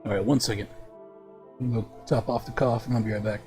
Alright, 1 second. I'm gonna go top off the cough and I'll be right back.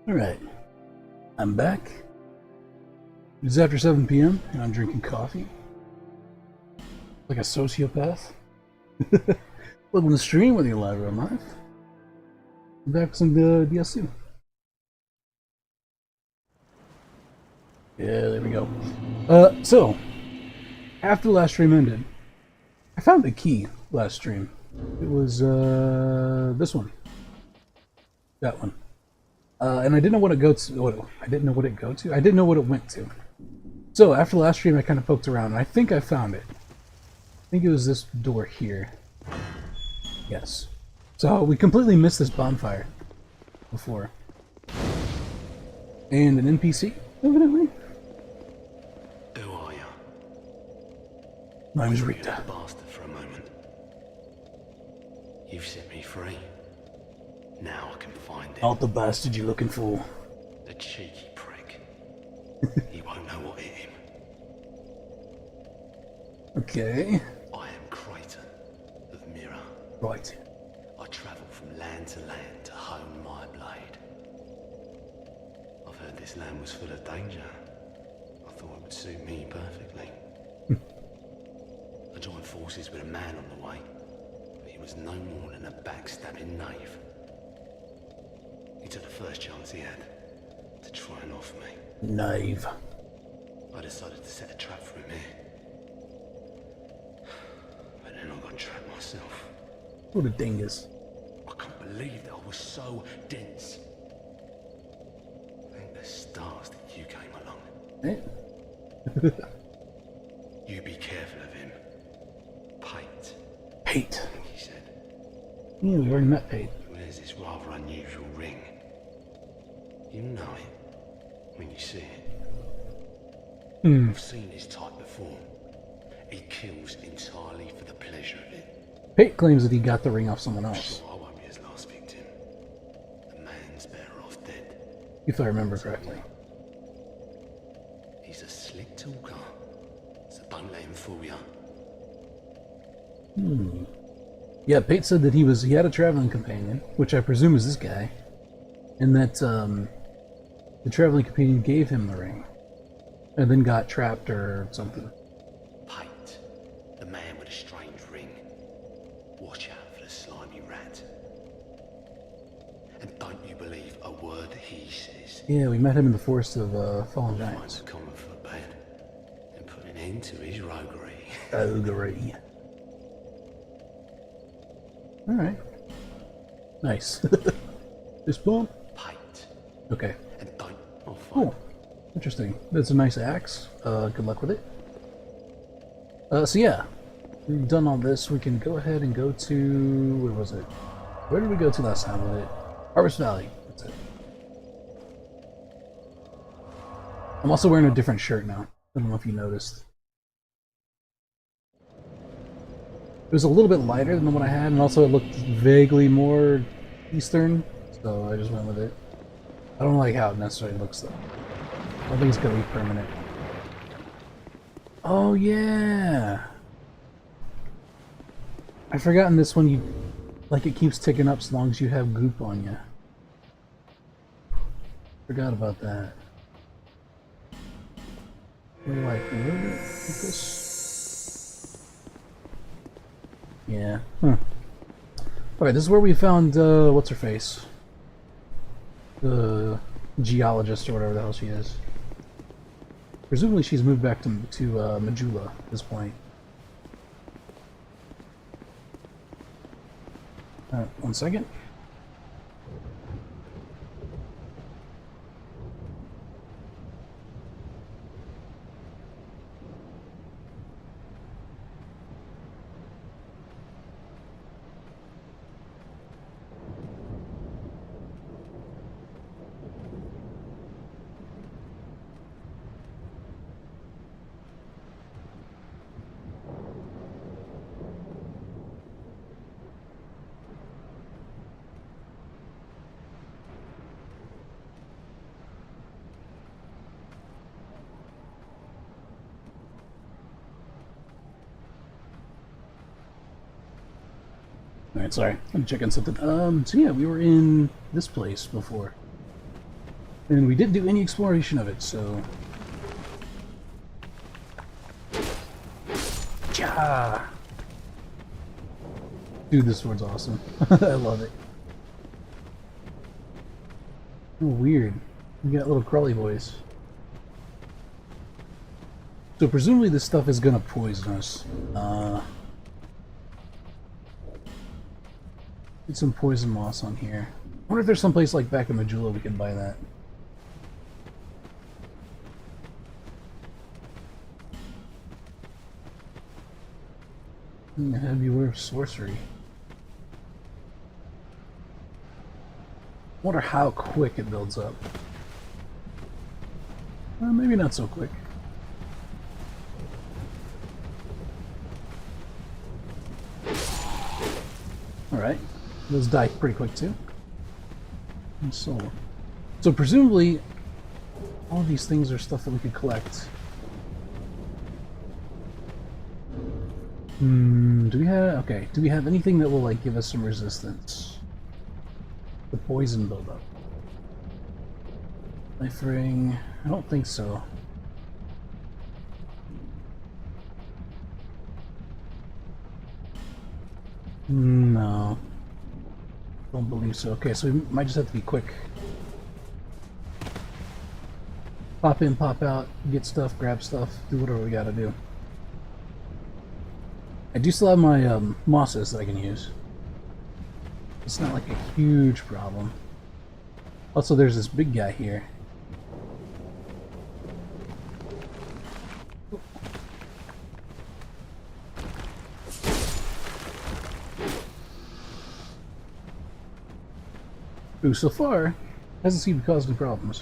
Alright, I'm back. It's after 7 p.m. and I'm drinking coffee. Like a sociopath. Welcome to the stream, whether you're live or live. I'm back with some DS2. Yeah, there we go. So, after the last stream ended, I found a key last stream. It was, this one. That one. And I didn't know what it go to. I didn't know what it go to. I didn't know what it went to. So after the last stream, I kind of poked around, and I think I found it. I think it was this door here. Yes. So we completely missed this bonfire before. And an NPC, evidently. Who are you? My name's Rita. Bastard for a moment. You've set me free. Now I can find him. Not the bastard you're looking for. The cheeky prick. He won't know what hit him. Okay. I am Creighton of Mirror. Right. I travel from land to hone my blade. I've heard this land was full of danger. I thought it would suit me perfectly. I joined forces with a man on the way, but he was no more than a backstabbing knave. He took the first chance he had to try and off me. Knave. I decided to set a trap for him here. But then I got trapped myself. What a dingus. I believe that I was so dense. Thank the stars that you came along. Right? You be careful of him. Pate, Pate. I think he said. Yeah, we already met Pate. He wears this rather unusual ring. You know it when you see it. I've seen his type before. He kills entirely for the pleasure of it. Pate claims that he got the ring off someone else, Sure, I won't be his last victim. The man's better off dead. if I remember correctly. He's a slick talker, so don't let him fool you. Yeah, Pate said that he had a traveling companion, which I presume is this guy, and that the traveling companion gave him the ring, and then got trapped or something. Pate, the man with a strange ring. Watch out for the slimy rat. And don't you believe a word he says. Yeah, we met him in the Forest of Fallen Find Giants. a common footbed and put an end to his roguery. Ogre. Alright. Nice. This bump? Pate, Okay. and don't. Oh, fine. Cool. Interesting. That's a nice axe. Good luck with it. So yeah, we've done all this. We can go ahead and go to... where was it? Where did we go to last time with it? Harvest Valley. That's it. I'm also wearing a different shirt now. I don't know if you noticed. It was a little bit lighter than the one I had, and also it looked vaguely more Eastern, so I just went with it. I don't like how it necessarily looks though. I don't think it's gonna be permanent. Oh yeah! I've forgotten this one. You like it keeps ticking up as long as you have goop on you. Forgot about that. What do I remove it like this? Yeah. Huh. Okay, this is where we found what's her face? The geologist or whatever the hell she is. Presumably she's moved back to Majula at this point. Alright, 1 second. Alright, sorry. I'm checking something. So yeah, we were in this place before. And we didn't do any exploration of it, so... Ja! Dude, this sword's awesome. I love it. Oh, weird. We got little crawly boys. So presumably this stuff is gonna poison us. Get some poison moss on here. I wonder if there's some place like back in Majula we can buy that. Beware of sorcery. Wonder how quick it builds up. Well, maybe not so quick. Alright. Those die pretty quick too. And so presumably all these things are stuff that we could collect. Do we have anything that will like give us some resistance? The poison buildup. Life ring. I don't think so. No. Don't believe so. Okay, so we might just have to be quick. Pop in, pop out, get stuff, grab stuff, do whatever we gotta do. I do still have my mosses that I can use. It's not like a huge problem. Also, there's this big guy here. Ooh, so far, hasn't seemed to cause any problems.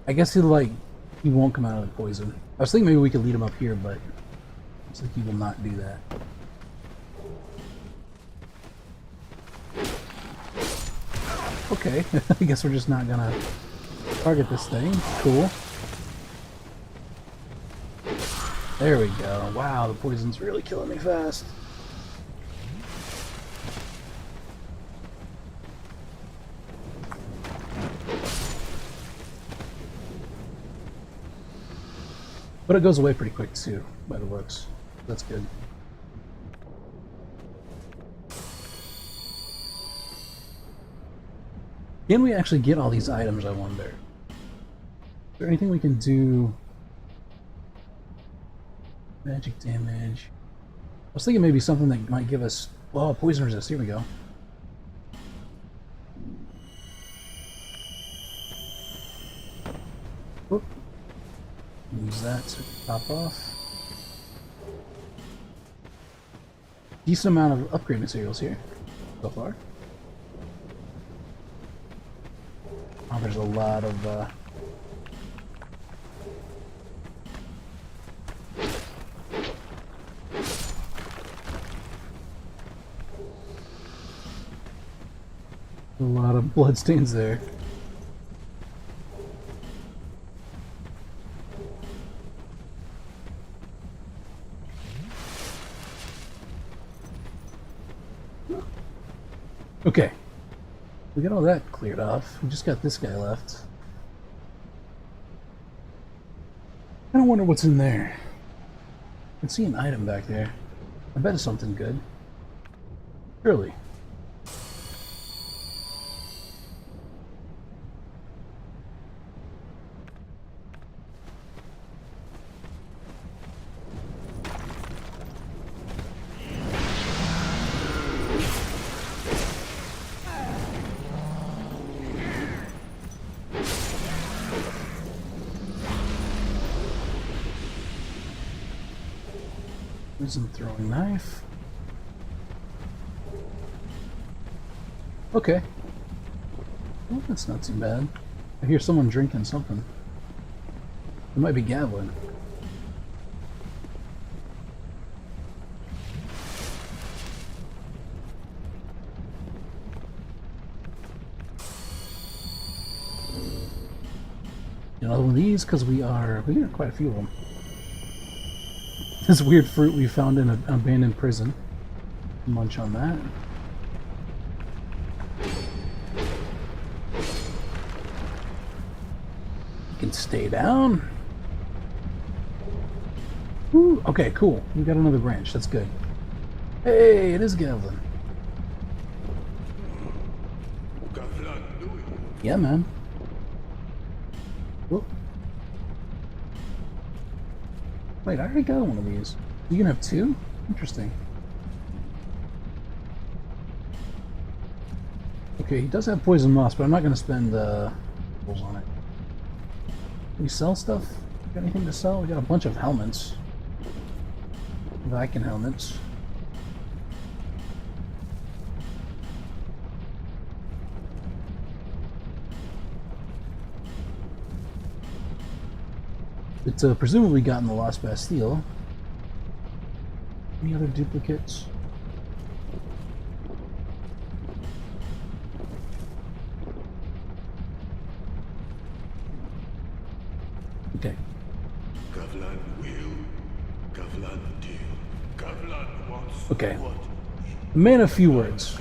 I guess he won't come out of the poison. I was thinking maybe we could lead him up here, but looks like he will not do that. Okay, I guess we're just not gonna target this thing. Cool. There we go. Wow, the poison's really killing me fast. But it goes away pretty quick too, by the looks. That's good. Can we actually get all these items, I wonder? Is there anything we can do? Magic damage. I was thinking maybe something that might give us... Oh, poison resist. Here we go. Whoop. Use that to pop off. Decent amount of upgrade materials here so far. Oh, there's a lot of bloodstains there. Okay. We got all that cleared off. We just got this guy left. I don't wonder what's in there. I can see an item back there. I bet it's something good. Surely. Poison throwing knife. Okay. Well, that's not too bad. I hear someone drinking something. It might be Gavlin. Another one of these, because we got quite a few of them. This weird fruit we found in an abandoned prison. Munch on that. You can stay down. Ooh, okay, cool. We got another branch. That's good. Hey, it is Gavlin. Yeah, man. Whoop. Wait, I already got one of these. You can have two? Interesting. Okay, he does have poison moss, but I'm not going to spend rolls on it. Can we sell stuff? Got anything to sell? We got a bunch of helmets. Viking helmets. It's presumably gotten the Lost Bastille. Any other duplicates? Okay. Gavlan will. Gavlan deal. Gavlan wants Okay. what? Man of few words.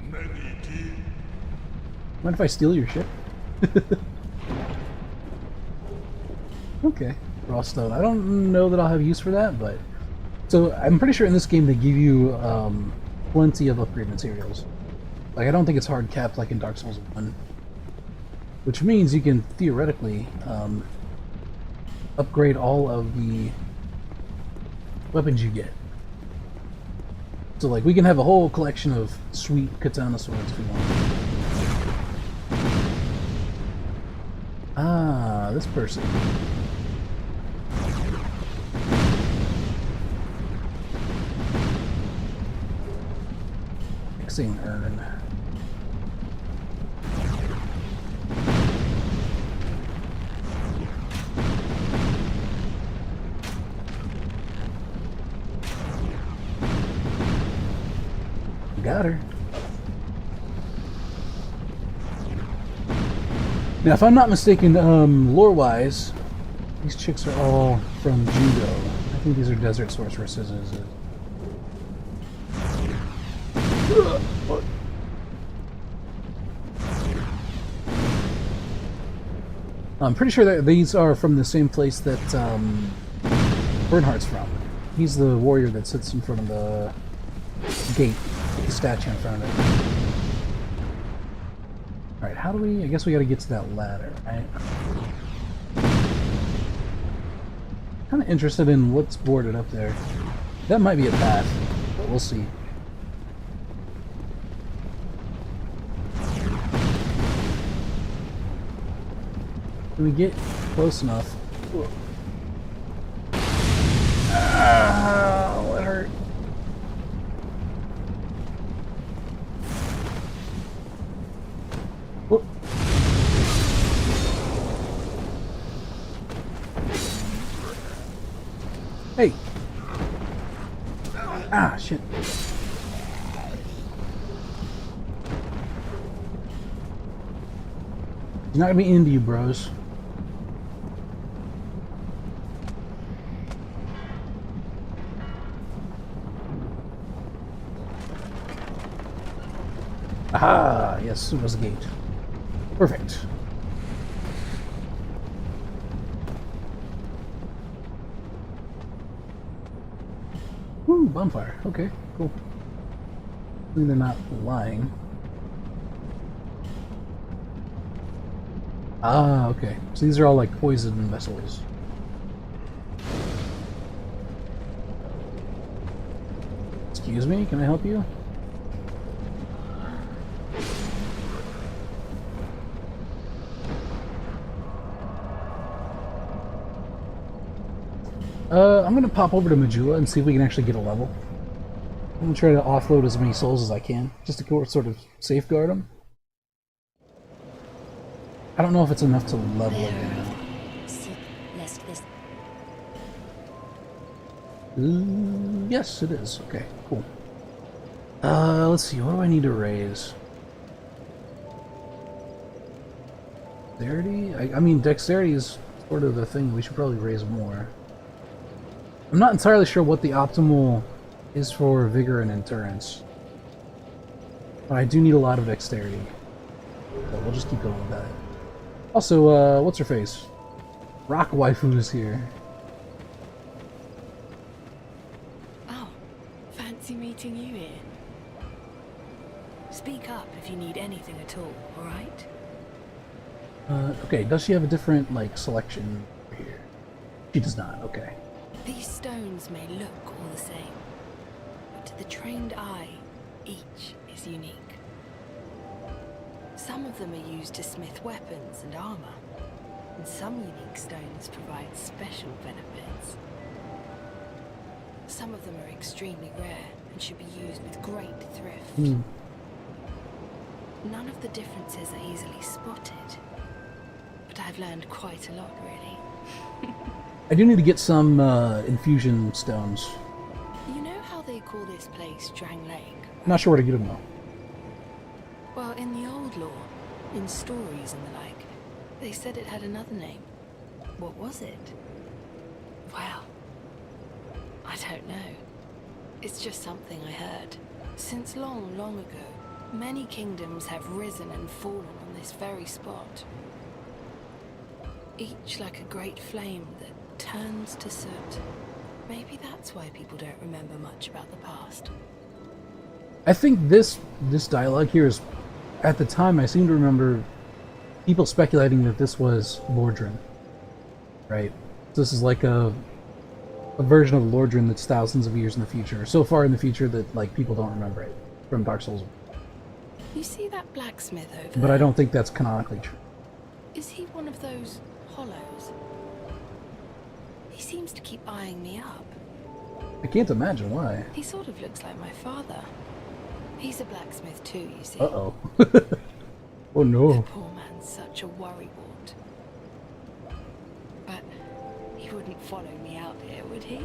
Many deal. Mind if I steal your ship? Okay, raw stone. I don't know that I'll have use for that, but... So, I'm pretty sure in this game they give you plenty of upgrade materials. Like, I don't think it's hard capped like in Dark Souls 1. Which means you can theoretically upgrade all of the weapons you get. So, like, we can have a whole collection of sweet katana swords if we want. Ah, this person. Fixing urn. Got her. Now, if I'm not mistaken, lore-wise, these chicks are all from Judo. I think these are desert sorceresses. I'm pretty sure that these are from the same place that Bernhardt's from. He's the warrior that sits in front of the gate, with the statue in front of it. Alright, how do we... I guess we gotta get to that ladder, right? Kinda interested in what's boarded up there. That might be a path, but we'll see. Can we get close enough? Ah, that hurt. Whoop. Hey! Ah, shit. He's not gonna be into you, bros. Aha! Yes, it was a gate. Perfect. Woo, bonfire. Okay, cool. I think they're not lying. Ah, okay. So these are all like poison vessels. Excuse me, can I help you? I'm gonna pop over to Majula and see if we can actually get a level. I'm gonna try to offload as many souls as I can, just to sort of safeguard them. I don't know if it's enough to level again. Yes, it is. Okay, cool. Let's see, what do I need to raise? Dexterity? I mean, dexterity is sort of the thing. We should probably raise more. I'm not entirely sure what the optimal is for vigor and endurance. But I do need a lot of dexterity. So we'll just keep going with that. Also, what's her face? Rock Waifu is here. Oh, fancy meeting you here. Speak up if you need anything at all, alright? Okay, does she have a different, like, selection here? She does not, okay. These stones may look all the same, but to the trained eye, each is unique. Some of them are used to smith weapons and armor, and some unique stones provide special benefits. Some of them are extremely rare and should be used with great thrift. None of the differences are easily spotted, but I've learned quite a lot, really. I do need to get some infusion stones. You know how they call this place Drang Lake? Not sure where to get them though. Well, in the old lore, in stories and the like, they said it had another name. What was it? Well, I don't know. It's just something I heard. Since long, long ago, many kingdoms have risen and fallen on this very spot. Each like a great flame that turns to soot. Maybe that's why people don't remember much about the past. I think this dialogue here is, at the time, I seem to remember people speculating that this was Lordran, right? So this is like a version of Lordran that's thousands of years in the future, so far in the future that like people don't remember it from Dark Souls. You see that blacksmith over But there? I don't think that's canonically true. Is he one of those hollows? He seems to keep eyeing me up. I can't imagine why. He sort of looks like my father. He's a blacksmith too, you see. Uh-oh. Oh no. Poor man's such a worrywart. But he wouldn't follow me out here, would he?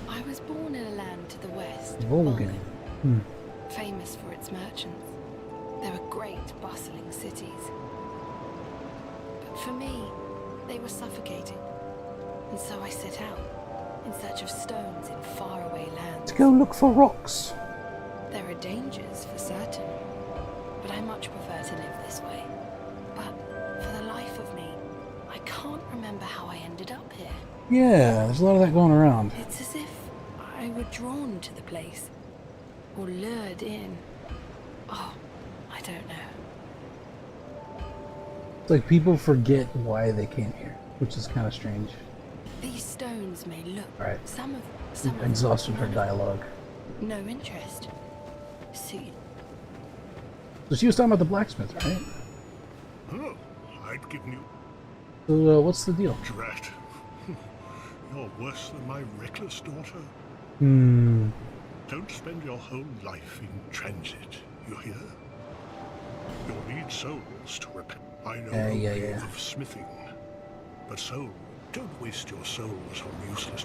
I was born in a land to the west, Volgan. Hmm. famous for its merchants. They were great, bustling cities. But for me, they were suffocating. And so I set out, in search of stones in faraway lands. To go look for rocks. There are dangers, for certain. But I much prefer to live this way. But for the life of me, I can't remember how I ended up here. Yeah, there's a lot of that going around. It's as if I were drawn to the place. Or lured in. Oh, I don't know. It's like people forget why they came here, which is kind of strange. These stones may look. Right. Some of Exhausted her dialogue. no interest. See, So she was talking about the blacksmith, right? Oh, I'd given you So what's the deal? drat. You're worse than my reckless daughter. Hmm. Don't spend your whole life in transit, you hear? You'll need souls to repair. I know no Yeah. way of smithing, but soul, don't waste your souls on useless.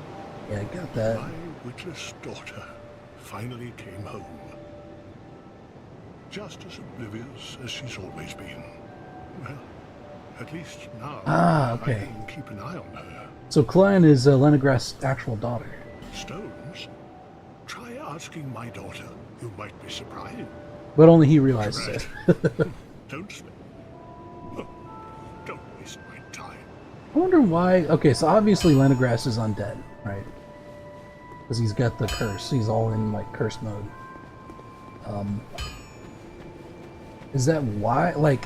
Yeah, I got that. My witless daughter finally came home. Just as oblivious as she's always been. Well, at least now Okay. I can keep an eye on her. So Klein is Leningrast's actual daughter. Stones? Try asking my daughter. You might be surprised. But only he realizes Right. it. Don't spend. Oh, don't waste my time. I wonder why... Okay, so obviously Lenigrast is undead, right? Because he's got the curse. He's all in, like, curse mode. Is that why... Like...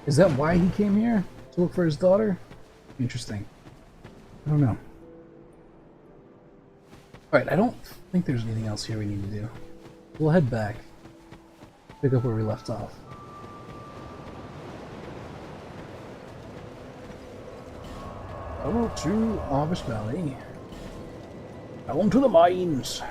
Is that why he came here? To look for his daughter? Interesting. I don't know. Alright, I don't think there's anything else here we need to do. We'll head back. Pick up where we left off. Hello to Harvest Valley. Down to the mines.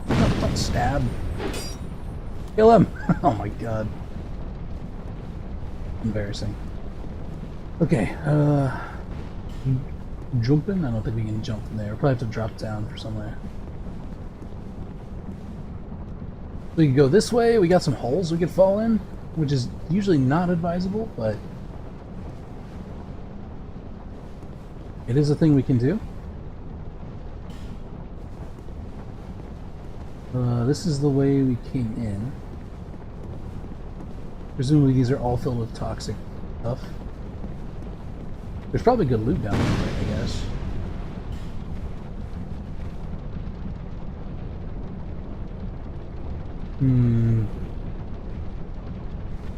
Don't stab. Kill him! Oh my god. Embarrassing. Okay, jumping? I don't think we can jump from there. We'll probably have to drop down for somewhere. We can go this way. We got some holes we could fall in, which is usually not advisable, but it is a thing we can do. This is the way we came in. Presumably these are all filled with toxic stuff. There's probably good loot down there, I guess.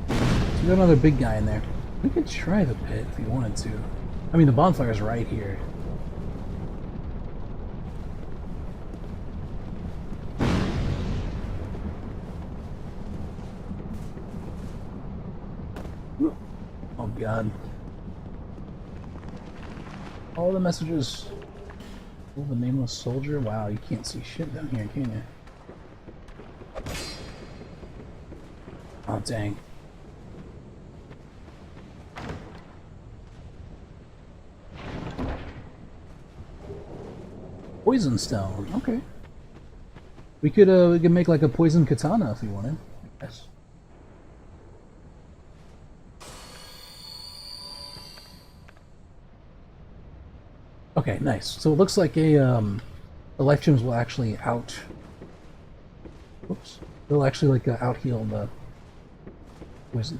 So we got another big guy in there. We could try the pit if we wanted to. I mean, the bonfire's right here. Oh god. All the messages. Oh, the nameless soldier? Wow, you can't see shit down here, can you? Oh, dang. Poison stone, okay. We could make like a poison katana if we wanted. Yes. Okay, nice. So it looks like the life gems will actually out. Whoops. They'll actually like out heal the poison.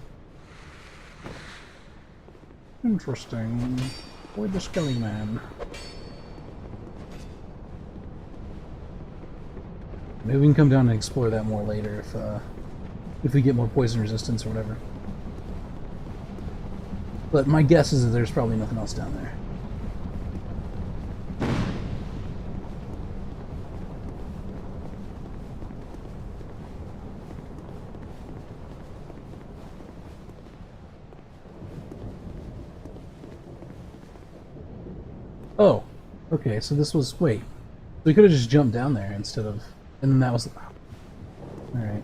Interesting. Avoid the Skelly Man. Maybe we can come down and explore that more later if we get more poison resistance or whatever. But my guess is that there's probably nothing else down there. Oh, okay, so this was... Wait. We could have just jumped down there instead of... And then that was... Alright.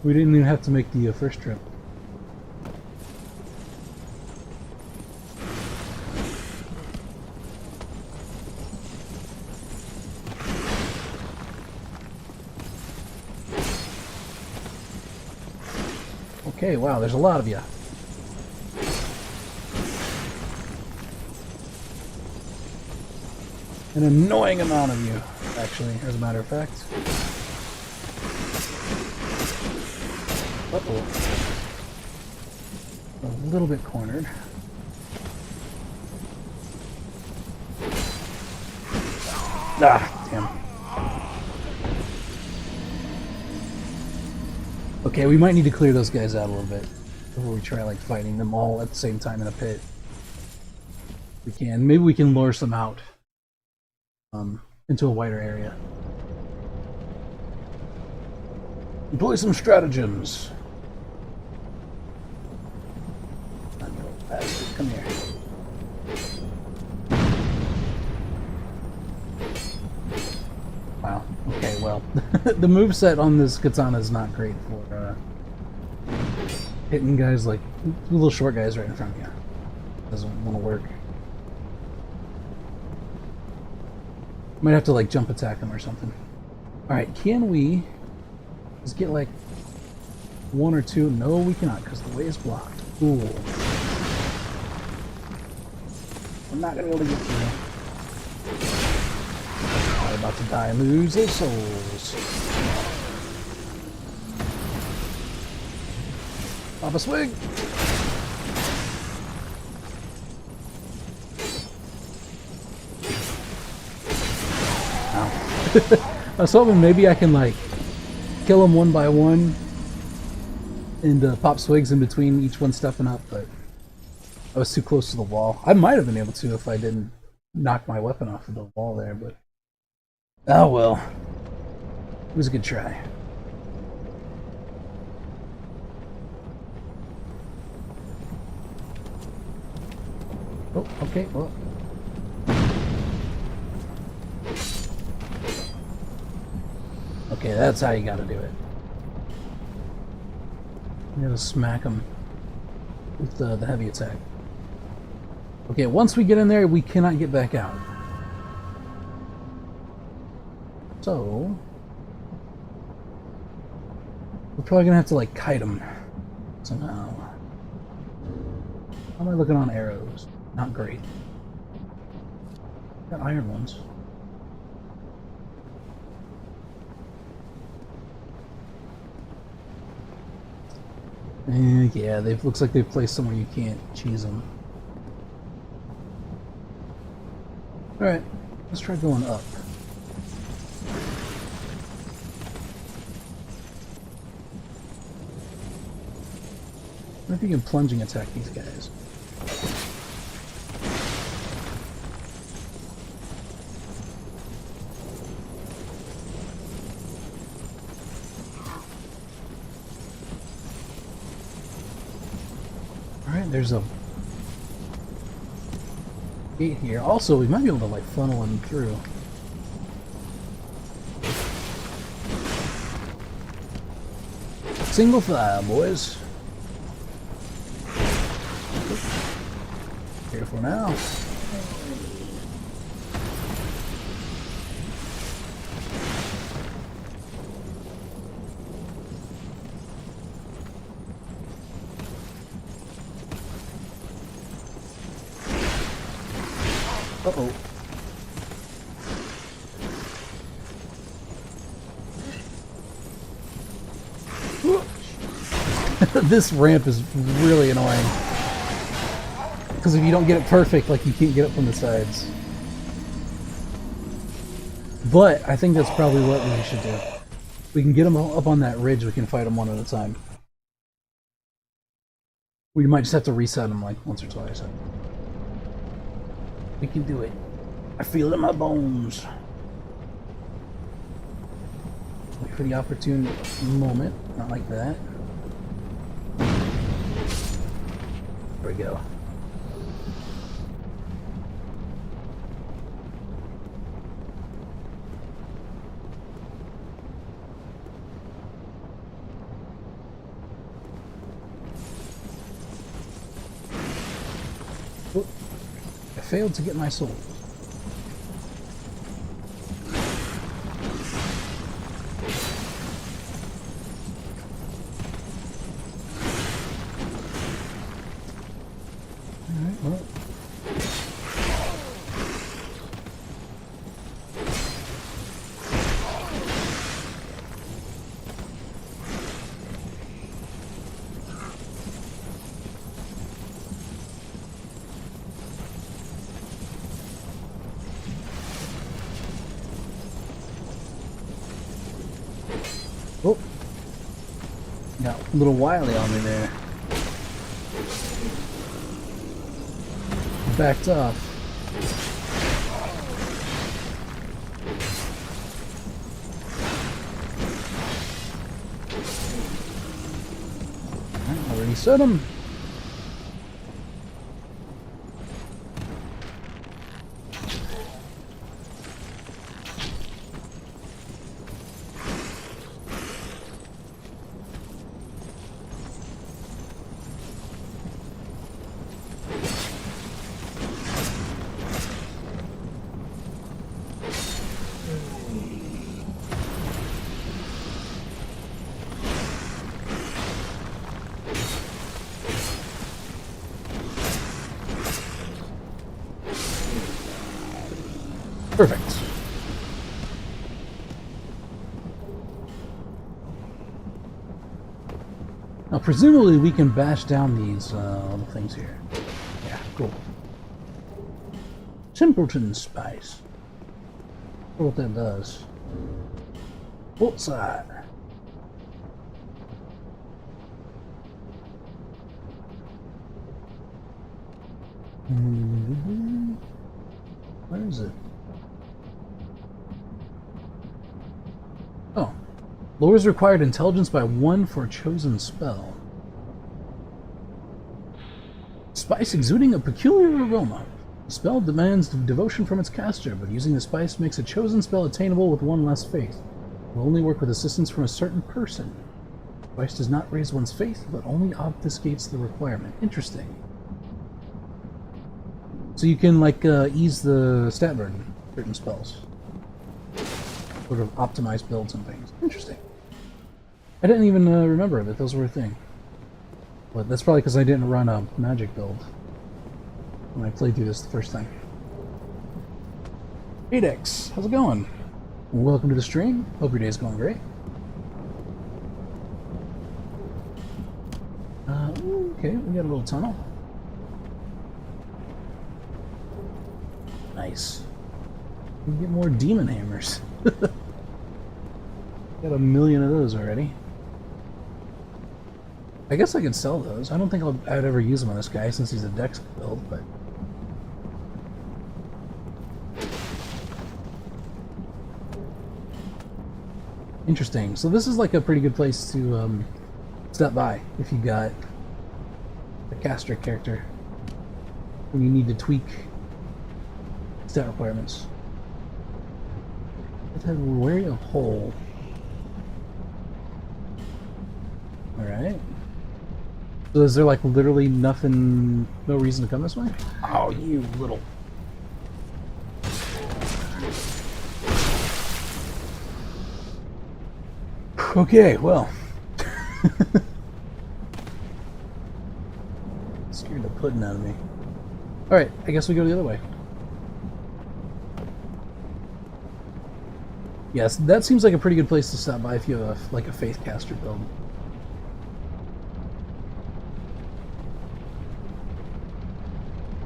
We didn't even have to make the first trip. Okay, wow, there's a lot of you. An annoying amount of you, actually, as a matter of fact. Uh-oh. A little bit cornered. Ah, damn. Okay, we might need to clear those guys out a little bit before we try, like, fighting them all at the same time in a pit. We can. Maybe we can lure some out. Into a wider area. Employ some stratagems. Come here. Wow. Okay, well, the moveset on this katana is not great for hitting guys like little short guys right in front of you. Doesn't want to work. Might have to like jump attack them or something. Alright, can we just get like one or two? No, we cannot because the way is blocked. Ooh. We're not gonna be able to get through. I'm about to die and lose their souls. Pop a swig! I was hoping maybe I can like kill them one by one and pop swigs in between each one stepping up, but I was too close to the wall. I might have been able to if I didn't knock my weapon off of the wall there, but oh well. It was a good try. Oh, okay, well. Okay, that's how you gotta do it. You gotta smack them with the heavy attack. Okay, once we get in there, we cannot get back out. So... we're probably gonna have to, like, kite them somehow. How am I looking on arrows? Not great. Got iron ones. Yeah, looks like they've placed somewhere you can't cheese them. Alright, let's try going up. I wonder if you can plunging attack these guys. Alright, there's a gate here. Also, we might be able to like funnel them through. Single file, boys. Careful now. Uh-oh. This ramp is really annoying. Because if you don't get it perfect, like, you can't get it from the sides. But I think that's probably what we should do. We can get them up on that ridge, we can fight them one at a time. We might just have to reset them like once or twice. We can do it. I feel it in my bones. Wait for the opportune moment. Not like that. There we go. Oh, I failed to get my soul. Alright, well. Oh, got a little wily on me there. Backed off. Alright, already set him. Perfect. Now, presumably we can bash down these little things here. Yeah, cool. Simpleton Spice. I wonder what that does. Outside. Where is it? Oh. Lowers required intelligence by 1 for a chosen spell. Spice exuding a peculiar aroma. The spell demands devotion from its caster, but using the spice makes a chosen spell attainable with 1 less faith. It will only work with assistance from a certain person. Spice does not raise one's faith, but only obfuscates the requirement. Interesting. So you can, like, ease the stat burden of certain spells. Sort of optimize builds and things. Interesting. I didn't even remember that those were a thing. But that's probably because I didn't run a magic build when I played through this the first time. Hey Dex, how's it going? Welcome to the stream. Hope your day's going great. Okay, we got a little tunnel. Nice. We can get more demon hammers. Got a million of those already. I guess I could sell those. I don't think I'd ever use them on this guy since he's a dex build, but... Interesting. So this is like a pretty good place to stop by if you got a caster character when you need to tweak stat requirements. We're a hole. Alright. So is there like literally nothing, no reason to come this way? Oh, you little... Okay, well. Scared the pudding out of me. Alright, I guess we go the other way. Yes, that seems like a pretty good place to stop by if you have a, like a Faith Caster build.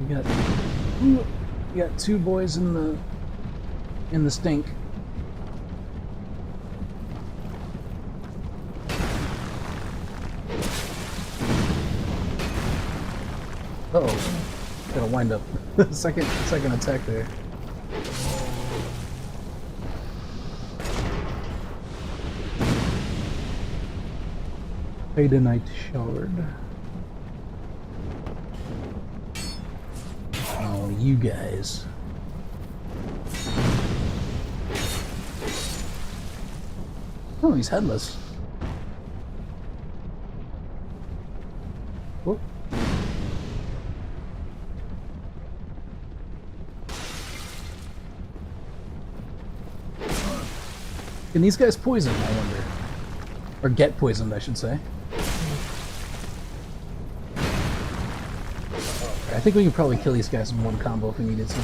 You got two boys in the stink. Uh-oh. Gotta wind up. second attack there. Paydonite Shard. Oh, you guys. Oh, he's headless. Whoop. Can these guys poison, I wonder? Or get poisoned, I should say. I think we could probably kill these guys in one combo if we needed to.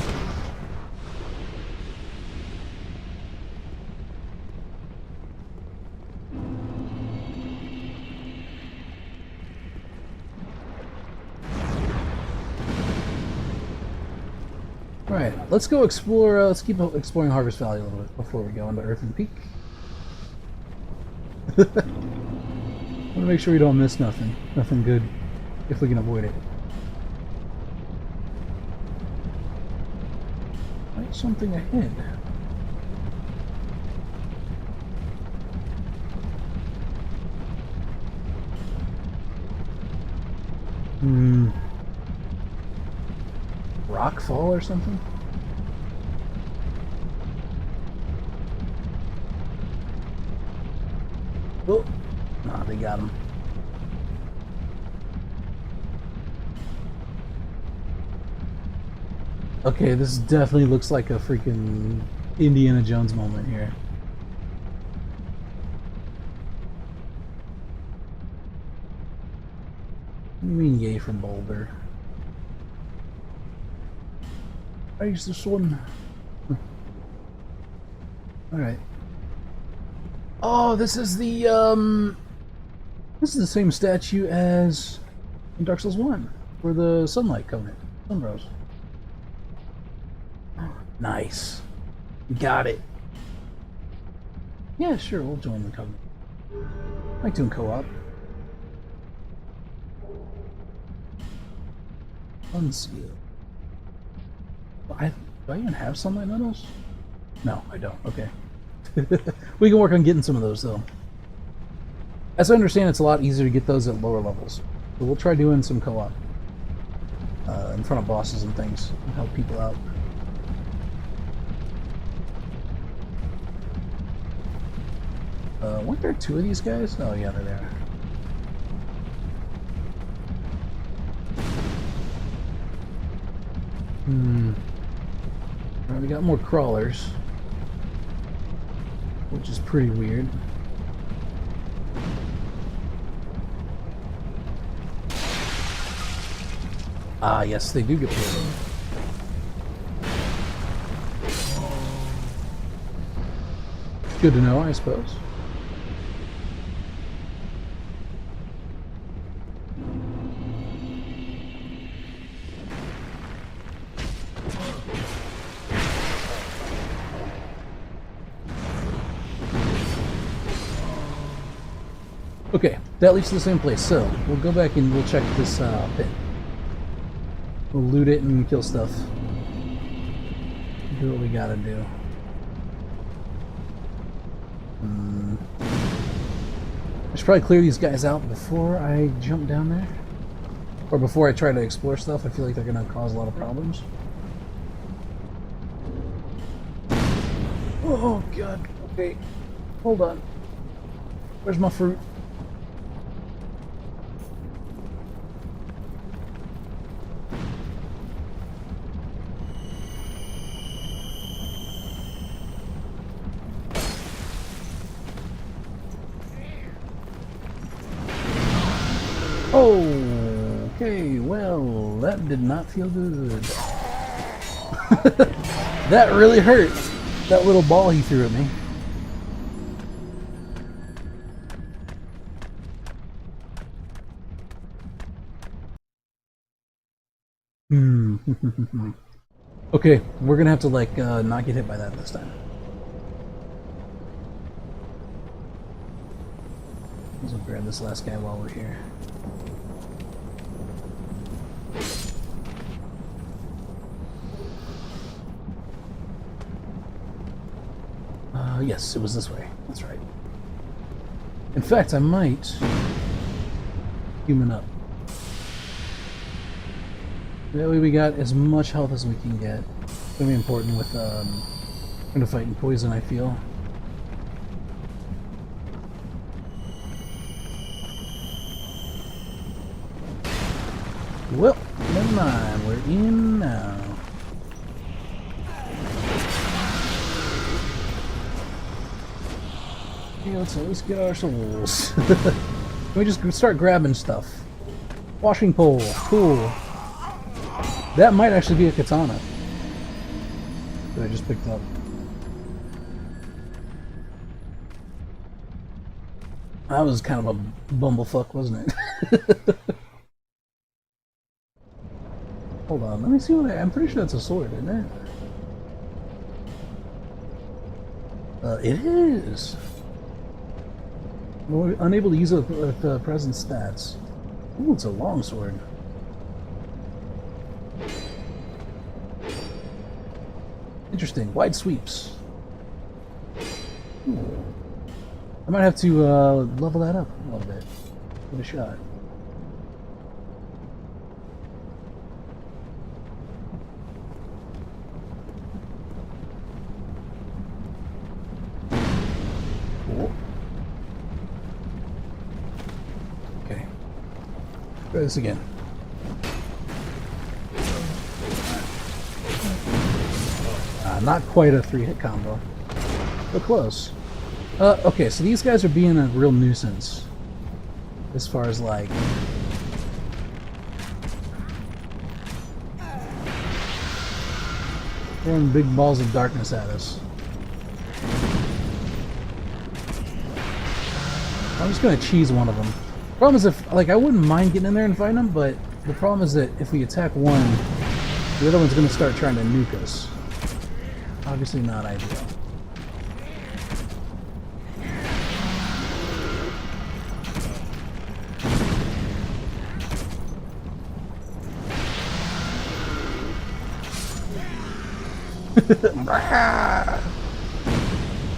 Alright, let's go explore, let's keep exploring Harvest Valley a little bit before we go into Earthen Peak. I want to make sure we don't miss nothing. Nothing good, if we can avoid it. Right, something ahead. Rockfall or something? Oh, nah, they got him. Okay, this definitely looks like a freaking Indiana Jones moment here. What do you mean, yay from Boulder? I use this one. Alright. Oh, this is the same statue as in Dark Souls 1 for the Sunlight Covenant. Sunrose. Nice. Got it. Yeah, sure, we'll join the Covenant. I like doing co-op. Unseal. Do I even have Sunlight Metals? No, I don't. Okay. We can work on getting some of those, though. As I understand, it's a lot easier to get those at lower levels. So we'll try doing some co-op in front of bosses and things and help people out. Weren't there two of these guys? Oh, yeah, they're there. Alright, we got more crawlers, which is pretty weird. Ah, yes, they do get poisoned. Good to know, I suppose. Okay, that leads to the same place, so we'll go back and we'll check this pit. We'll loot it and kill stuff. Do what we gotta do. I should probably clear these guys out before I jump down there. Or before I try to explore stuff. I feel like they're gonna cause a lot of problems. Oh god, okay. Hold on. Where's my fruit? Okay, well, that did not feel good. That really hurt. That little ball he threw at me. Hmm. Okay, we're gonna have to like not get hit by that this time. Let's grab this last guy while we're here. Yes, it was this way. That's right. In fact, I might human up. That way we got as much health as we can get. It's gonna be important with trying to fight in poison, I feel. Well, never mind. We're in now. Okay, let's at least get our souls. Can we just start grabbing stuff? Washing pole. Cool. That might actually be a katana that I just picked up. That was kind of a bumblefuck, wasn't it? Hold on, let me see what I'm pretty sure that's a sword, isn't it? It is! We're unable to use it with present stats. Ooh, it's a long sword. Interesting. Wide sweeps. Ooh. I might have to level that up a little bit. Give it a shot. Cool. Okay. Try this again. Not quite a 3-hit combo, but close. Okay, so these guys are being a real nuisance. As far as like... throwing big balls of darkness at us. I'm just gonna cheese one of them. Problem is if, like, I wouldn't mind getting in there and fighting them, but the problem is that if we attack one, the other one's gonna start trying to nuke us. Obviously not ideal.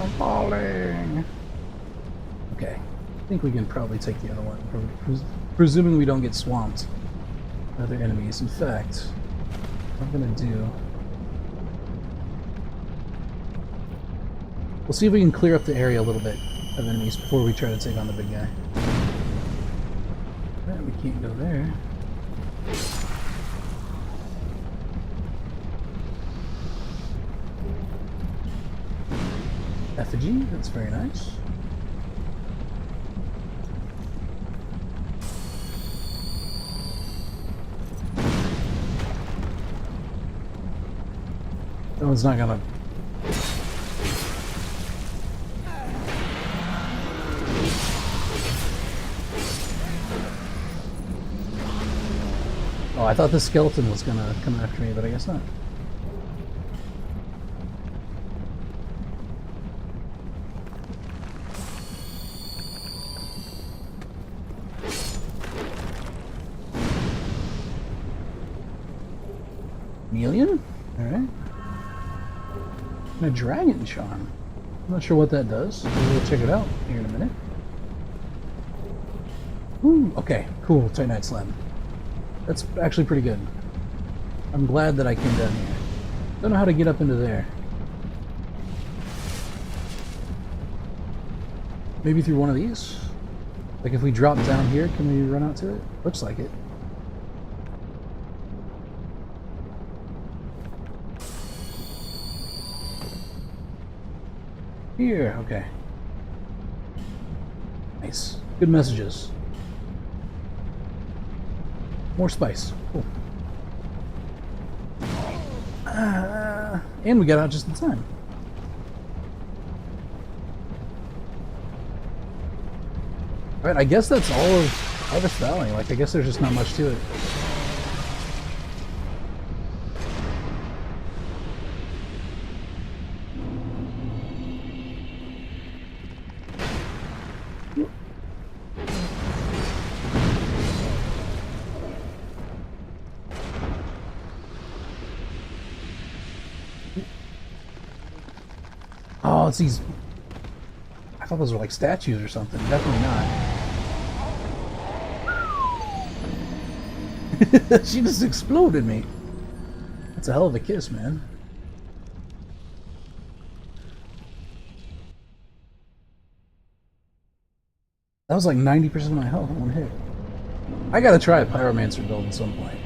I'm falling. Okay, I think we can probably take the other one, presuming we don't get swamped by other enemies. In fact, what I'm gonna do... we'll see if we can clear up the area a little bit of enemies before we try to take on the big guy. Alright, we can't go there. Effigy, that's very nice. That one's not gonna... oh, I thought the skeleton was gonna come after me, but I guess not. Chameleon? Alright. And a dragon charm. I'm not sure what that does. We'll check it out here in a minute. Ooh, okay, cool. Titanite slab. That's actually pretty good. I'm glad that I came down here. Don't know how to get up into there. Maybe through one of these? Like if we drop down here, can we run out to it? Looks like it. Here, okay. Nice. Good messages. More spice. Cool. And we got out just in time. Alright, I guess that's all of Harvest Valley. Like, I guess there's just not much to it. it's these... I thought those were like statues or something. Definitely not. She just exploded me. That's a hell of a kiss, man. That was like 90% of my health in one hit. I gotta try a Pyromancer build at some point.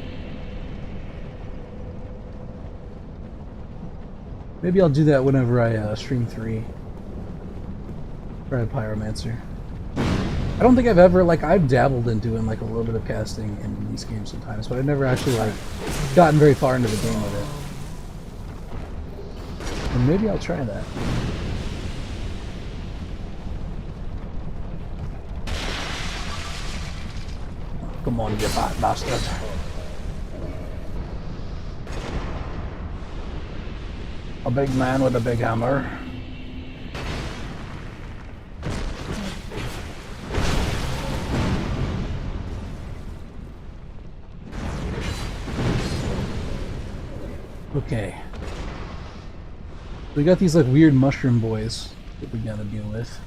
Maybe I'll do that whenever I stream 3. Try a Pyromancer. I don't think I've ever, like, I've dabbled in doing like a little bit of casting in these games sometimes, but I've never actually like gotten very far into the game with it. And maybe I'll try that. Come on, you fat bastard. A big man with a big hammer. Okay. We got these like weird mushroom boys that we gotta deal with.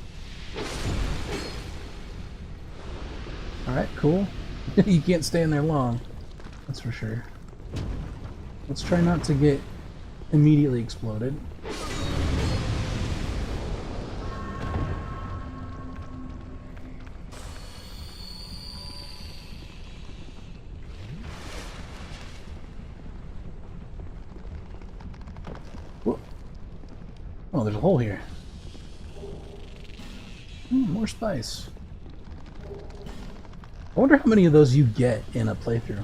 Alright, cool. You can't stay in there long. That's for sure. Let's try not to get immediately exploded. Whoa. Oh, there's a hole here. More spice. I wonder how many of those you get in a playthrough.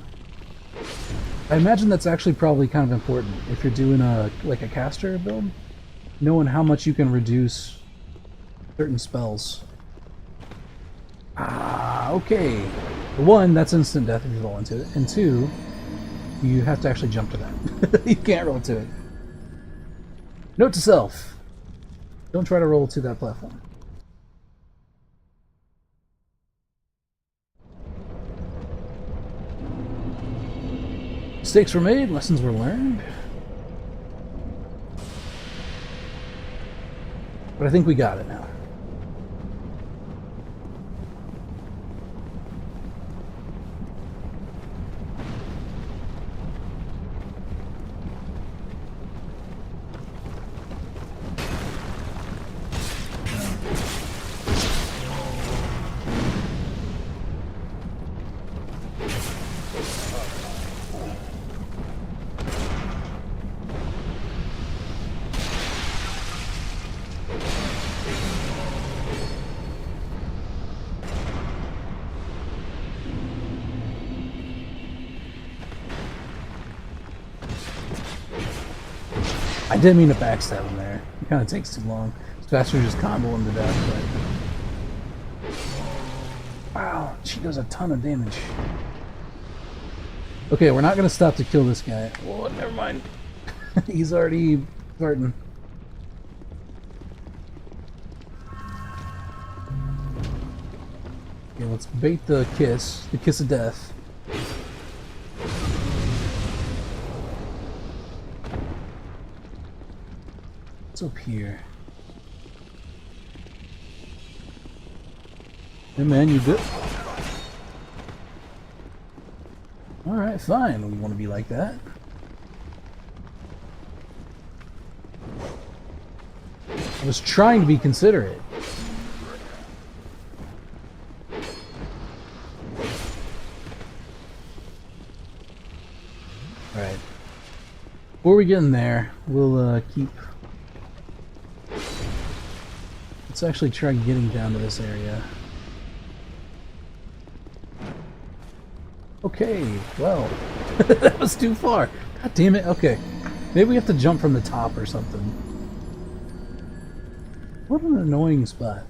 I imagine that's actually probably kind of important if you're doing a like a caster build, knowing how much you can reduce certain spells. Okay. One, that's instant death if you roll into it, and two, you have to actually jump to that. You can't roll to it. Note to self: don't try to roll to that platform. Mistakes were made, lessons were learned. But I think we got it now. I didn't mean to backstab him there. It kind of takes too long. It's faster to just combo him to death, but... Wow, she does a ton of damage. Okay, we're not going to stop to kill this guy. Oh, never mind. He's already starting. Okay, let's bait the kiss of death. What's up here? Hey man, you good? Alright, fine. We want to be like that. I was trying to be considerate. Alright. Before we get in there, we'll keep... Let's actually try getting down to this area. Okay, well, that was too far. God damn it. Okay, maybe we have to jump from the top or something. What an annoying spot.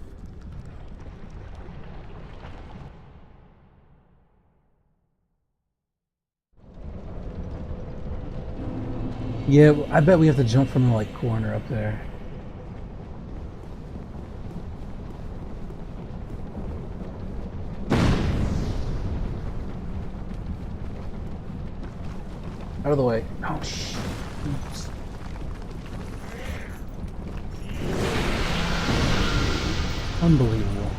Yeah, I bet we have to jump from the like corner up there. Out of the way. Oh, shit. Oops. Unbelievable.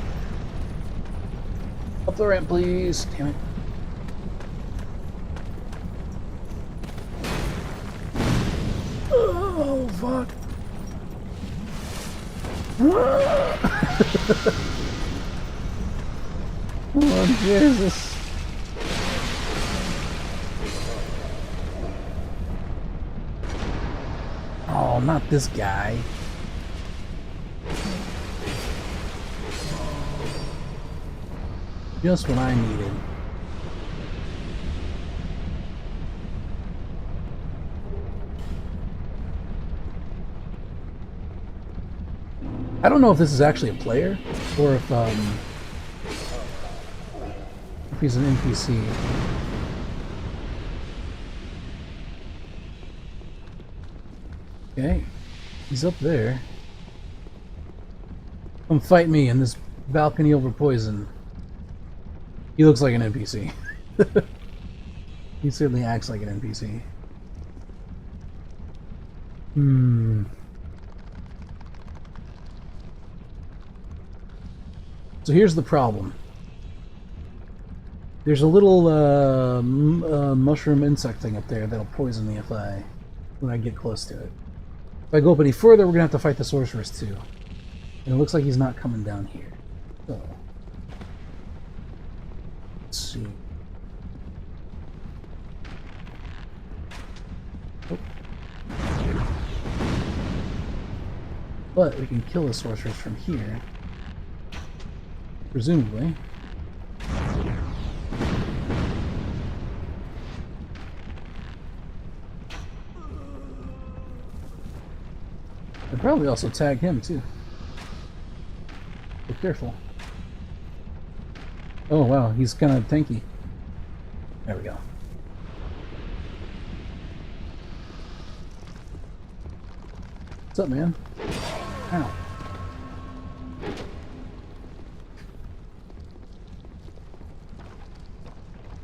Up the ramp, please. Damn it. Oh, fuck. Oh, Jesus. Oh, not this guy. Just what I needed. I don't know if this is actually a player or if he's an NPC. Okay, he's up there. Come fight me in this balcony over poison. He looks like an NPC. He certainly acts like an NPC. So here's the problem. There's a little mushroom insect thing up there that'll poison me when I get close to it. If I go up any further, we're gonna have to fight the sorceress too. And it looks like he's not coming down here. So let's see. Oh. But we can kill the sorceress from here. Presumably. I'd probably also tag him too. Be careful. Oh wow, he's kind of tanky. There we go. What's up, man? Ow.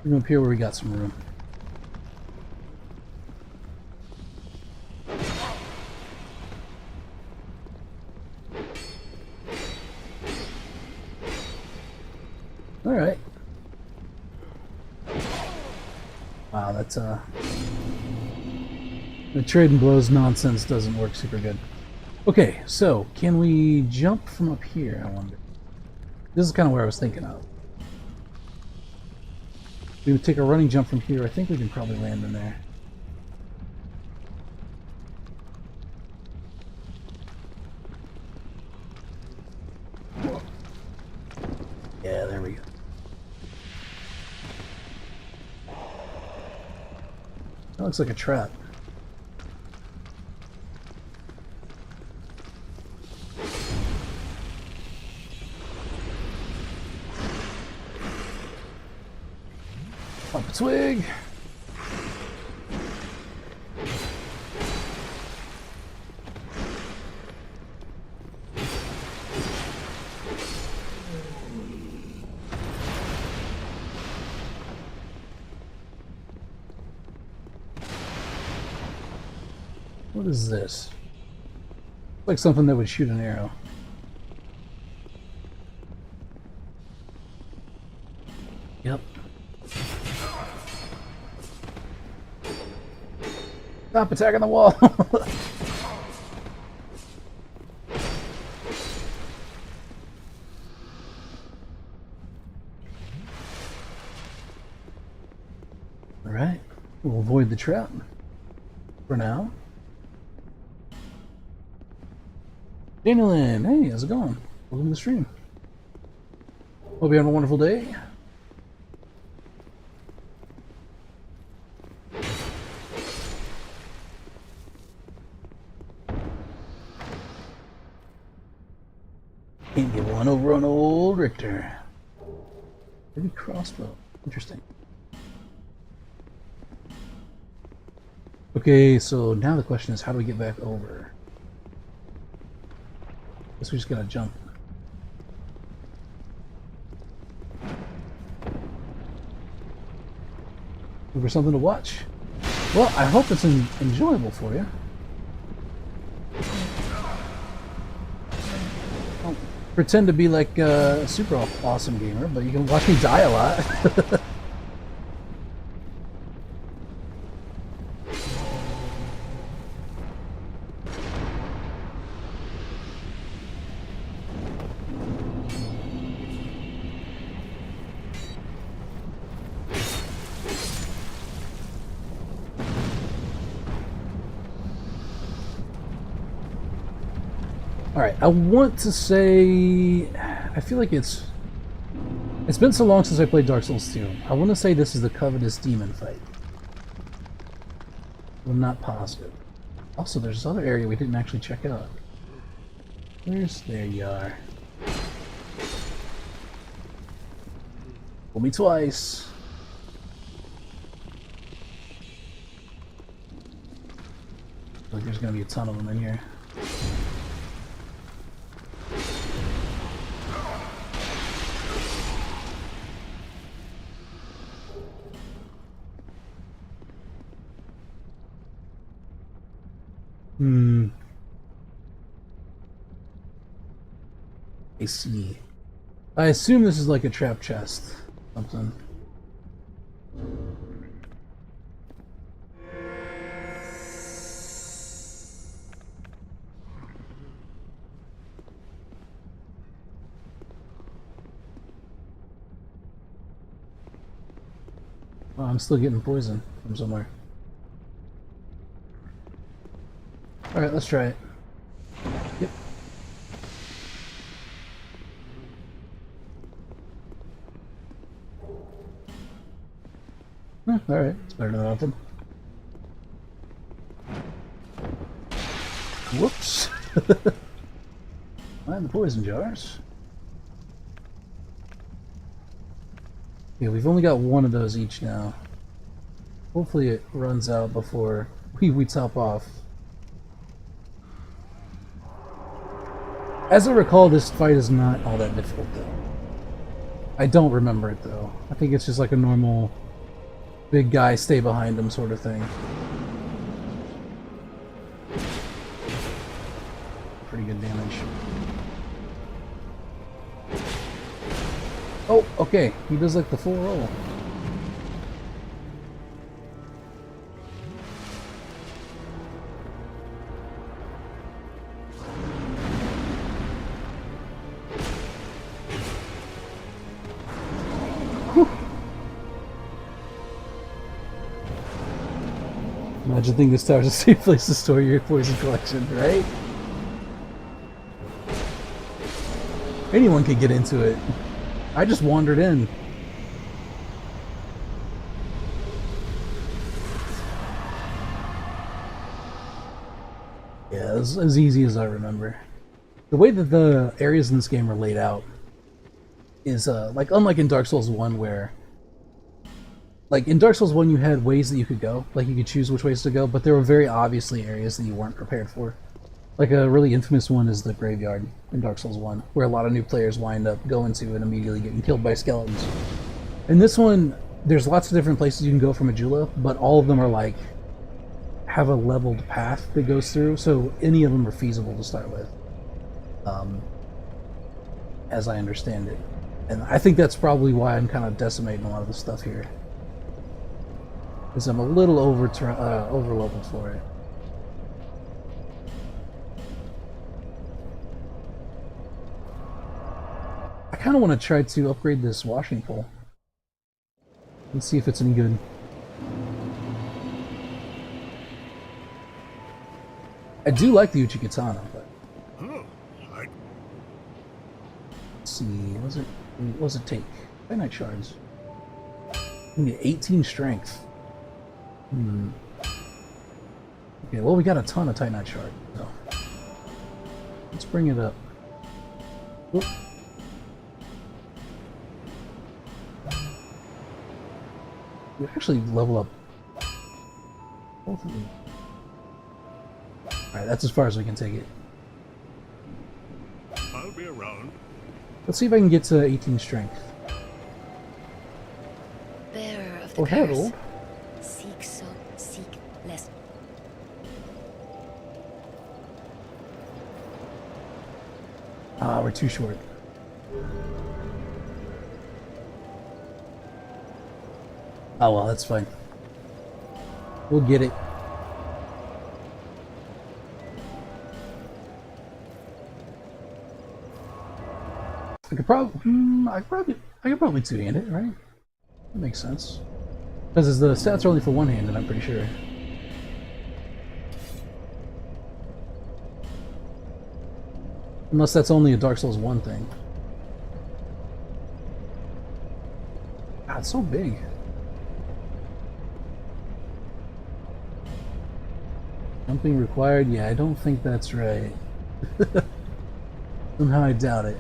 We're up here where we got some room. All right. Wow, that's the trade and blows nonsense doesn't work super good. Okay, so can we jump from up here? I wonder. This is kind of where I was thinking of. We would take a running jump from here. I think we can probably land in there. Yeah, there we go. That looks like a trap. Pop a twig. What is this? Like something that would shoot an arrow. Yep. Stop attacking the wall! Alright, we'll avoid the trap for now. Danielin, hey, how's it going? Welcome to the stream. Hope you're having a wonderful day. Can't get one over on old Richter. Maybe crossbow. Interesting. Okay, so now the question is, how do we get back over? Guess we just gotta jump. Look for something to watch. Well, I hope it's enjoyable for you. Oh, pretend to be like a super awesome gamer, but you can watch me die a lot. Alright, I want to say... I feel like it's been so long since I played Dark Souls 2. I want to say this is the Covetous Demon fight. I'm not positive. Also, there's this other area we didn't actually check out. There you are. Fool me twice. Like there's gonna be a ton of them in here. I see. I assume this is like a trap chest. Something. Oh, I'm still getting poison from somewhere. Alright, let's try it. Yep. Alright, it's better than nothing. Whoops! Mind the poison jars. Yeah, we've only got one of those each now. Hopefully it runs out before we top off. As I recall, this fight is not all that difficult, though. I don't remember it, though. I think it's just like a normal big guy, stay behind him sort of thing. Pretty good damage. Oh, okay. He does like the full roll. Imagine thinking this tower's a safe place to store your poison collection, right? Anyone could get into it. I just wandered in. Yeah, it was as easy as I remember. The way that the areas in this game are laid out is, like, unlike in Dark Souls 1 where... Like, in Dark Souls 1 you had ways that you could go, like you could choose which ways to go, but there were very obviously areas that you weren't prepared for. Like a really infamous one is the graveyard in Dark Souls 1, where a lot of new players wind up going to and immediately getting killed by skeletons. In this one, there's lots of different places you can go from Majula, but all of them are like, have a leveled path that goes through, so any of them are feasible to start with. As I understand it. And I think that's probably why I'm kind of decimating a lot of the stuff here. Because I'm a little over-leveled for it. I kind of want to try to upgrade this washing pole. Let's see if it's any good. I do like the Uchigatana, but... Let's see, what does it take? Finite shards. I can get 18 strength. Okay, well we got a ton of Titanite shard, so let's bring it up. Oop. We actually level up both of them. Alright, that's as far as we can take it. I'll be around. Let's see if I can get to 18 strength. Bearer of the Oh, curse. hello. Seek so, seek less. Ah, we're too short. Oh well, that's fine. We'll get it. I could probably two-hand it, right? That makes sense. Because the stats are only for one-handed, I'm pretty sure. Unless that's only a Dark Souls 1 thing. God, it's so big. Jumping required? Yeah, I don't think that's right. Somehow I doubt it.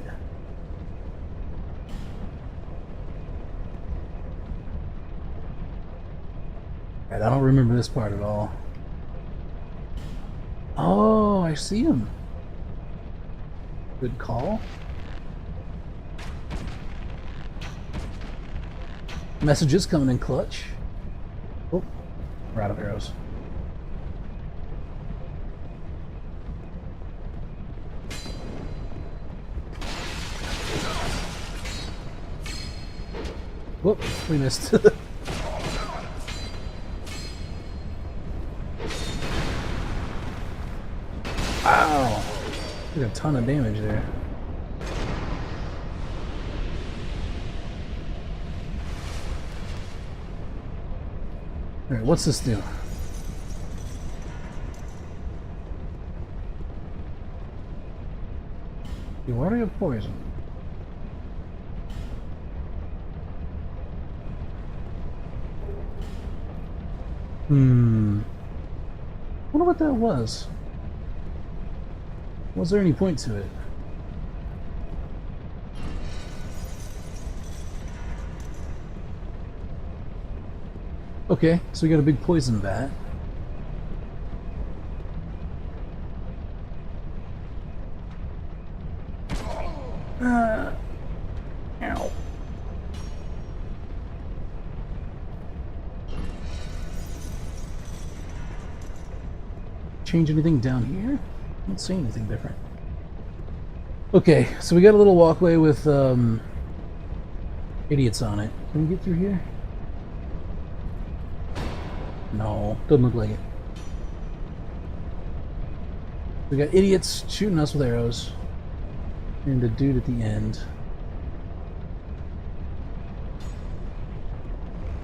Right, I don't remember this part at all. Oh, I see him. Good call. Messages coming in clutch. Oh, we're out of arrows. Whoop, we missed. Wow! Did a ton of damage there. Alright, what's this do? You already have poison. I wonder what that was. Was there any point to it? Okay, so we got a big poison bat. Ow. Change anything down here? I don't see anything different. Okay, so we got a little walkway with idiots on it. Can we get through here? No, doesn't look like it. We got idiots shooting us with arrows. And a dude at the end.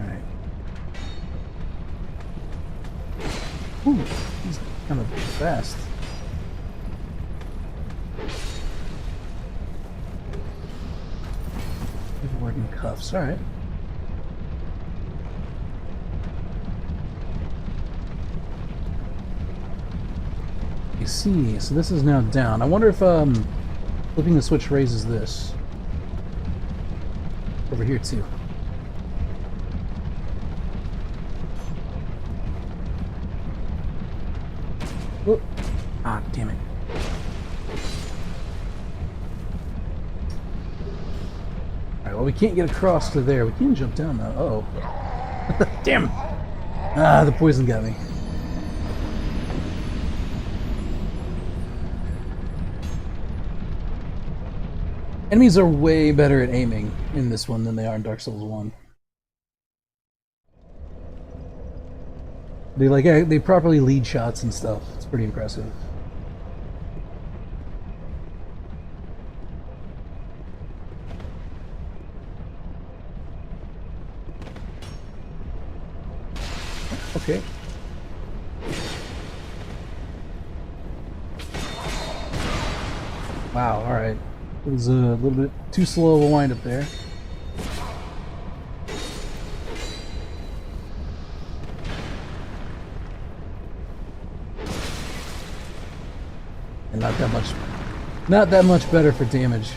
Alright. Ooh, he's kind of fast. Working cuffs, alright. I see, so this is now down. I wonder if flipping the switch raises this. Over here too. Whoop. Ah, damn it. Alright, well we can't get across to there. We can jump down though. Uh-oh. Damn! Ah, the poison got me. Enemies are way better at aiming in this one than they are in Dark Souls 1. They properly lead shots and stuff. It's pretty impressive. Okay. Wow, alright. It was a little bit too slow of a wind up there. And not that much better for damage.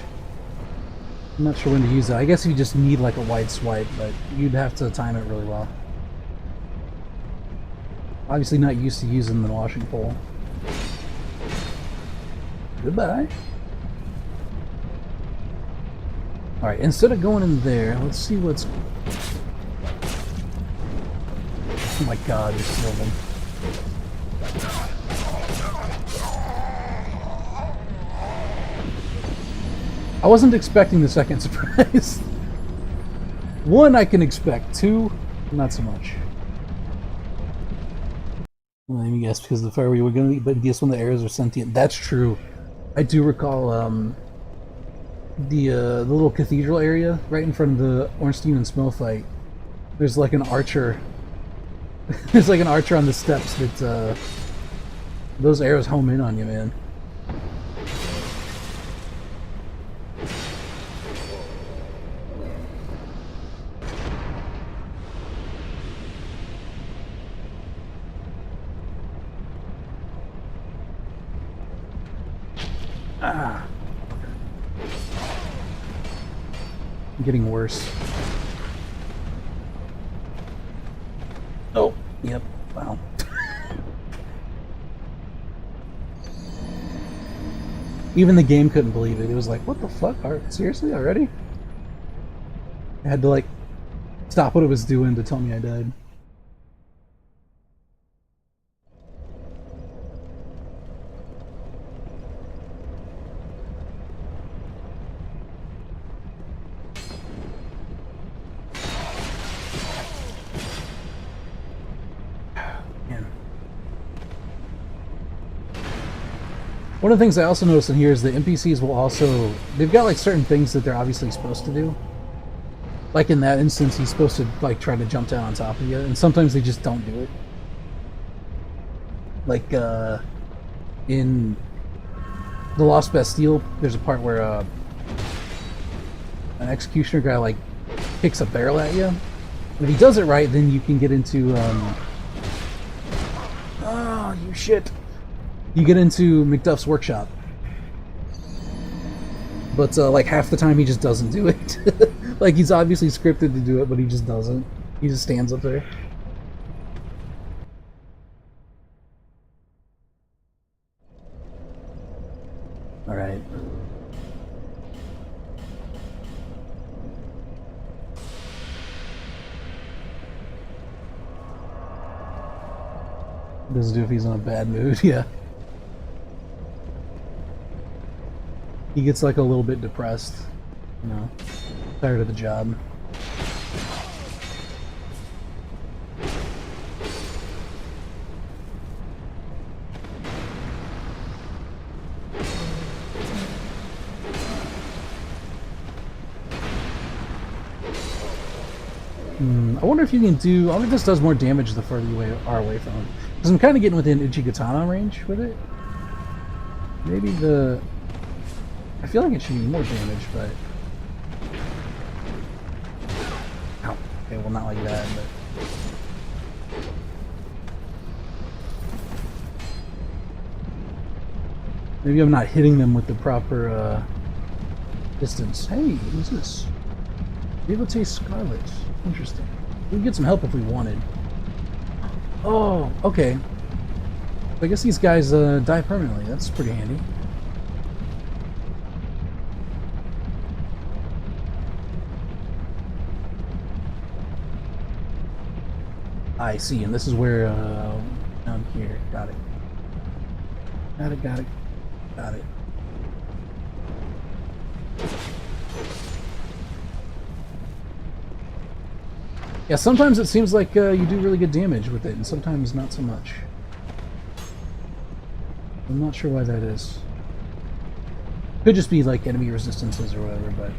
I'm not sure when to use it. I guess you just need like a wide swipe, but you'd have to time it really well. Obviously not used to using the washing pole. Goodbye. Alright, instead of going in there, let's see what's... Oh my god, there's still them. I wasn't expecting the second surprise. One I can expect, two, not so much. Well, let me guess, because the fire we were going to, but guess when the arrows are sentient. That's true. I do recall the little cathedral area right in front of the Ornstein and Smough fight. There's like an archer. There's like an archer on the steps that those arrows home in on you, man. Ah. Getting worse. Oh, yep. Wow. Even the game couldn't believe it. It was like, what the fuck? Seriously, already? I had to, like, stop what it was doing to tell me I died. One of the things I also noticed in here is the NPCs will also... They've got, like, certain things that they're obviously supposed to do. Like, in that instance, he's supposed to, like, try to jump down on top of you, and sometimes they just don't do it. Like, in The Lost Bastille, there's a part where, an executioner guy, like, kicks a barrel at you. And if he does it right, then you can get into, Oh, you shit! You get into Macduff's workshop. But, like, half the time he just doesn't do it. Like, he's obviously scripted to do it, but he just doesn't. He just stands up there. Alright. Doesn't do if he's in a bad mood, yeah. He gets like a little bit depressed, you know, tired of the job. I wonder if you can do... I wonder if this does more damage the further you are away from him. Because I'm kind of getting within Uchigatana range with it. Maybe the... I feel like it should be more damage, but... Ow. Okay, well, not like that, but... Maybe I'm not hitting them with the proper, distance. Hey, who's this? Devotee Scarlet. Interesting. We could get some help if we wanted. Oh, okay. I guess these guys, die permanently. That's pretty handy. I see, and this is where, down here. Got it. Got it, got it. Got it. Yeah, sometimes it seems like you do really good damage with it, and sometimes not so much. I'm not sure why that is. Could just be like enemy resistances or whatever, but...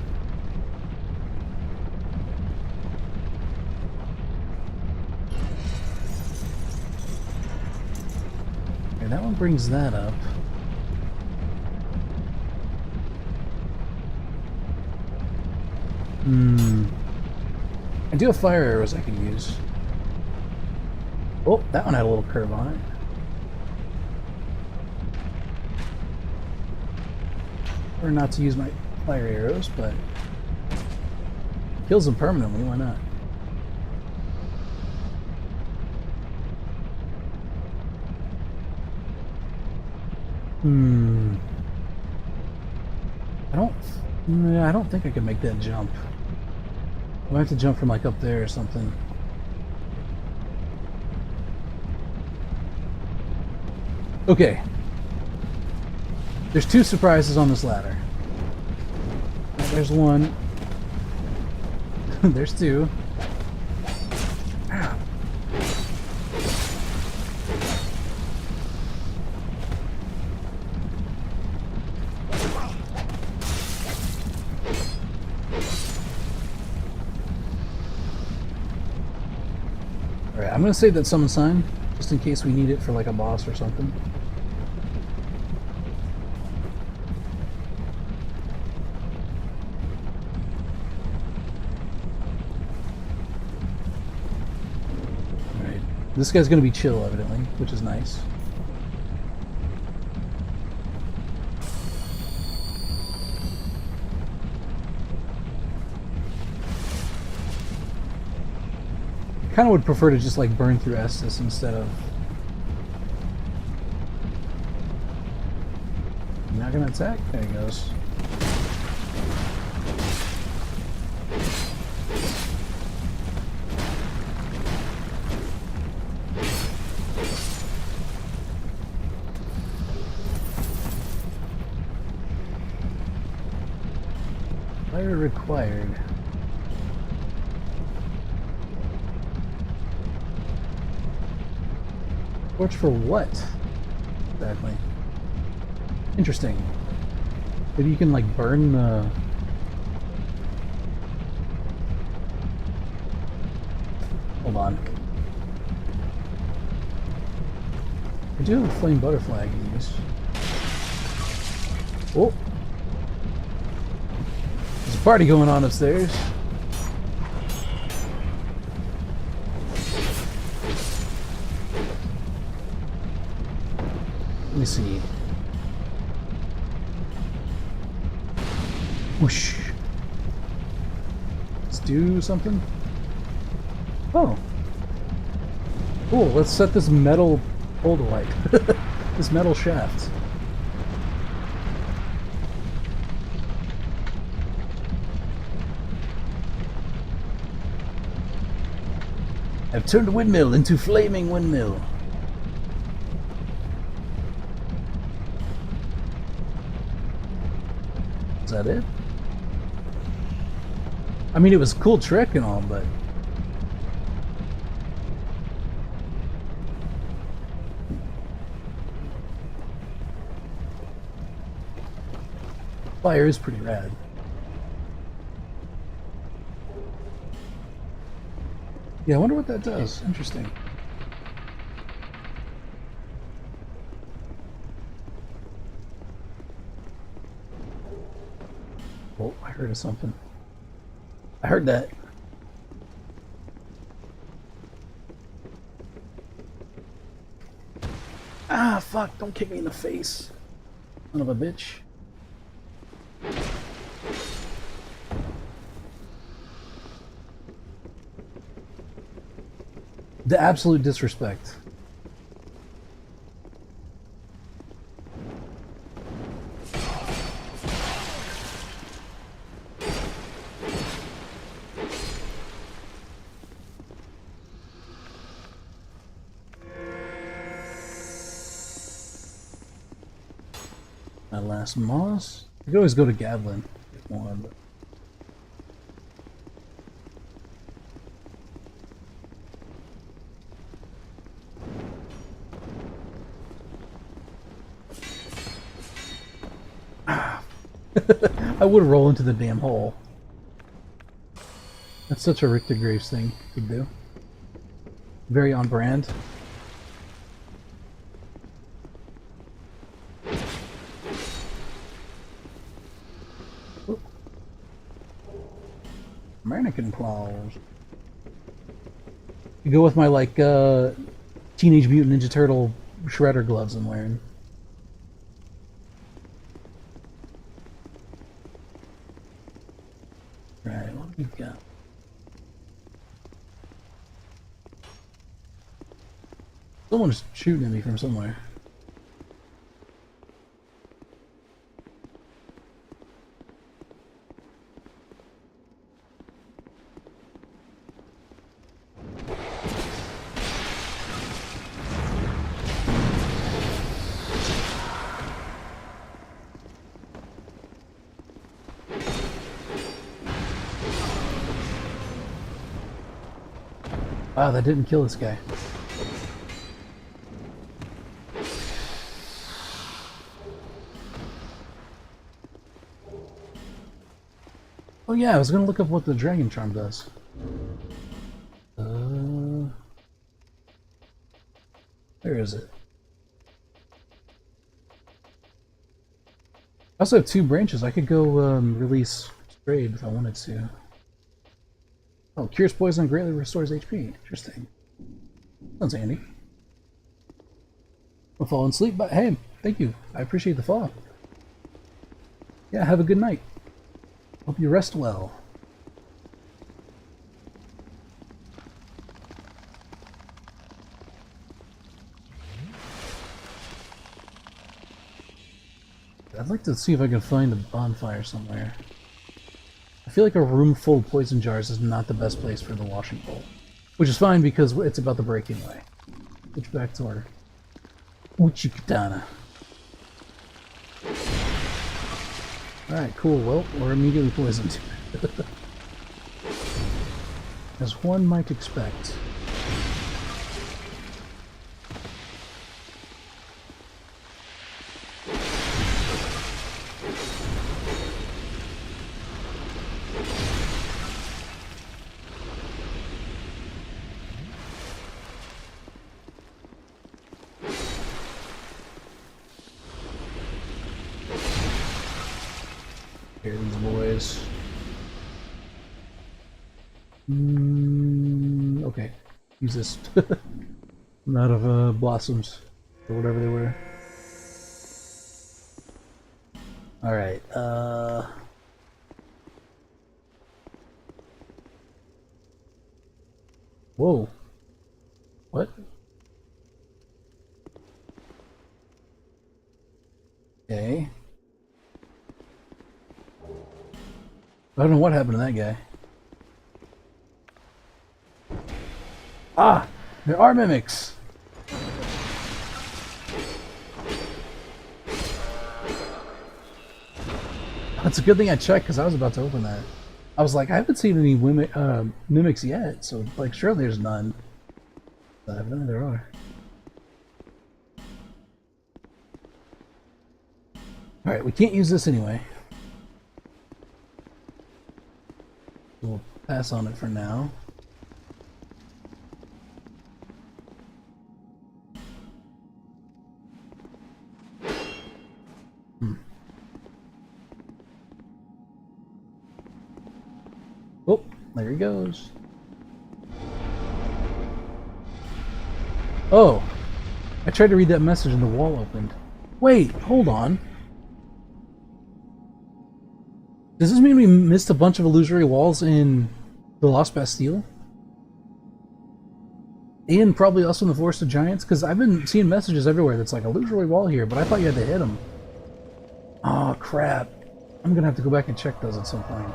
Okay, that one brings that up. I do have fire arrows I can use. Oh, that one had a little curve on it. Or not to use my fire arrows, but kills them permanently, why not? I don't think I can make that jump. I might have to jump from like up there or something. Okay. There's two surprises on this ladder. There's one. There's two. Ow. Alright, I'm gonna save that summon sign, just in case we need it for like a boss or something. Alright, this guy's gonna be chill, evidently, which is nice. Kind of would prefer to just like burn through Estus instead of. Not gonna attack? There he goes. Fire required. Torch for what? Exactly. Interesting. Maybe you can like burn the... Hold on. I do have a flame butterfly I can use. Oh! There's a party going on upstairs. Let me see. Whoosh. Let's do something. Oh. Cool, let's set this metal pole to light. This metal shaft. I've turned a windmill into flaming windmill. Is that it? I mean, it was a cool trick and all, but... Fire is pretty rad. Yeah, I wonder what that does. Interesting. Oh, I heard of something. I heard that. Ah, fuck, don't kick me in the face. Son of a bitch. The absolute disrespect. My last moss. You could always go to Gavlin if you want, but... I would roll into the damn hole. That's such a Richter Graves thing to do. Very on brand. Mannequin claws. You go with my like Teenage Mutant Ninja Turtle shredder gloves I'm wearing. Right, what do we got? Someone's shooting at me from somewhere. Ah, that didn't kill this guy. Oh yeah, I was gonna look up what the Dragon Charm does. Where is it? I also have 2 branches. I could go release Strayed if I wanted to. Oh, cures poison and greatly restores HP. Interesting. Sounds handy. I'll fall asleep, but hey, thank you. I appreciate the follow. Yeah, have a good night. Hope you rest well. I'd like to see if I can find a bonfire somewhere. I feel like a room full of poison jars is not the best place for the washing pole. Which is fine because it's about the break anyway. Switch back to our Uchi-Katana. Alright, cool. Well, we're immediately poisoned. As one might expect. Here are these boys. Okay. Use this. I'm out of blossoms. Or whatever they were. Alright, Whoa. What? Okay. I don't know what happened to that guy. Ah! There are mimics! It's a good thing I checked because I was about to open that. I was like, I haven't seen any mimics yet, so like, sure there's none. But evidently there are. Alright, we can't use this anyway. We'll pass on it for now. Oh, there he goes. Oh, I tried to read that message and the wall opened. Wait, hold on. Does this mean we missed a bunch of illusory walls in the Lost Bastille? And probably also in the Forest of Giants? Because I've been seeing messages everywhere that's like, illusory wall here, but I thought you had to hit them. Oh, crap. I'm going to have to go back and check those at some point.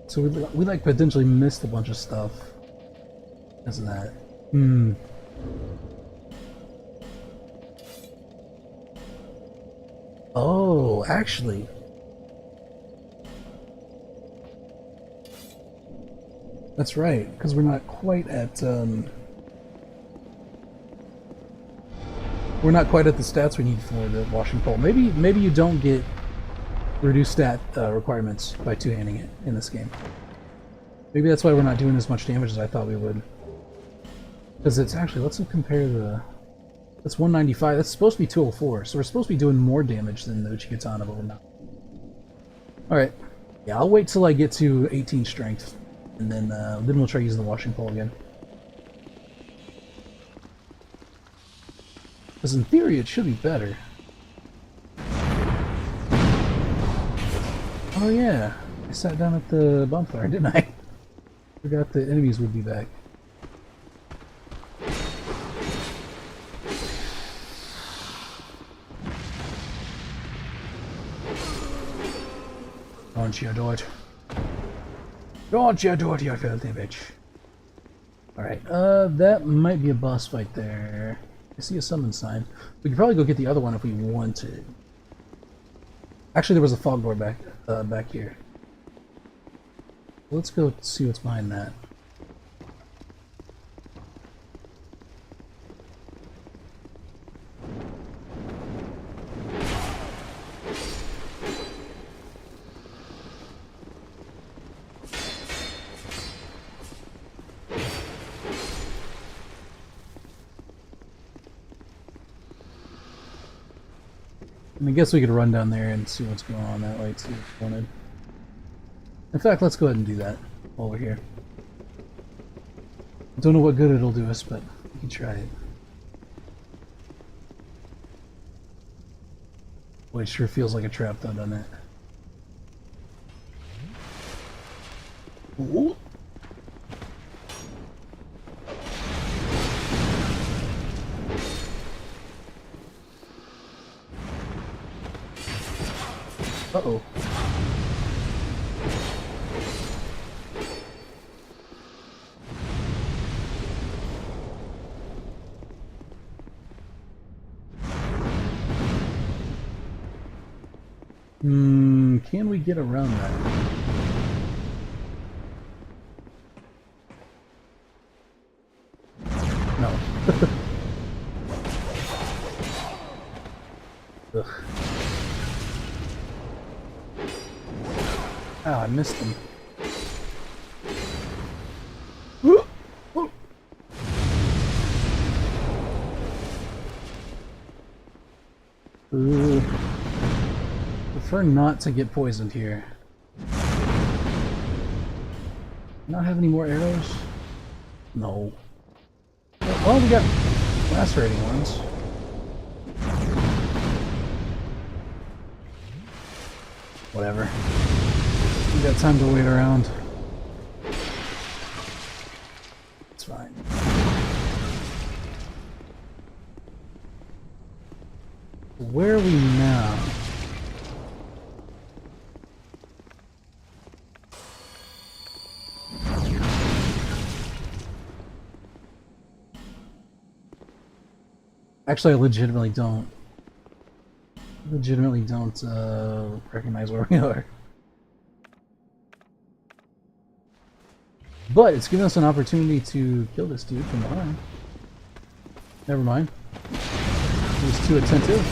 So we like potentially missed a bunch of stuff. Because of that. Oh, actually. That's right, because we're not quite at we're not quite at the stats we need for the washing pole. Maybe you don't get reduced stat requirements by two-handing it in this game. Maybe that's why we're not doing as much damage as I thought we would. Because it's actually, let's compare the... That's 195, that's supposed to be 204, so we're supposed to be doing more damage than the Uchi-Katana, but we're not. Alright. Yeah, I'll wait till I get to 18 strength, and then we'll try using the washing pole again. Because in theory it should be better. Oh yeah, I sat down at the bonfire, didn't I? Forgot the enemies would be back. Don't you do it. Don't you do it, you filthy bitch. Alright, that might be a boss fight there. I see a summon sign. We could probably go get the other one if we wanted. Actually, there was a fog door back here. Let's go see what's behind that. I guess we could run down there and see what's going on that way too if we wanted. In fact, let's go ahead and do that while we're here. Don't know what good it'll do us, but we can try it. Boy, it sure feels like a trap though, doesn't it? Ooh. Uh-oh. Can we get around that? No. Ugh. Oh, I missed him. Prefer not to get poisoned here. Not have any more arrows? No. Well, we got lacerating ones. Whatever. We got time to wait around. It's fine. Where are we now? Actually, I legitimately don't recognize where we are. But it's given us an opportunity to kill this dude from behind. Never mind. He was too attentive.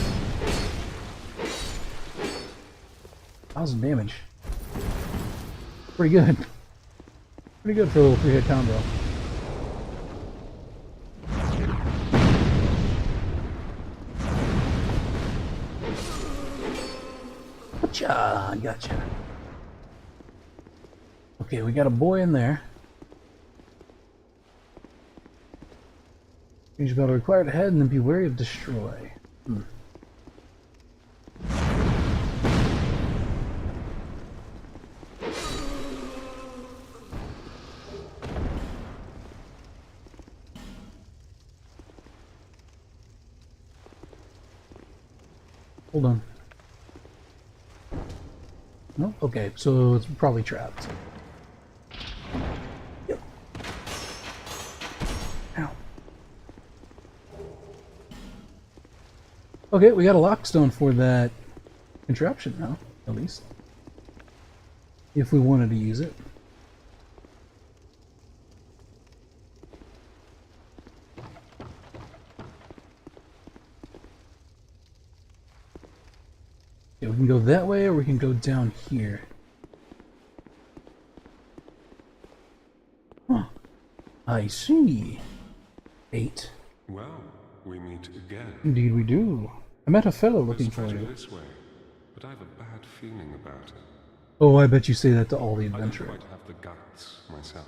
1,000 damage. Pretty good. Pretty good for a little 3-hit combo. Gotcha. Okay, we got a boy in there. Change battle required ahead and then be wary of destroy. Hold on. No? Okay, so it's probably trapped. Yep. Ow. Okay, we got a lockstone for that contraption now, at least. If we wanted to use it. Okay, we can go that way or we can go down here. Huh. I see. 8. Well, we meet again. Indeed we do. I met a fellow looking for Treasure you. this way, but I have a bad feeling about it. Oh, I bet you say that to all the I don't adventurers. quite have the guts myself.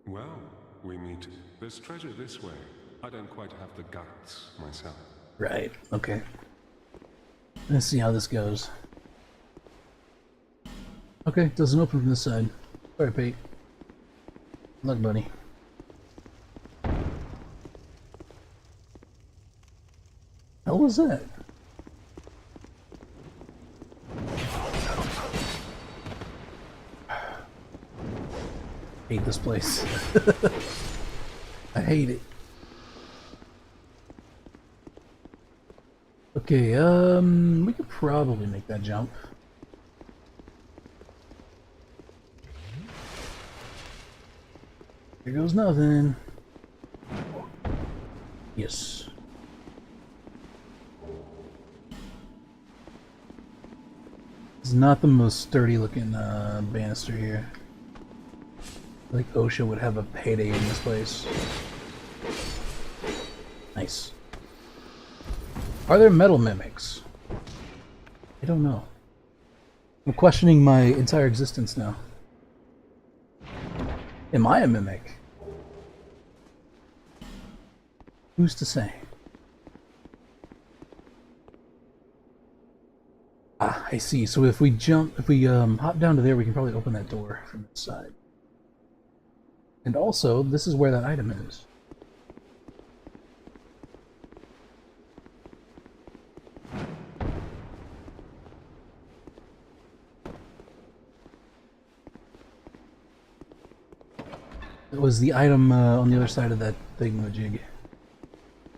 Well, we meet. There's treasure this way. I don't quite have the guts myself. Right, okay. Let's see how this goes. Okay, doesn't open from this side. Sorry, Pete. Good luck, buddy. Hell was that? Hate this place. I hate it. Okay, we could probably make that jump. Here goes nothing. Yes. It's not the most sturdy looking banister here. I think OSHA would have a payday in this place. Nice. Are there metal mimics? I don't know. I'm questioning my entire existence now. Am I a mimic? Who's to say? Ah, I see. So if we hop down to there, we can probably open that door from this side. And also, this is where that item is. It was the item on the other side of that thingamajig.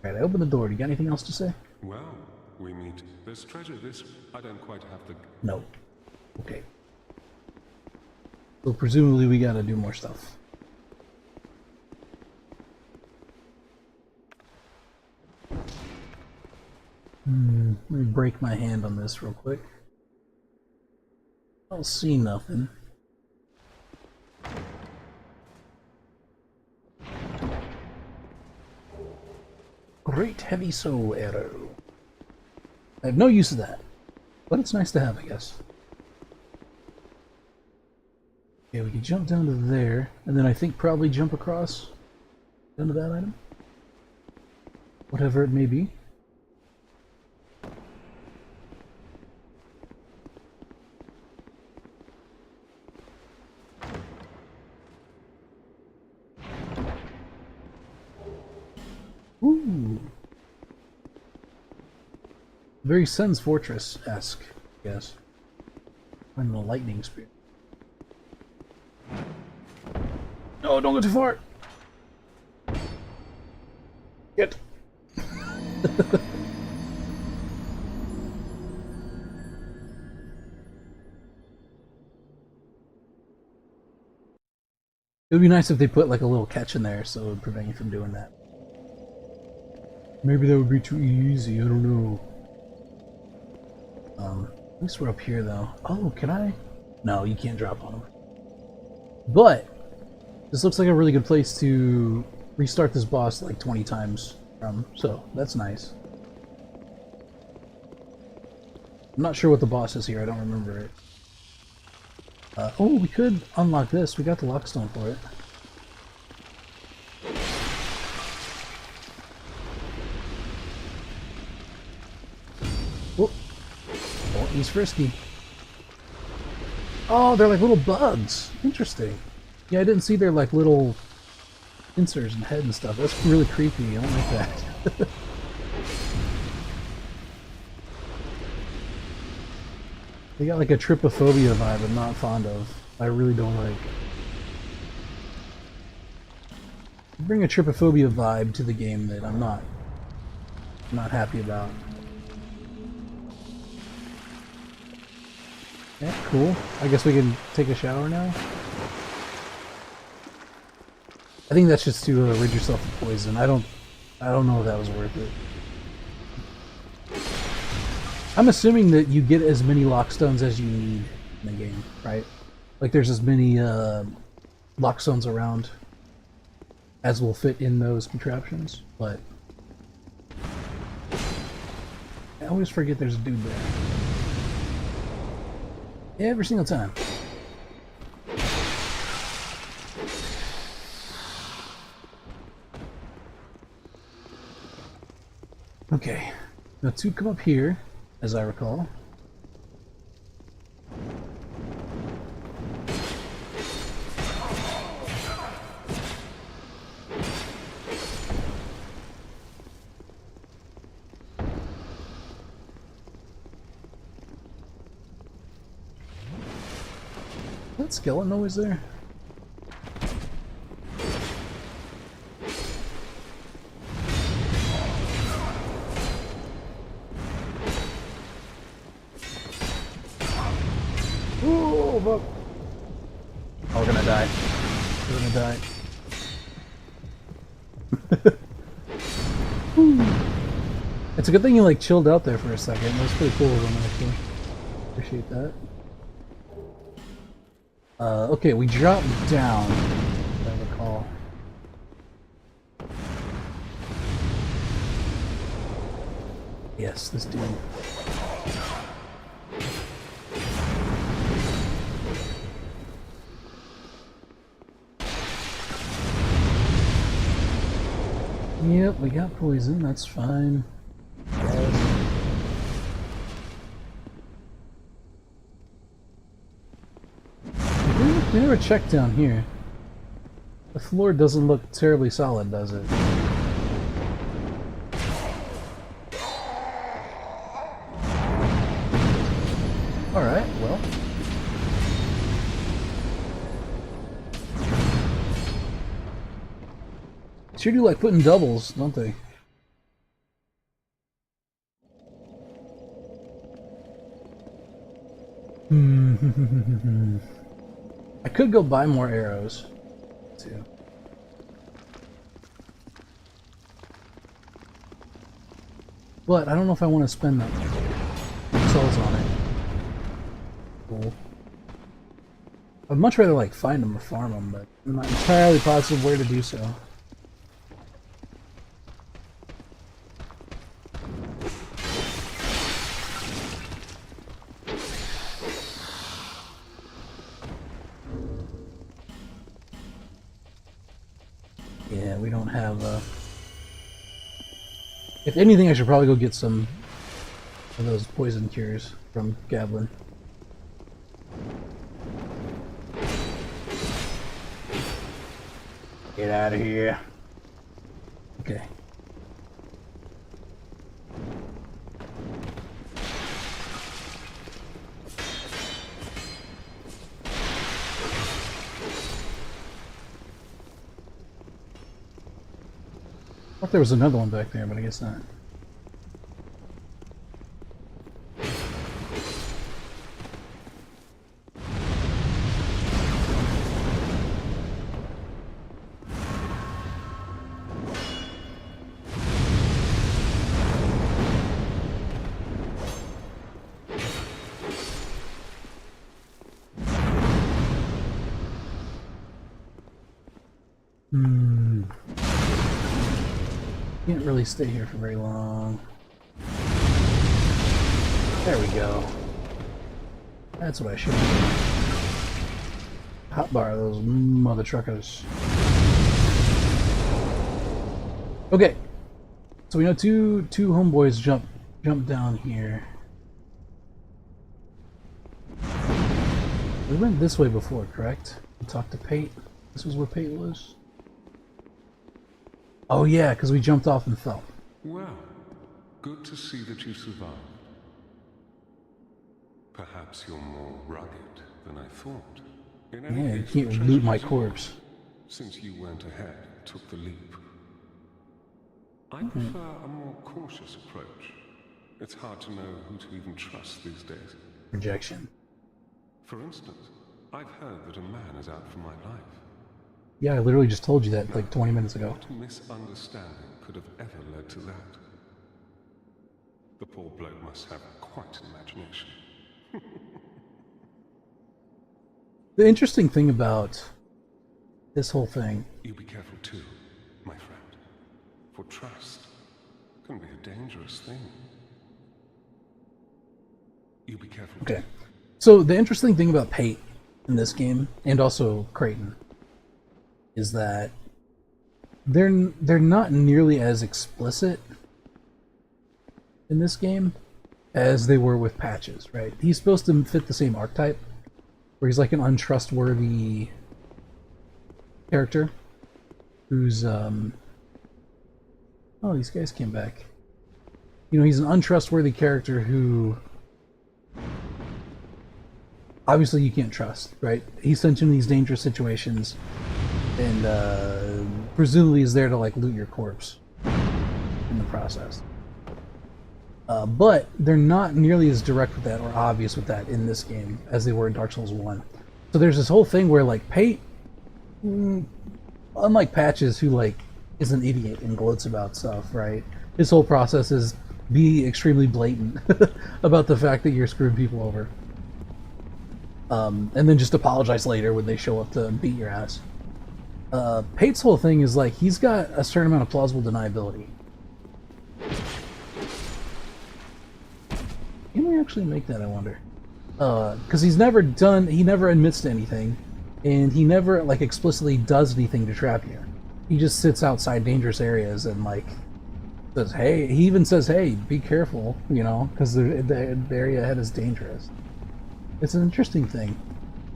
Alright, I opened the door. Do you got anything else to say? Well, we meet. There's treasure this. I don't quite have the. No. Okay. So presumably we gotta do more stuff. Let me break my hand on this real quick. I don't see nothing. Great heavy soul arrow. I have no use of that, but it's nice to have, I guess. Okay, we can jump down to there, and then I think probably jump across down to that item. Whatever it may be. Ooh. Very Sen's Fortress-esque, I guess. I'm the lightning spear. No, don't go too far! Get! It would be nice if they put like a little catch in there so it would prevent you from doing that. Maybe that would be too easy, I don't know. At least we're up here though. Oh, can I? No, you can't drop on them. But this looks like a really good place to restart this boss like 20 times from, so that's nice. I'm not sure what the boss is here, I don't remember it. Oh, we could unlock this. We got the lockstone for it. Oh, he's frisky. Oh, they're like little bugs. Interesting. Yeah, I didn't see their like little pincers and head and stuff. That's really creepy. I don't like that. They got like a trypophobia vibe I'm not fond of. I really don't like. Bring a trypophobia vibe to the game that I'm not happy about. Yeah, cool. I guess we can take a shower now. I think that's just to rid yourself of poison. I don't know if that was worth it. I'm assuming that you get as many lockstones as you need in the game, right? Like there's as many lockstones around as will fit in those contraptions, but I always forget there's a dude there. Every single time. Okay, now two come up here, as I recall. Is that skeleton always there? Oh, we're gonna die. We're gonna die. It's a good thing you like chilled out there for a second. That was pretty cool of them, actually. Appreciate that. Okay, we dropped down, if I recall. Yes, this dude. Yep, we got poison, that's fine. We never checked down here. The floor doesn't look terribly solid, does it? Alright, well. Sure do like putting doubles, don't they? I could go buy more arrows, too. But I don't know if I want to spend that souls on it. Cool. I'd much rather like find them or farm them, but I'm not entirely positive where to do so. Yeah, we don't have, if anything, I should probably go get some of those poison cures from Gablin. Get out of here. Okay. I thought there was another one back there, but I guess not. Can't really stay here for very long. There we go. That's what I should do. Hotbar those mother truckers. Okay. So we know two homeboys jump down here. We went this way before, correct? We talked to Pate. This was where Pate was? Oh yeah, because we jumped off and fell. Well, good to see that you survived. Perhaps you're more rugged than I thought. In any Yeah, you case, can't the loot treasure my is yours, corpse. since you went ahead, took the leap. I prefer a more cautious approach. It's hard to know who to even trust these days. Rejection. For instance, I've heard that a man is out for my life. Yeah, I literally just told you that like 20 minutes ago. What misunderstanding could have ever led to that? The poor bloke must have quite an imagination. The interesting thing about this whole thing... You be careful too, my friend. For trust can be a dangerous thing. You be careful Okay. too. So the interesting thing about Pate in this game, and also Creighton, is that they're not nearly as explicit in this game as they were with Patches, right? He's supposed to fit the same archetype, where he's like an untrustworthy character who's oh, these guys came back. You know, he's an untrustworthy character who obviously you can't trust, right? He's sent you in these dangerous situations and presumably is there to like loot your corpse in the process. But they're not nearly as direct with that or obvious with that in this game as they were in Dark Souls 1. So there's this whole thing where like Pate, unlike Patches, who like is an idiot and gloats about stuff, right? His whole process is be extremely blatant about the fact that you're screwing people over, and then just apologize later when they show up to beat your ass. Pate's whole thing is like he's got a certain amount of plausible deniability. Can we actually make that, I wonder? Because he never admits to anything, and he never like explicitly does anything to trap you. He just sits outside dangerous areas and like says, "Hey," he even says, "Hey, be careful," you know, because the area ahead is dangerous. It's an interesting thing.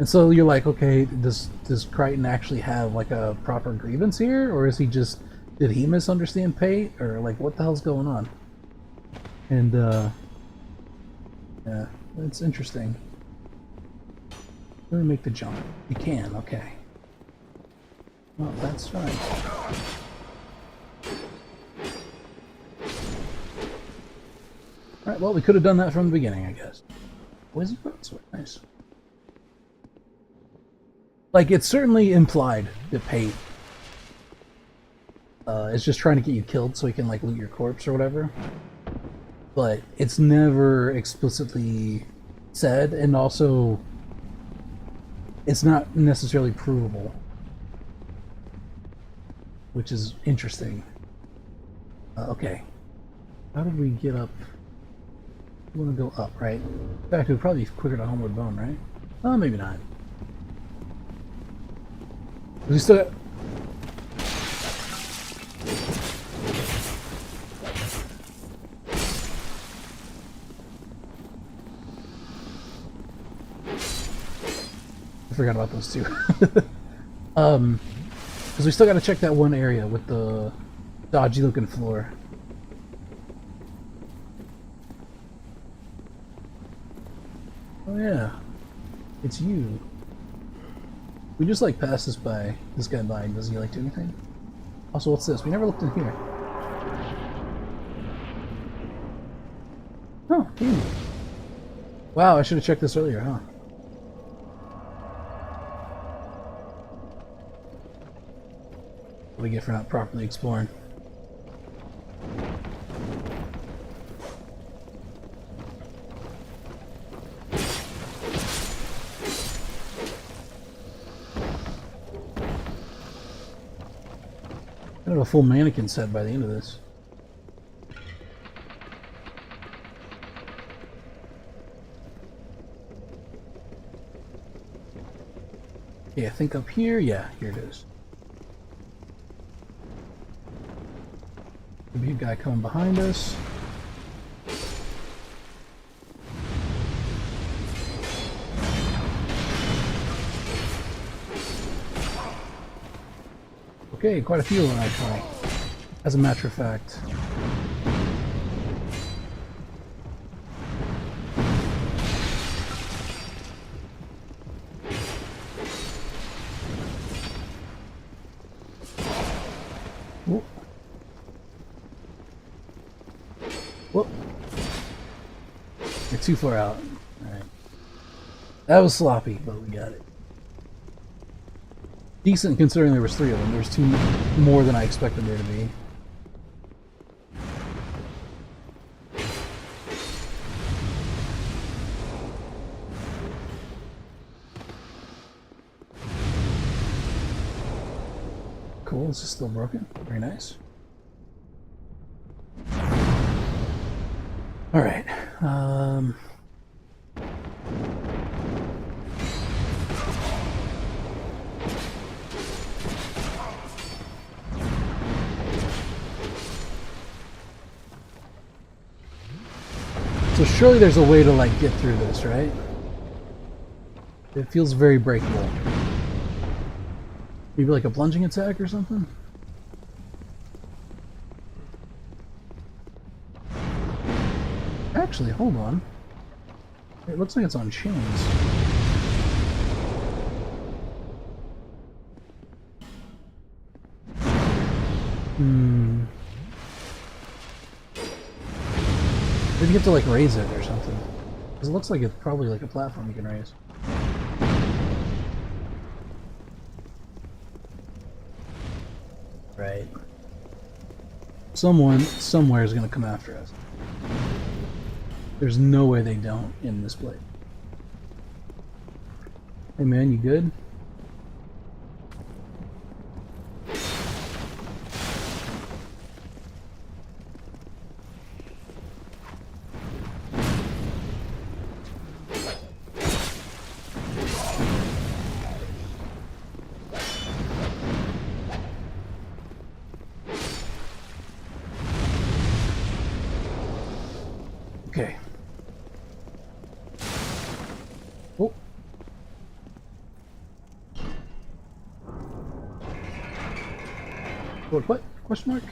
And so you're like, okay, does Crichton actually have like a proper grievance here, or is he just, did he misunderstand Pate, or like what the hell's going on? And yeah, it's interesting. Let me make the jump. You can, okay. Well, that's fine. Alright, well, we could have done that from the beginning, I guess. Wizard Broadsword, nice. Like, it's certainly implied that Pate is just trying to get you killed so he can, like, loot your corpse or whatever. But it's never explicitly said, and also it's not necessarily provable, which is interesting. Okay, how did we get up? We want to go up, right? In fact, it would probably be quicker to Homeward Bone, right? Oh, maybe not. We still got... I forgot about those two. Because we still got to check that one area with the dodgy looking floor. Oh yeah, it's you. We just like pass this guy by. Does he like do anything? Also, what's this? We never looked in here. Oh, hey. Wow, I should have checked this earlier, huh? What do we get for not properly exploring? I have a full mannequin set by the end of this. Okay, I think up here, yeah, here it is. Maybe a guy coming behind us. Okay, quite a few of them actually, as a matter of fact. Whoop. Whoop. You're too far out. Alright. That was sloppy, but we got it. Decent considering there was 3 of them. There's 2 more than I expected there to be. Cool, this is still broken. Very nice. Alright. So surely there's a way to like get through this, right? It feels very breakable. Maybe like a plunging attack or something? Actually, hold on. It looks like it's on chains. Maybe you have to like raise it or something. Because it looks like it's probably like a platform you can raise. Right. Someone, somewhere is gonna come after us. There's no way they don't in this place. Hey man, you good? Okay. Oh. What? Question mark?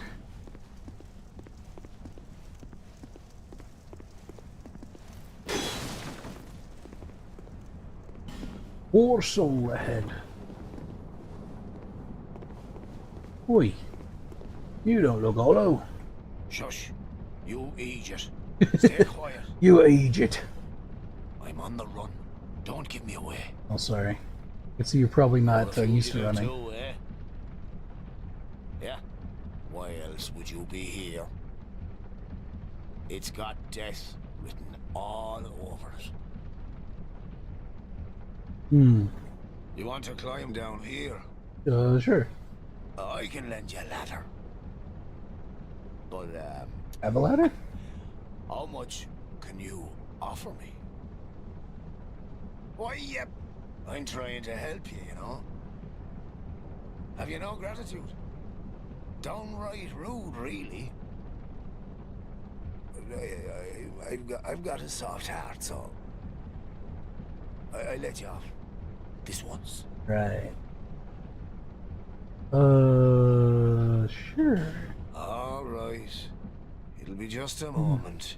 Poor soul ahead. Oi. You don't look hollow. Shush. You idiot. Stay quiet. You idiot. I'm on the run. Don't give me away. Oh, sorry. I can see you're probably not What if used to you running. too, eh? Yeah? Why else would you be here? It's got death written all over it. Hmm. You want to climb down here? Sure. I can lend you a ladder. But, Have a ladder? how much can you offer me? Why, yep. I'm trying to help you, you know? Have you no gratitude? Downright rude, really. I've got a soft heart, so I let you off. This once. Right. Sure. All right. It'll be just a moment.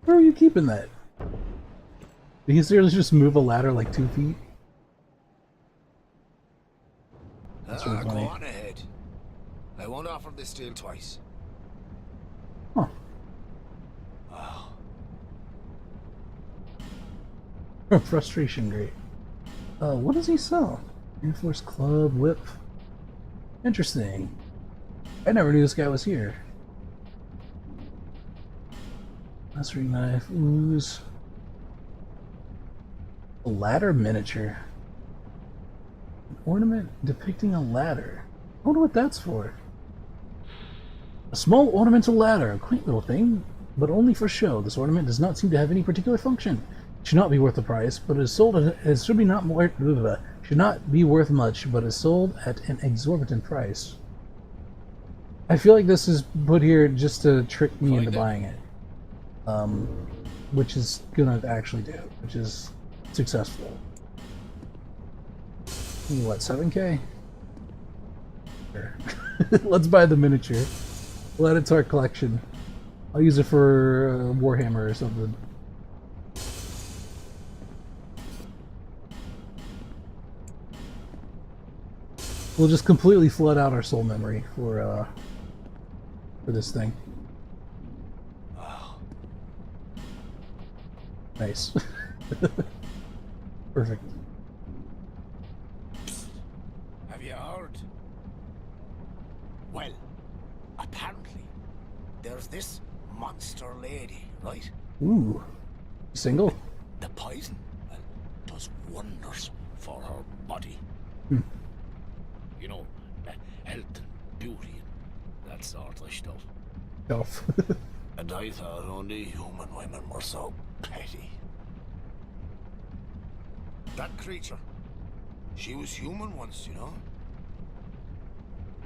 Where are you keeping that? Did he seriously just move a ladder like 2 feet? That's really Go funny. on ahead. I won't offer this deal twice. Huh. Frustration grate. What does he sell? Reinforced club, whip. Interesting. I never knew this guy was here. Mastering knife, ooze. A ladder miniature. An ornament depicting a ladder. I wonder what that's for. A small ornamental ladder, a quaint little thing, but only for show. This ornament does not seem to have any particular function. It should not be worth the price, but is sold at should not be worth much, but is sold at an exorbitant price. I feel like this is put here just to trick me into buying it. Which is gonna actually do, which is successful. What, 7K? Sure. Let's buy the miniature. We'll add it to our collection. I'll use it for Warhammer or something. We'll just completely flood out our soul memory for this thing. Nice. Perfect. Have you heard? Well, apparently, there's this monster lady, right? Ooh. Single? The poison, well, does wonders for her body. You know, health and beauty and that sort of stuff. Off. And I thought only human women were so petty. That creature, she was human once, you know?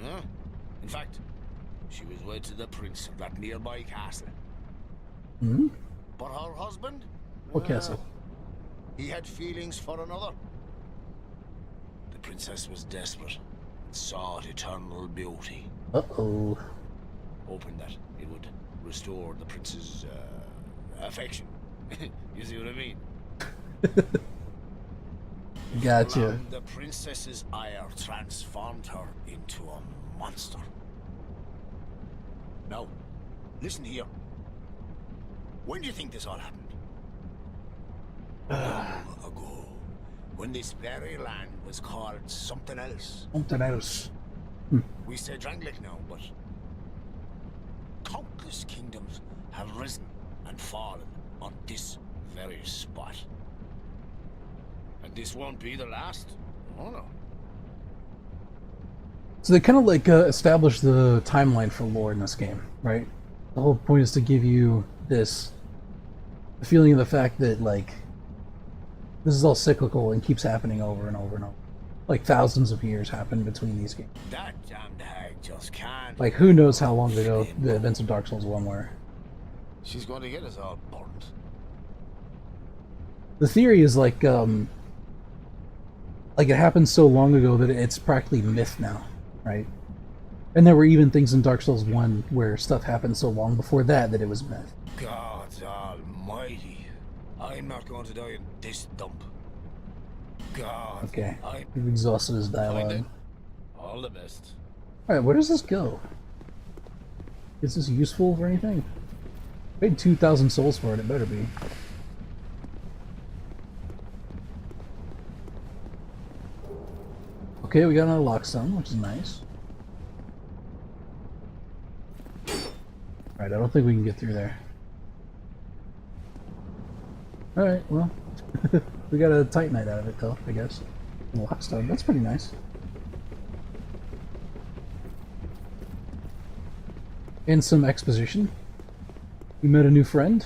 Yeah. In fact, she was wed to the prince of that nearby castle. Hmm? But her husband? What castle? He had feelings for another. The princess was desperate and sought eternal beauty, Uh-oh. hoping that it would restore the prince's affection. You see what I mean? Gotcha. Long, the princess's ire transformed her into a monster. Now, Listen here. When do you think this all happened? Long ago, when this very land was called something else. Something else. We say Drangleic now, but countless kingdoms have risen and fallen on this very spot. And this won't be the last. Oh no. So they kind of like establish the timeline for lore in this game, right? The whole point is to give you this feeling of the fact that like this is all cyclical and keeps happening over and over and over. Like thousands of years happen between these games. That damned hag just can't. Like who knows how long ago the events of Dark Souls 1 were. She's going to get us all burned. The theory is like it happened so long ago that it's practically myth now, right? And there were even things in Dark Souls 1 where stuff happened so long before that it was myth. God almighty. I'm not going to die in this dump. God. Okay, we've exhausted his dialogue. All the best. Alright, where does this go? Is this useful for anything? Paid 2,000 souls for it, it better be. Okay, we got another lockstone, which is nice. Alright, I don't think we can get through there. Alright, well, we got a Titanite out of it though, I guess. And a lockstone, that's pretty nice. And some exposition. We met a new friend.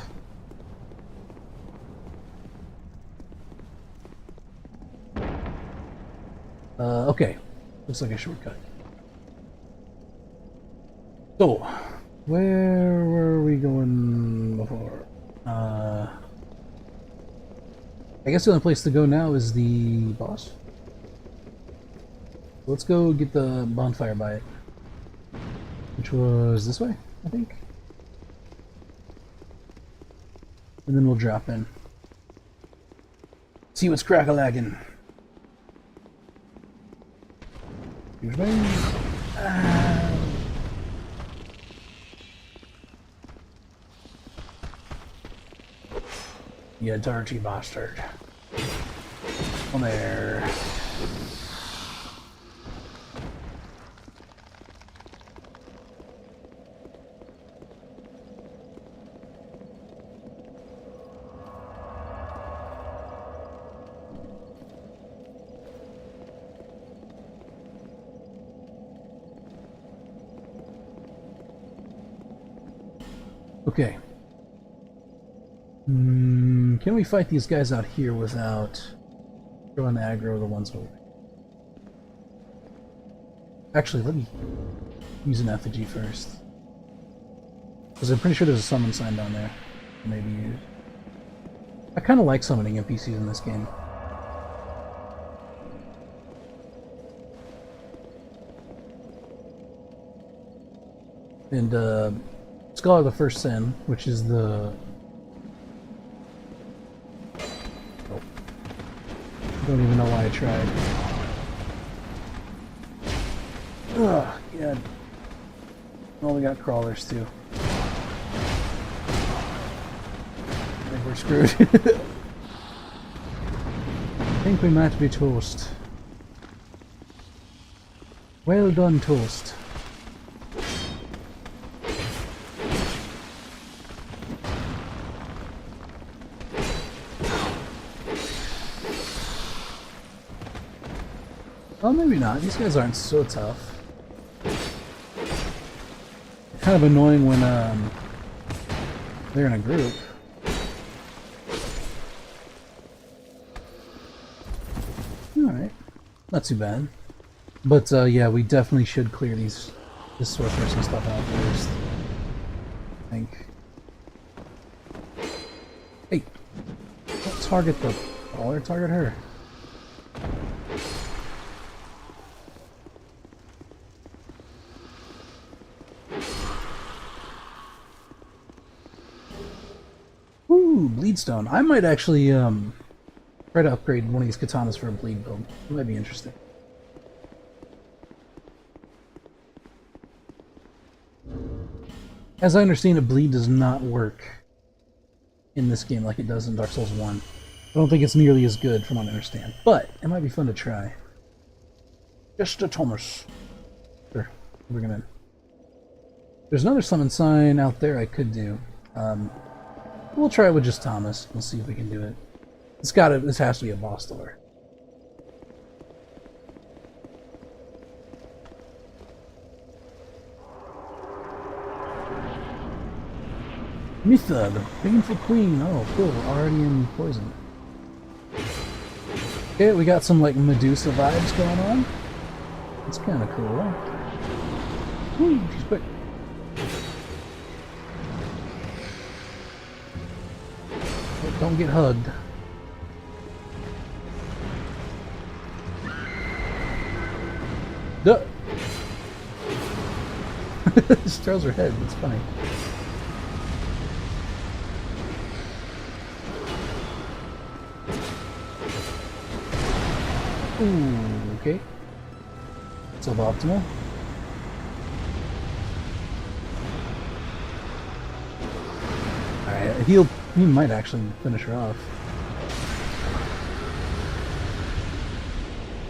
Okay. Looks like a shortcut. So, where were we going before? I guess the only place to go now is the boss. Let's go get the bonfire by it. Which was this way, I think. And then we'll drop in. See what's crack-a-lagging. Here's me. You dirty bastard. Come there. Okay. Can we fight these guys out here without throwing aggro the ones over? Actually, let me use an effigy first. Because I'm pretty sure there's a summon sign down there. Maybe use. I kind of like summoning NPCs in this game. And, Scholar of the First Sin, which is the... Oh. Don't even know why I tried. Ugh, yeah. Oh, we got crawlers too. I think we're screwed. I think we might be toast. Well done, toast. Well, maybe not. These guys aren't so tough. Kind of annoying when they're in a group. Alright. Not too bad. But yeah, we definitely should clear this sorceress and stuff out first. I think. Hey! Don't target the caller, target her. Ooh, Bleedstone. I might actually try to upgrade one of these katanas for a bleed build. It might be interesting. As I understand it, bleed does not work in this game like it does in Dark Souls 1. I don't think it's nearly as good from what I understand, but it might be fun to try. Just a Thomas. Sure, bring him in. There's another summon sign out there I could do. We'll try it with just Thomas. We'll see if we can do it. This has to be a boss door. Mitha, the painful queen. Oh, cool. Already in poison. Okay, we got some like Medusa vibes going on. It's kind of cool. Woo, she's quick. Oh, don't get hugged. Duh! Just throws her head. It's funny. Ooh, okay. Suboptimal. Alright, he might actually finish her off.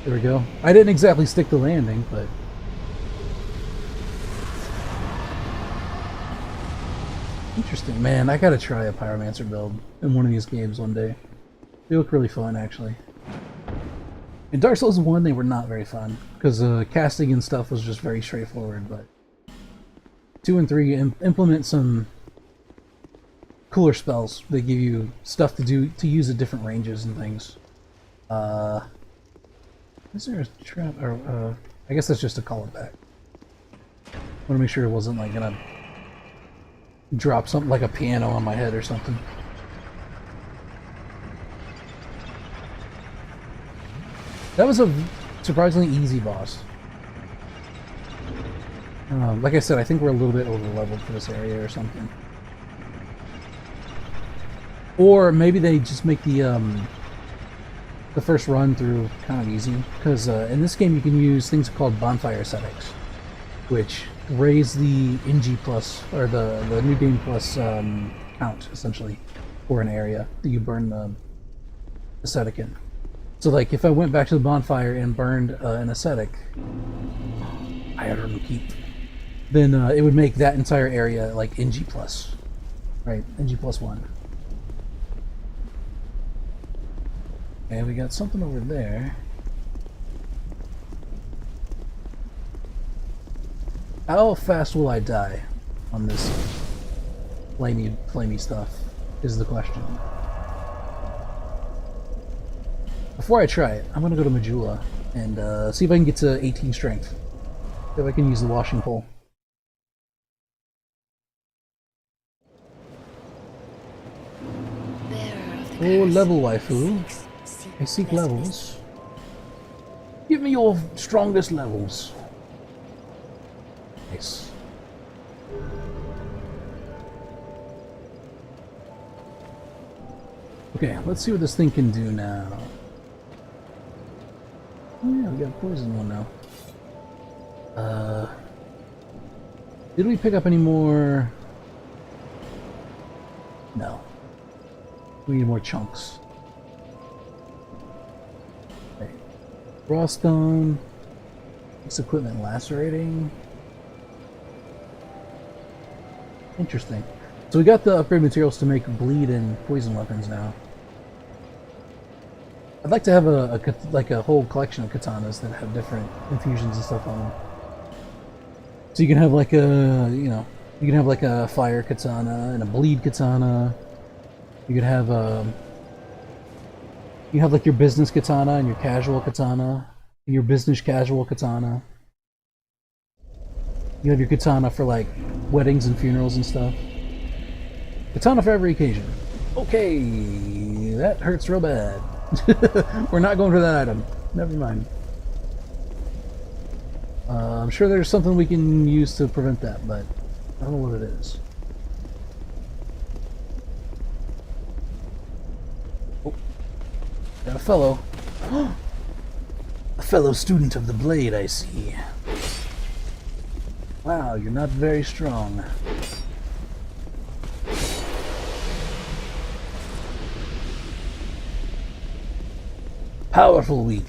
There we go. I didn't exactly stick the landing, but... Interesting. Man, I gotta try a Pyromancer build in one of these games one day. They look really fun, actually. In Dark Souls 1, they were not very fun, because casting and stuff was just very straightforward, but 2 and 3 implement some cooler spells. They give you stuff to use at different ranges and things. Is there a trap? Or, I guess that's just to call it back. I want to make sure it wasn't like gonna drop something like a piano on my head or something. That was a surprisingly easy boss. Like I said, I think we're a little bit over-leveled for this area or something. Or maybe they just make the first run through kind of easy. Because in this game you can use things called bonfire ascetics, which raise the NG plus, or the new game plus count, essentially, for an area that you burn the ascetic in. So like if I went back to the bonfire and burned an ascetic, I don't keep, then it would make that entire area like NG plus, right? NG plus 1. And we got something over there. How fast will I die on this flamey stuff is the question. Before I try it, I'm gonna go to Majula and see if I can get to 18 strength. See if I can use the washing pole. Oh, level waifu. I seek levels. Give me your strongest levels. Nice. Okay, let's see what this thing can do now. Oh yeah, we got a poison one now. Did we pick up any more? No. We need more chunks. Okay. Raw stone. This equipment lacerating. Interesting. So we got the upgrade materials to make bleed and poison weapons now. I'd like to have a whole collection of katanas that have different infusions and stuff on them. So you can have like a, you can have like a fire katana and a bleed katana. You could have you have like your business katana and your casual katana and your business casual katana. You have your katana for like weddings and funerals and stuff. Katana for every occasion. Okay, that hurts real bad. We're not going for that item. Never mind. I'm sure there's something we can use to prevent that, but I don't know what it is. Oh, got a fellow. A fellow student of the blade, I see. Wow, you're not very strong. powerful week.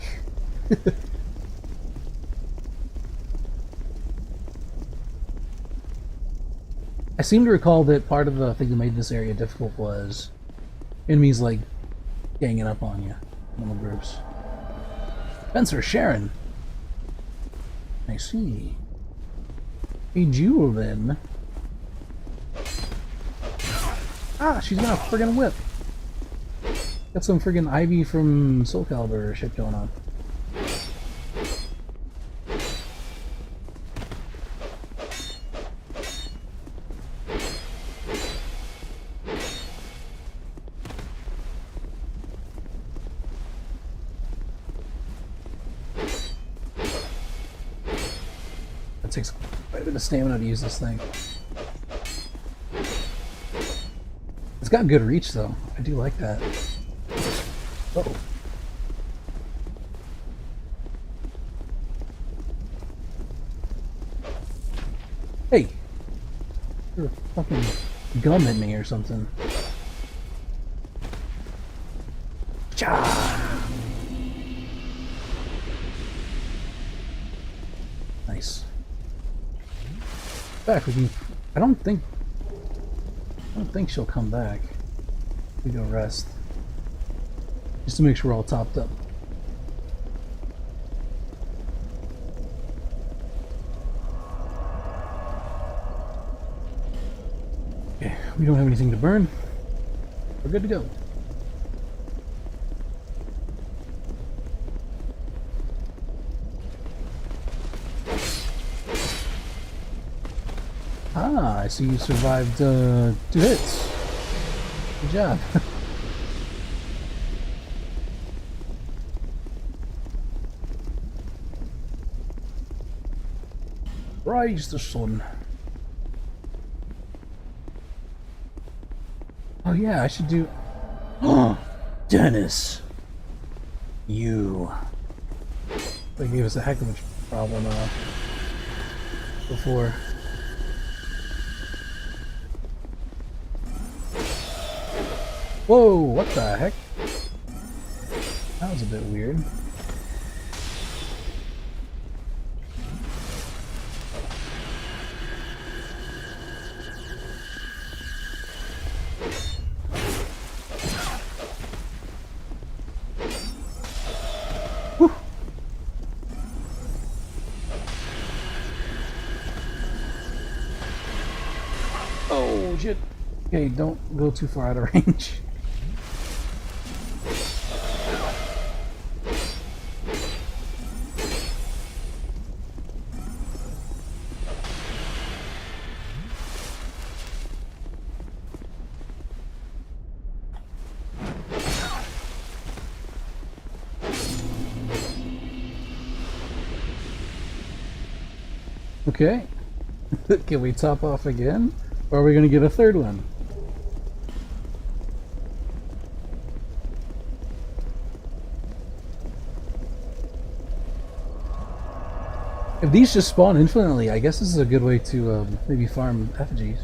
I seem to recall that part of the thing that made this area difficult was enemies like ganging up on you in little groups. Spencer Sharon. I see. A jewel then. Ah, she's got a friggin' whip. Got some friggin' Ivy from Soul Calibur shit going on. It takes quite a bit of stamina to use this thing. It's got good reach though. I do like that. Uh-oh. Hey! You're a fucking gum at me or something. Cha! Nice. Back with you. I don't think she'll come back. We go rest. Just to make sure we're all topped up. Okay, we don't have anything to burn. We're good to go. Ah, I see you survived 2 hits. Good job. Rise the sun. Oh yeah, I should do... Oh, Dennis! You... They gave us a heck of a problem before. Whoa, what the heck? That was a bit weird. Whew. Oh shit. Okay, don't go too far out of range. Okay. Can we top off again? Or are we going to get a third one? If these just spawn infinitely, I guess this is a good way to maybe farm effigies.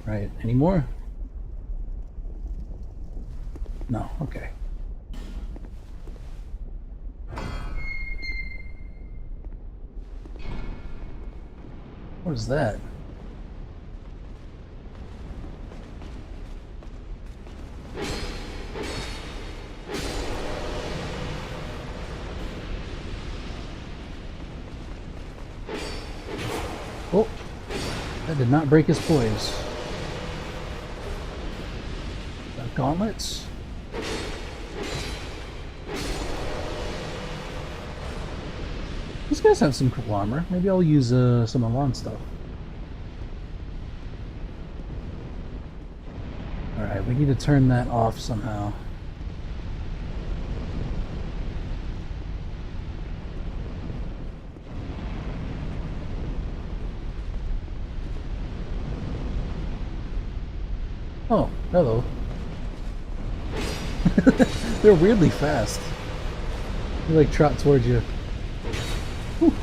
Right, any more? No, okay. What is that? Oh, that did not break his poise. Gauntlets? These guys have some cool armor. Maybe I'll use some Alon stuff. Alright, we need to turn that off somehow. Oh, hello. They're weirdly fast. They like trot towards you. Whew.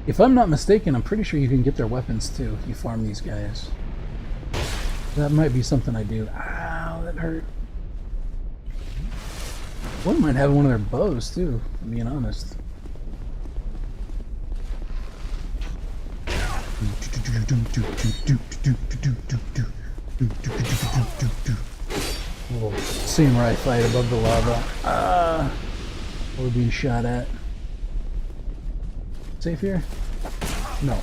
If I'm not mistaken, I'm pretty sure you can get their weapons too if you farm these guys. That might be something I do. Ow, that hurt. One might have one of their bows too, if I'm being honest. Little samurai fight above the lava. Ah, we're being shot at. Safe here? No.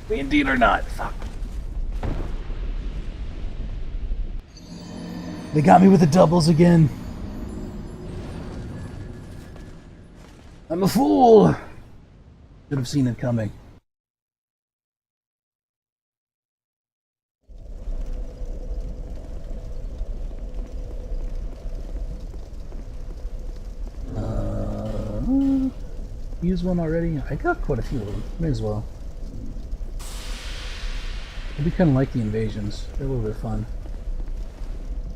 We indeed are not. Fuck. They got me with the doubles again. I'm a fool. Should have seen it coming. Use one already? I got quite a few of them. May as well. I do kind of like the invasions. They're a little bit fun.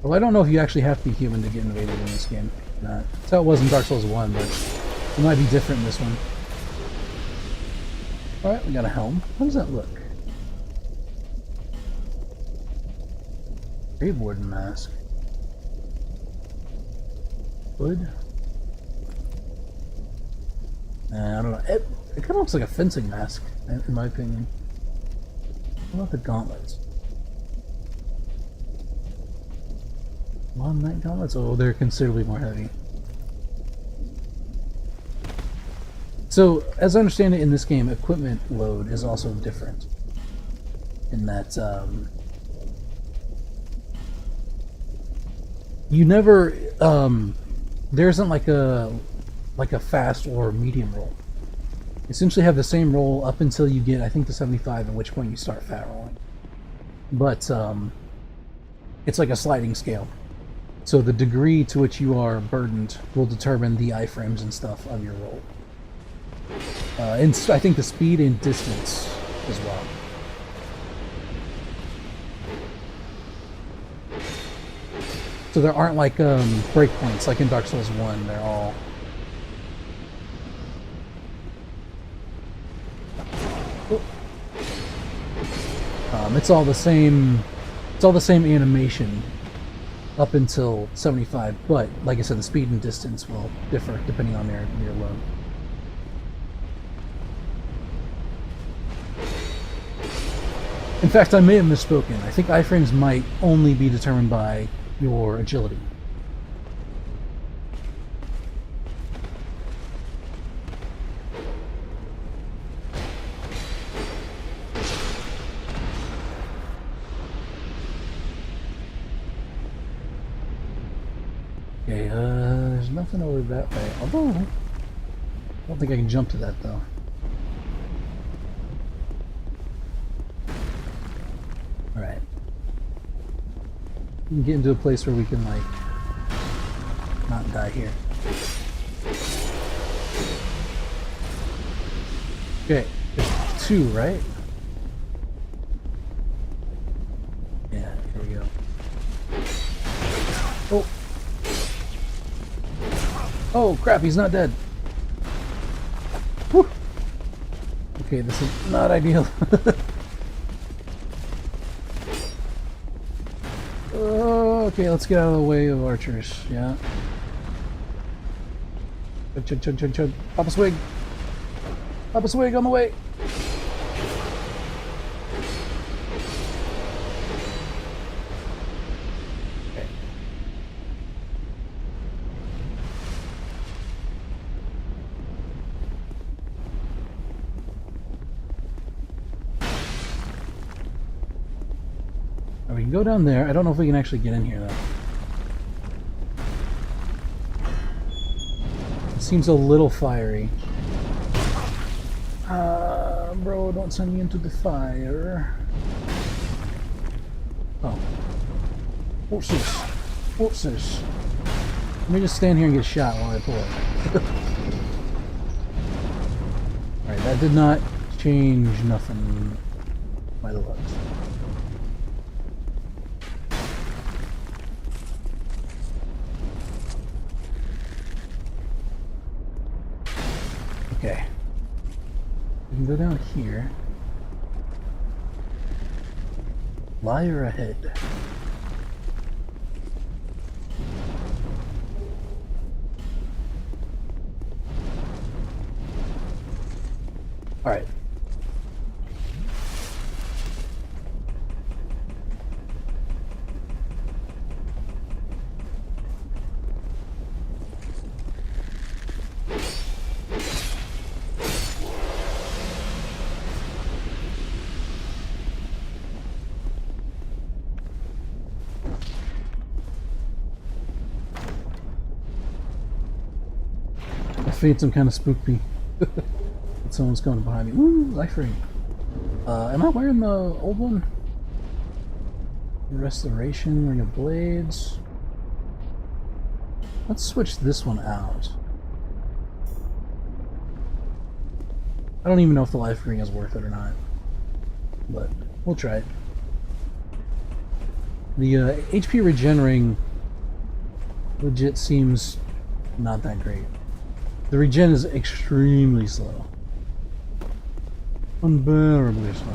Well, I don't know if you actually have to be human to get invaded in this game. That's how it was in Dark Souls 1, but it might be different in this one. Alright, we got a helm. How does that look? Grave Warden mask. Hood? I don't know. It kind of looks like a fencing mask, in my opinion. What about the gauntlets? Long night gauntlets? Oh, they're considerably more heavy. So, as I understand it in this game, equipment load is also different. In that, you never, there isn't like a fast or medium roll. You essentially have the same roll up until you get, I think, to 75, at which point you start fat rolling. But it's like a sliding scale. So the degree to which you are burdened will determine the iframes and stuff of your roll. And I think the speed and distance as well. So there aren't like breakpoints like in Dark Souls 1. They're all... it's all the same. It's all the same animation up until 75. But like I said, the speed and distance will differ depending on your load. In fact, I may have misspoken. I think iframes might only be determined by your agility. Okay, there's nothing over that way. Although, I don't think I can jump to that though. Alright. We can get into a place where we can, like, not die here. Okay, there's two, right? Yeah, here we go. Oh! Oh crap, he's not dead. Whew. Okay, this is not ideal. Okay, let's get out of the way of archers, yeah. Chug, chug, chug, chug. Pop a swig! Pop a swig on the way! Okay. We can go down there. I don't know if we can actually get in here though. It seems a little fiery. Bro, don't send me into the fire. Oh. Horses. Whoopsies. Let me just stand here and get shot while I pull it. Alright, that did not change nothing by the looks. Okay. We can go down here. Liar ahead. Alright. I feel some kind of spook me. Someone's coming behind me. Ooh, life ring. Am I wearing the old one? Restoration, ring of blades. Let's switch this one out. I don't even know if the life ring is worth it or not, but we'll try it. The HP regen ring legit seems not that great. The regen is extremely slow. Unbearably slow.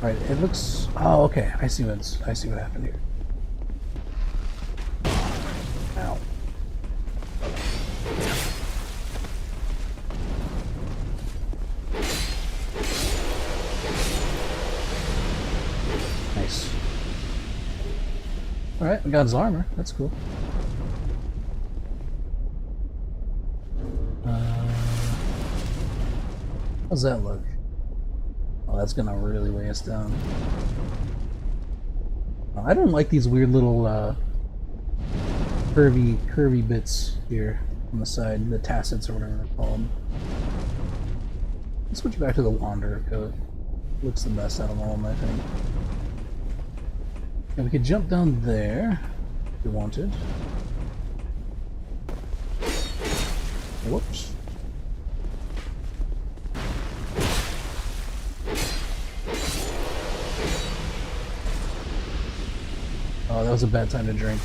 Right, it looks... Oh, okay. I see what happened here. Ow. Nice. Alright, we got his armor. That's cool. How's that look? Oh, that's gonna really weigh us down. Oh, I don't like these weird little curvy bits here on the side, the tassets or whatever they're called. Let's switch back to the Wanderer coat. Looks the best out of all of them, I think. And we could jump down there if we wanted. Whoops. Oh, that was a bad time to drink.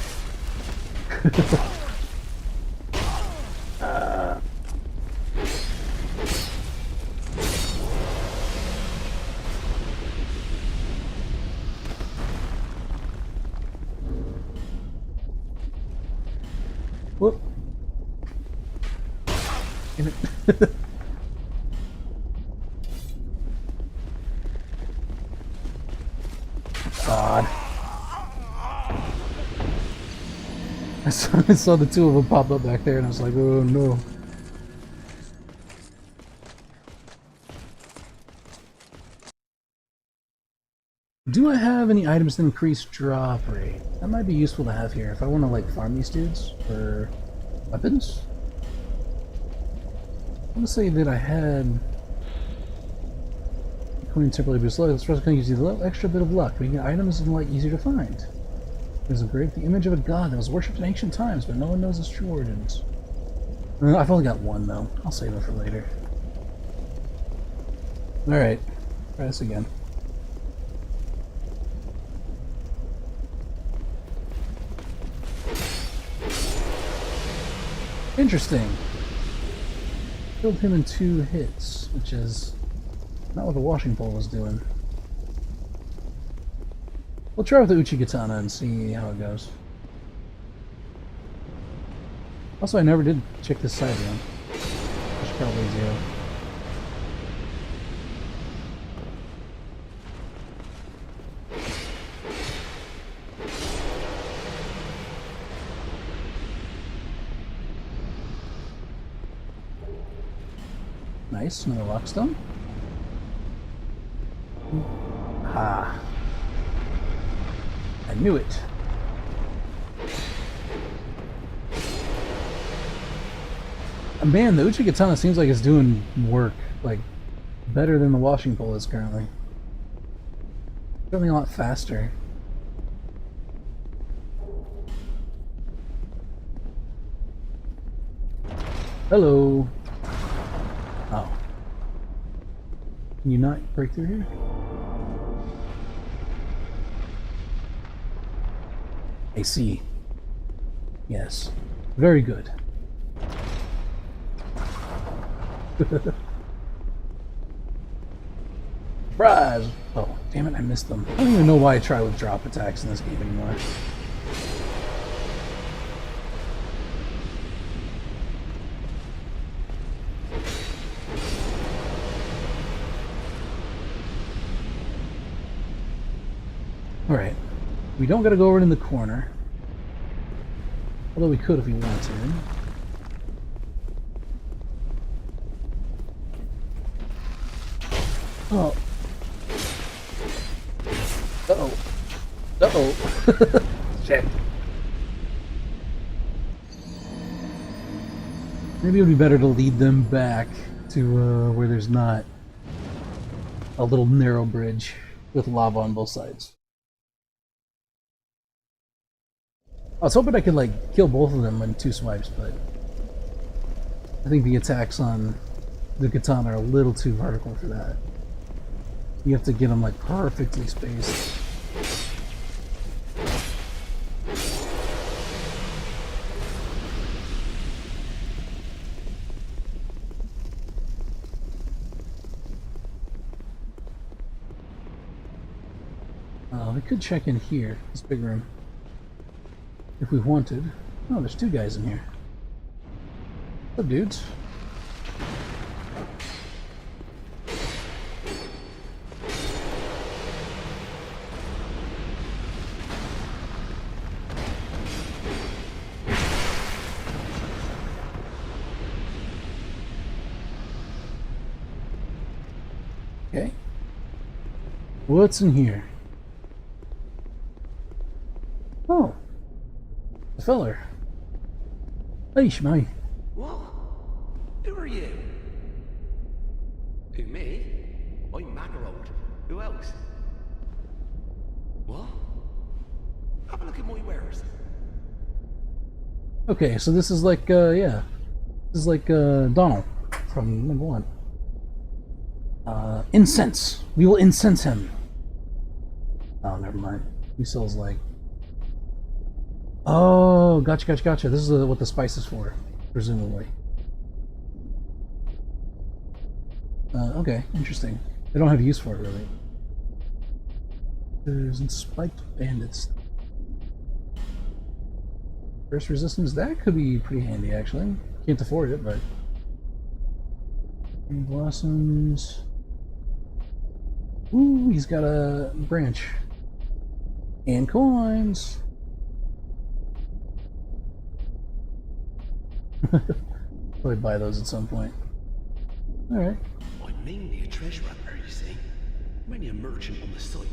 Whoop. Damn it. God. I saw the two of them pop up back there and I was like, oh no. Do I have any items that increase drop rate? That might be useful to have here if I want to like farm these dudes for weapons. I'm gonna say that I had Queen temporarily boost luck. This first can use a little extra bit of luck, making items and light easier to find. There's a great the image of a god that was worshipped in ancient times, but no one knows its true origins. I've only got one though. I'll save it for later. Alright. Try this again. Interesting. Killed him in 2 hits, which is not what the washing pole was doing. We'll try with the Uchigatana and see how it goes. Also, I never did check this side again. I should probably do. Nice, another rockstone. Ah. I knew it. Man, the Uchigatana seems like it's doing work, like, better than the washing pole is currently. Certainly a lot faster. Hello. Oh. Can you not break through here? I see. Yes. Very good. Surprise! Oh, damn it, I missed them. I don't even know why I try with drop attacks in this game anymore. Alright. We don't gotta go over in the corner. Although we could if we want to. Oh. Uh-oh. Uh-oh. Shit. Maybe it would be better to lead them back to where there's not a little narrow bridge with lava on both sides. I was hoping I could like kill both of them in 2 swipes, but I think the attacks on the katana are a little too vertical for that. You have to get them like perfectly spaced. We could check in here, this big room, if we wanted. Oh, there's 2 guys in here. What's up, dudes? Okay. What's in here? Oh. The feller. Hey, Shmai. What? Who are you? Who, me? I'm Macarold. Who else? What? Have a look at my wares. Okay, so this is like, yeah. This is like, Donald from number 1. Incense. We will incense him. Oh, never mind. He sells like... Oh, gotcha. This is what the spice is for, presumably. Okay, interesting. They don't have use for it, really. There's spiked bandits. Burst resistance, that could be pretty handy, actually. Can't afford it, but... Green blossoms... Ooh, he's got a branch. And coins! Probably buy those at some point. Alright. I'm mainly a treasure hunter, you see. Mainly a merchant on the side.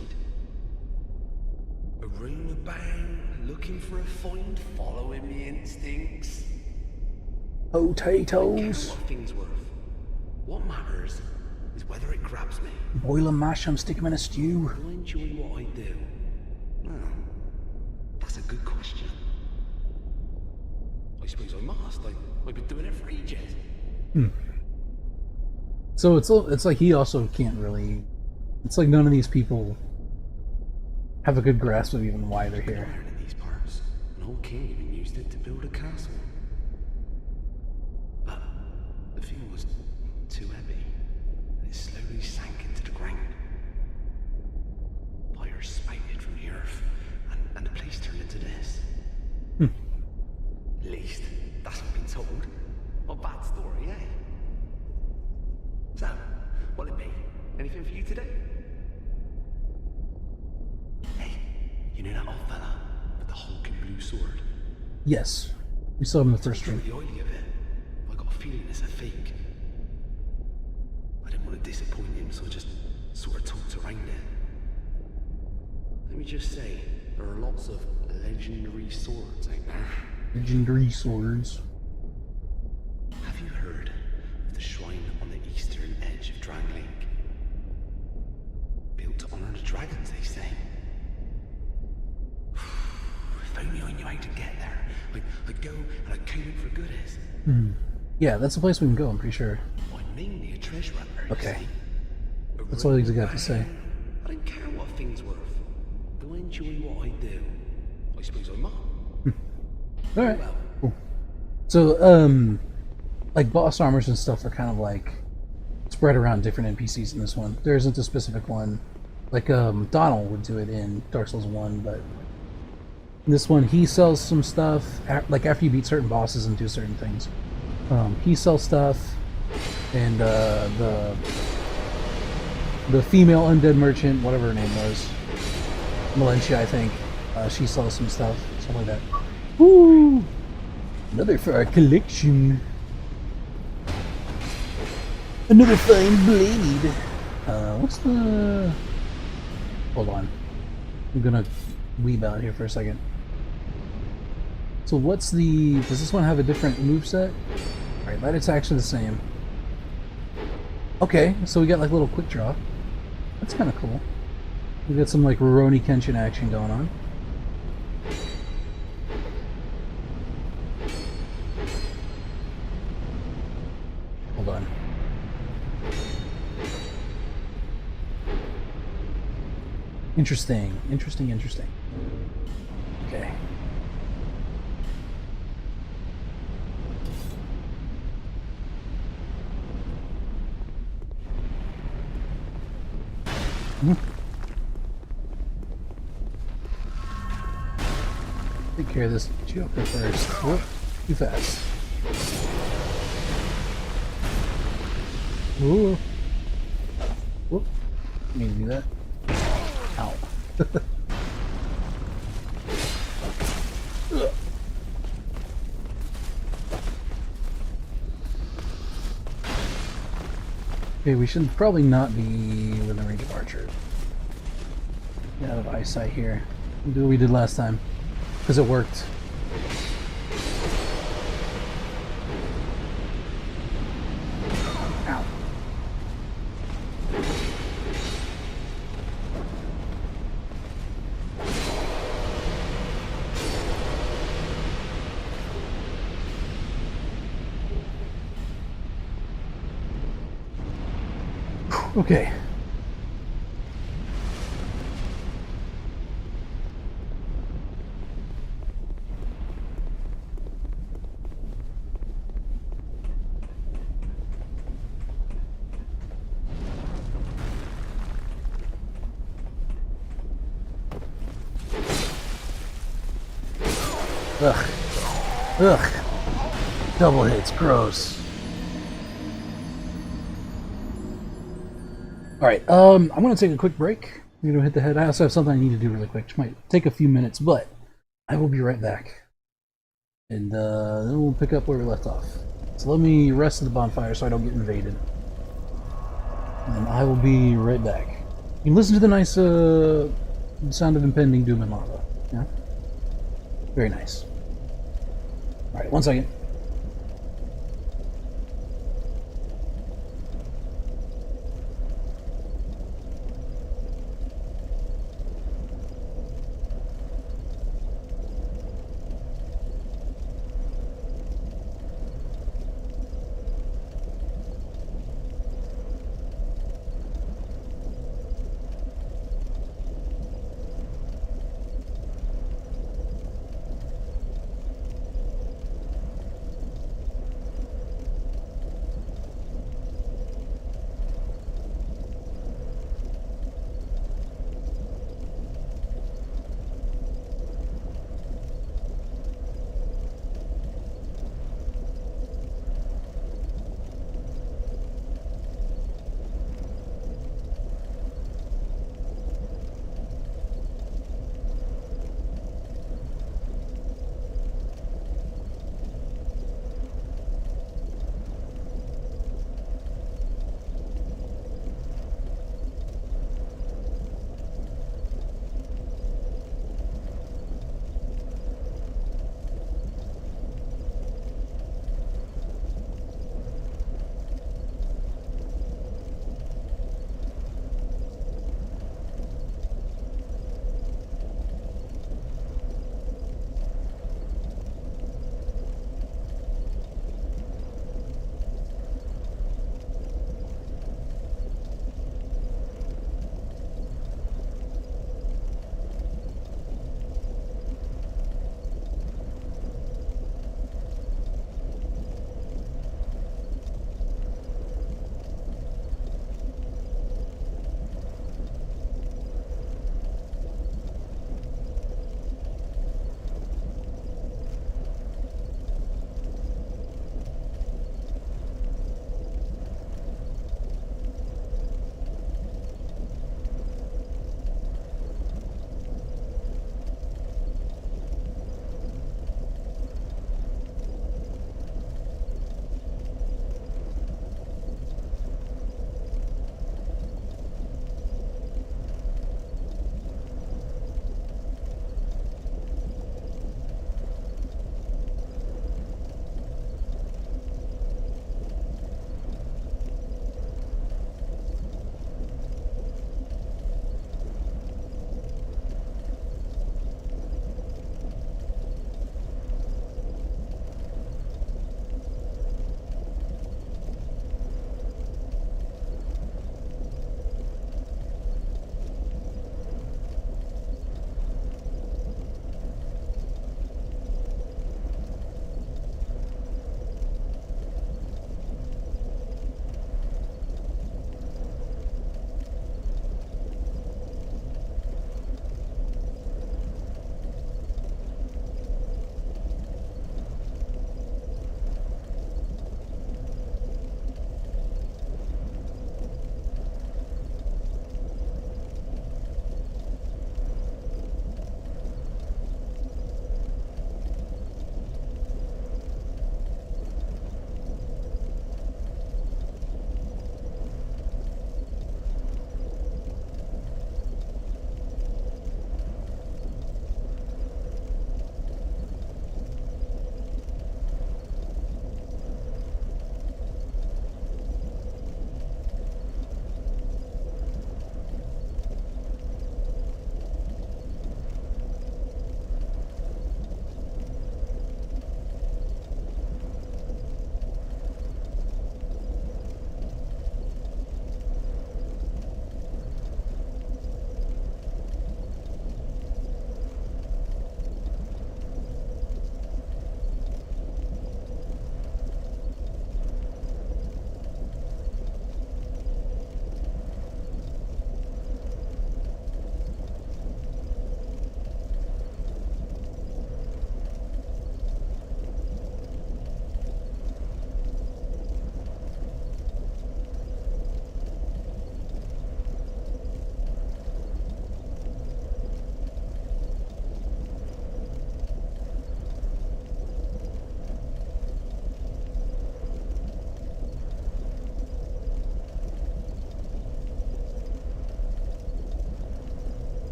Around the bang, looking for a find, following me instincts. Potatoes! What things worth. What matters is whether it grabs me. Boil and mash them, stick them in a stew. Do I enjoy what I do? Well, that's a good question. I suppose I must. I've been doing it for ages. So it's like he also can't really... It's like none of these people have a good grasp of even why they're here. Iron in these parts. An old king even used it to build a castle. But the thing was too heavy, and it slowly sank into the ground. Fire spouted from the earth, and the place turned into this. At least, that's what I've been told. A bad story, eh? So, what'll it be? Anything for you today? Hey, you know that old fella with the hulking blue sword? Yes. We saw him in the first stream. The oily of it. I got a feeling it's a fake. I didn't want to disappoint him, so I just sort of talked around it. Let me just say, there are lots of legendary swords out there. Legendary swords. Have you heard of the shrine on the eastern edge of Drang Lake? Built to honor the dragons, they say. If only I knew how to get there. I'd go and I'd count it for goodies. Yeah, that's the place we can go, I'm pretty sure. I mean, the treasure up there. Okay. That's all he's got to say. I don't care what things worth. Do I enjoy what I do? I suppose I might. Alright. Cool. So, like boss armors and stuff are kind of like spread around different NPCs in this one. There isn't a specific one. Like, Donald would do it in Dark Souls 1, but in this one he sells some stuff, like after you beat certain bosses and do certain things. He sells stuff, and the female undead merchant, whatever her name was, Melentia, I think, she sells some stuff, something like that. Woo! Another for our collection. Another fine blade. What's the... Hold on. I'm gonna weeb out here for a second. So what's the... Does this one have a different moveset? Alright, light attack's are the same. Okay, so we got like a little quick draw. That's kind of cool. We got some like Rurouni Kenshin action going on. Hold on. Interesting, interesting, interesting. Okay. Take care of this Joker first. Whoop, too fast. Ooh. Whoop. Need to do that. Ow. Okay, we should probably not be within range of archers. Get out of eyesight here. Do what we did last time, because it worked. Ow. Okay. Ugh. Ugh. Double hits, gross. Alright, I'm gonna take a quick break. I'm gonna hit the head. I also have something I need to do really quick, which might take a few minutes, but I will be right back. And then we'll pick up where we left off. So let me rest at the bonfire so I don't get invaded. And I will be right back. You can listen to the nice sound of impending doom and lava. Yeah? Very nice. Alright, 1 second.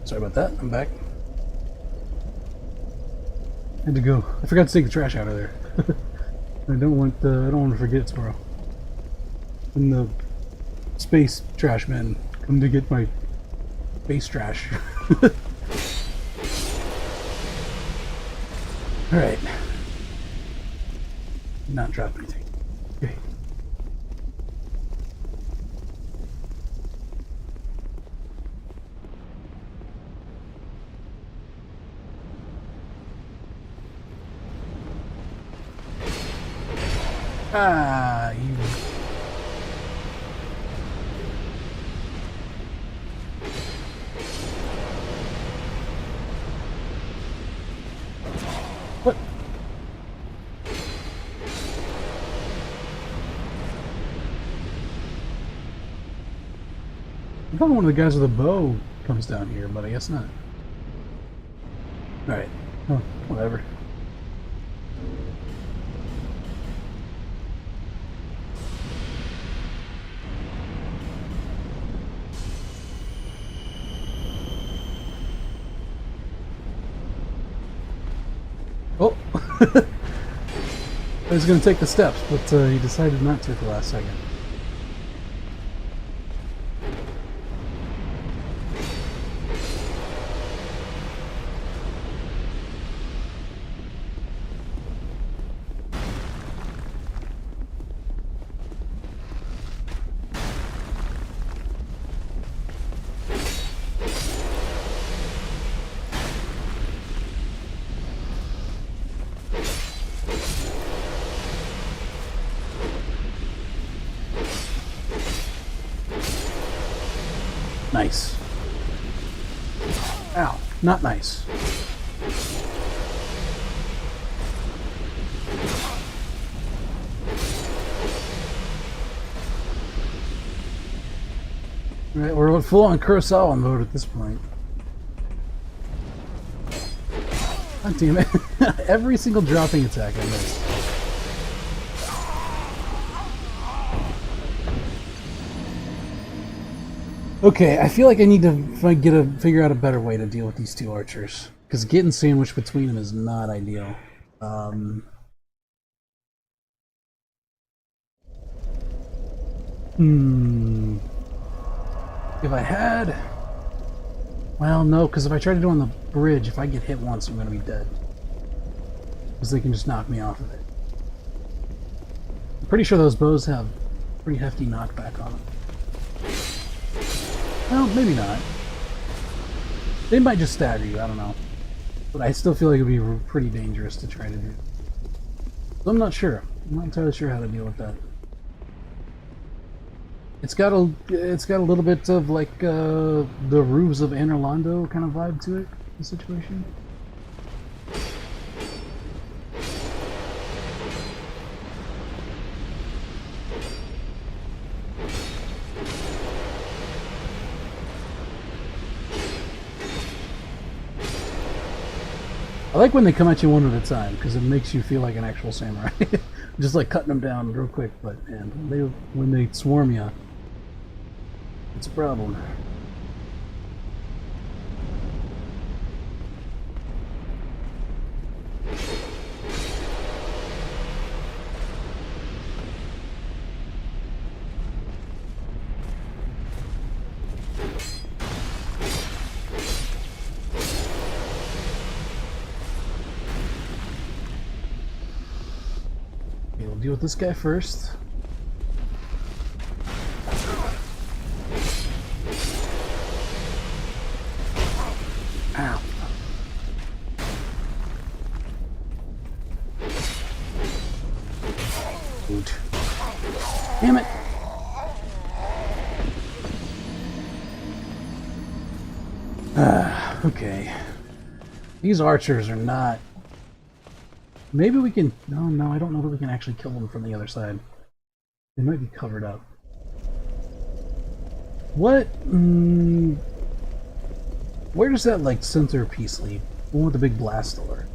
Sorry about that. I'm back. Had to go. I forgot to take the trash out of there. I don't want to forget tomorrow. When the space trash men come to get my space trash. All right. Not drop anything. Okay. Ah, you. What? I thought one of the guys with a bow comes down here, but I guess not. Alright. Oh, whatever. Oh! I was going to take the steps, but he decided not to at the last second. Nice. Ow, not nice. Right, we're full on Kurosawa mode at this point. God damn it. Every single dropping attack I missed. Okay, I feel like I need to figure out a better way to deal with these two archers. Because getting sandwiched between them is not ideal. If I had... Well, no, because if I try to do it on the bridge, if I get hit once, I'm going to be dead. Because they can just knock me off of it. I'm pretty sure those bows have pretty hefty knockback on them. Well, maybe not. They might just stagger you, I don't know. But I still feel like it would be pretty dangerous to try to do. So I'm not sure. I'm not entirely sure how to deal with that. It's got a little bit of like the roofs of Anor Londo kind of vibe to it, the situation. I like when they come at you one at a time, because it makes you feel like an actual samurai. Just like cutting them down real quick, but man, when they swarm you, it's a problem. Okay, we'll deal with this guy first. Ow. Shoot. Damn it. Okay. These archers are not... Maybe we can... No, I don't know that we can actually kill them from the other side. They might be covered up. What? Where does that, like, center piece lead? The one with the big blast door.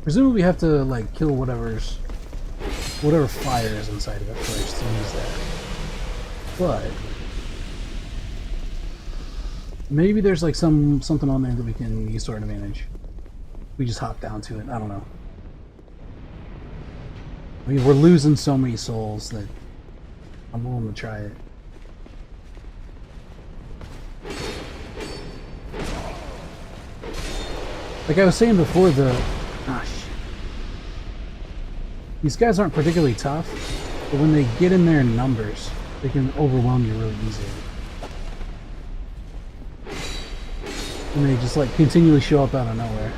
Presumably we have to, like, kill whatever fire is inside of it first to use that. But... Maybe there's like something on there that we can use to our advantage. We just hop down to it. I don't know. I mean, we're losing so many souls that I'm willing to try it. Like I was saying before, these guys aren't particularly tough, but when they get in there in numbers, they can overwhelm you really easy. And they just like continually show up out of nowhere.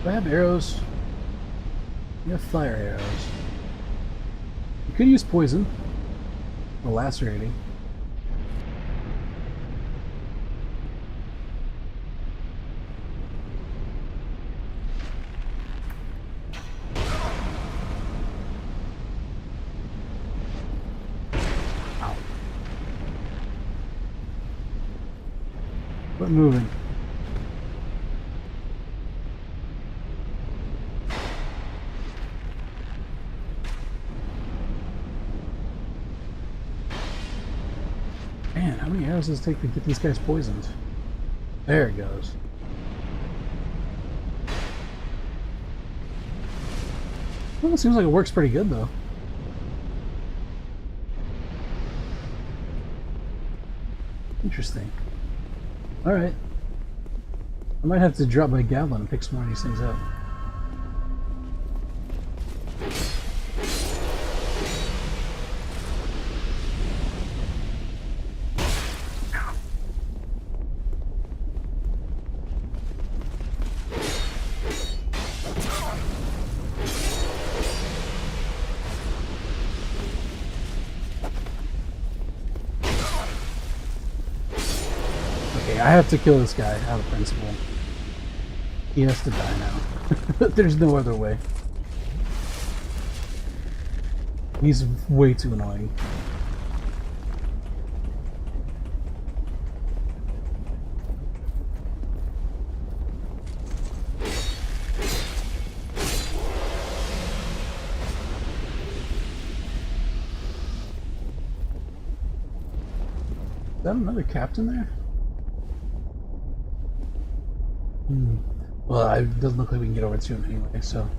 Do I have arrows? You have fire arrows. You could use poison. Or lacerating. Ow. Quit moving. Man, how many arrows does it take to get these guys poisoned? There it goes. Well, it seems like it works pretty good, though. Interesting. Alright. I might have to drop my Gatlin and pick some more of these things up. I have to kill this guy out of principle. He has to die now. There's no other way. He's way too annoying. Is that another captain there? Well, it doesn't look like we can get over to him anyway, so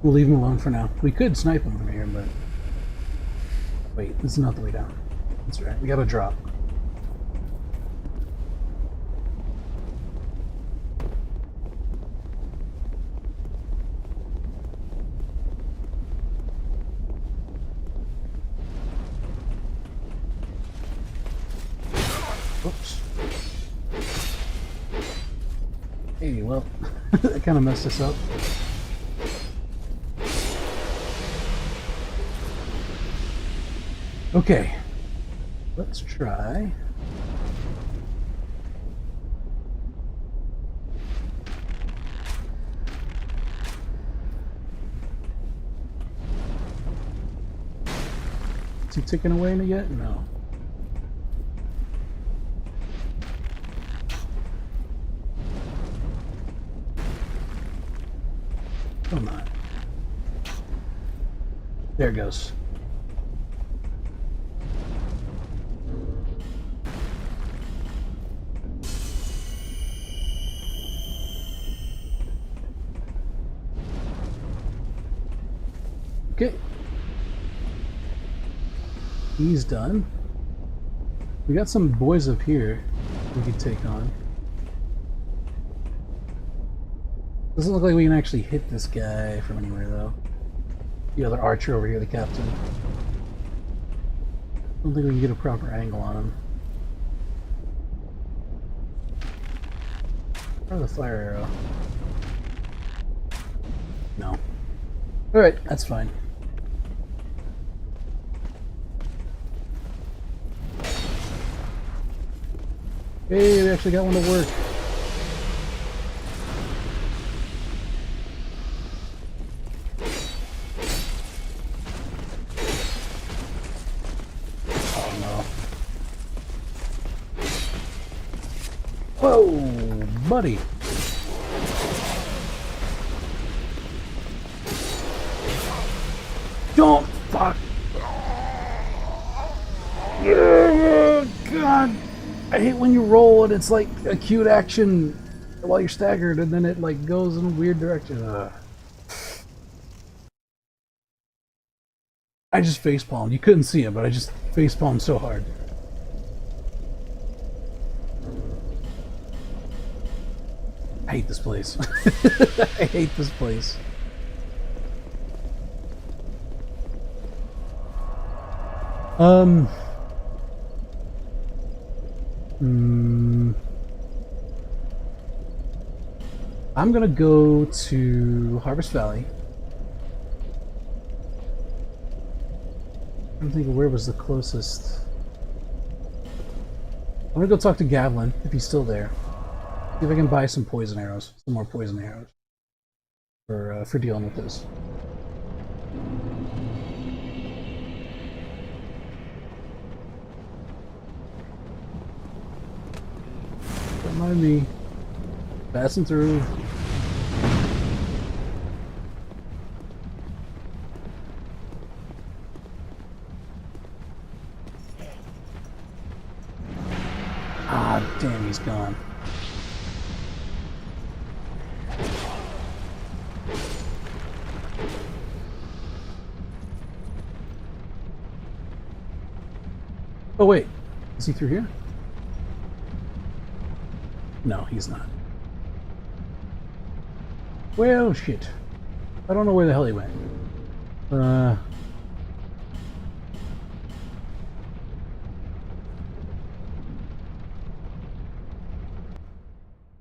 we'll leave him alone for now. We could snipe him from here, but... Wait, this is not the way down. That's right, we gotta drop. Oops. Hey, well, that kind of messed us up. Okay, let's try. Is he ticking away in it yet? No. Come on. There it goes. Okay. He's done. We got some boys up here we could take on. Doesn't look like we can actually hit this guy from anywhere, though. The other archer over here, the captain. Don't think we can get a proper angle on him. Or the fire arrow. No. Alright, that's fine. Hey, we actually got one to work. Oh no. Whoa, buddy. Don't fuck. Yeah, God. I hate when you roll and it's like acute action while you're staggered and then it like goes in a weird direction. I just facepalmed. You couldn't see it, but I just facepalmed so hard. I hate this place. I hate this place. I'm gonna go to Harvest Valley. I'm thinking where was the closest. I'm gonna go talk to Gavlin if he's still there. See if I can buy some poison arrows, some more poison arrows for dealing with this. Don't mind me. Passing through. Ah, damn, he's gone. Oh wait, is he through here? No, he's not. Well, shit. I don't know where the hell he went.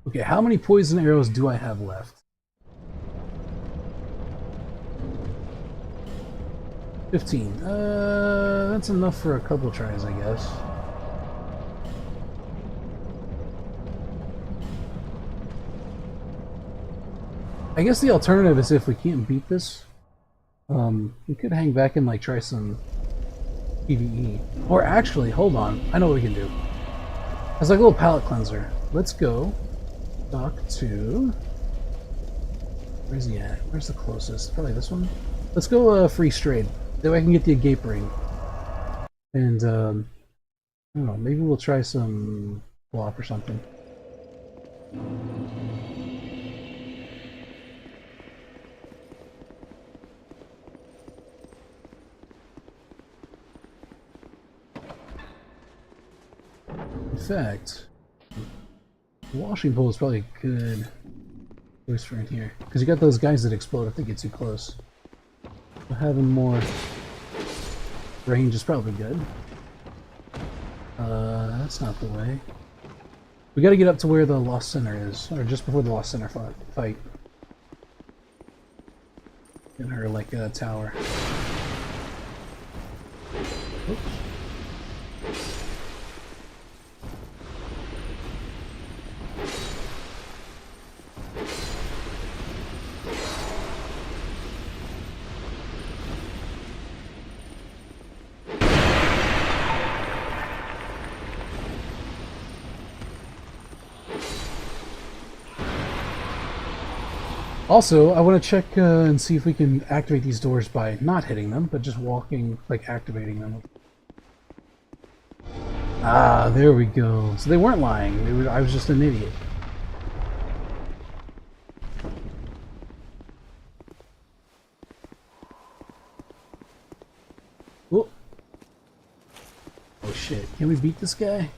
Okay, how many poison arrows do I have left? 15. That's enough for a couple tries, I guess. I guess the alternative is if we can't beat this, we could hang back and like try some PvE. Or actually, hold on, I know what we can do. It's like a little palate cleanser. Let's go talk to... Where's he at? Where's the closest? Probably this one? Let's go free straight. That way I can get the Agape Ring. And, I don't know, maybe we'll try some flop or something. In fact, the washing pole is probably a good choice for in here. Because you got those guys that explode if they get too close. So having more range is probably good. That's not the way. We gotta get up to where the Lost Center is, or just before the Lost Center fight. In her, like, tower. Oops. Also, I want to check and see if we can activate these doors by not hitting them, but just walking, like activating them. Ah, there we go. So they weren't lying. I was just an idiot. Whoa. Oh shit. Can we beat this guy?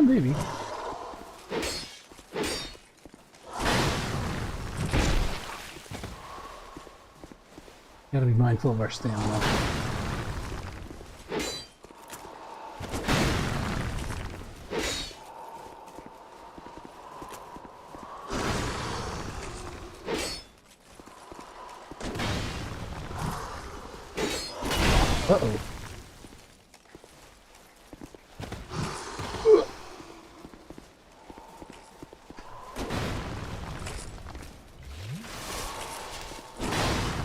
Maybe. Gotta be mindful of our stamina. Uh-oh.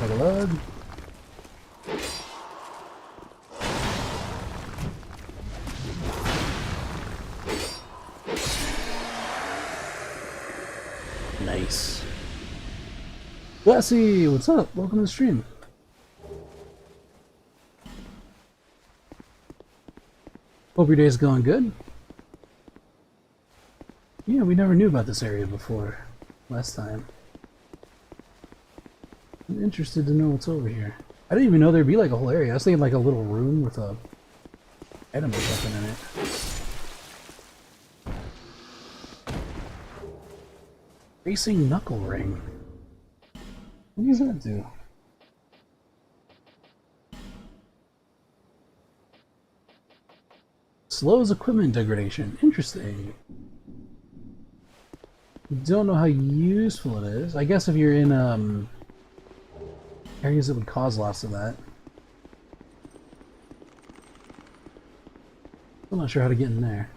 Take a load. Nice. Lassie, what's up? Welcome to the stream. Hope your day's going good. Yeah, we never knew about this area before last time. I'm interested to know what's over here. I didn't even know there'd be like a whole area. I was thinking like a little room with a item or something in it. Racing knuckle ring. What does that do? Slows equipment degradation. Interesting. Don't know how useful it is. I guess if you're in areas that would cause lots of that. I'm not sure how to get in there.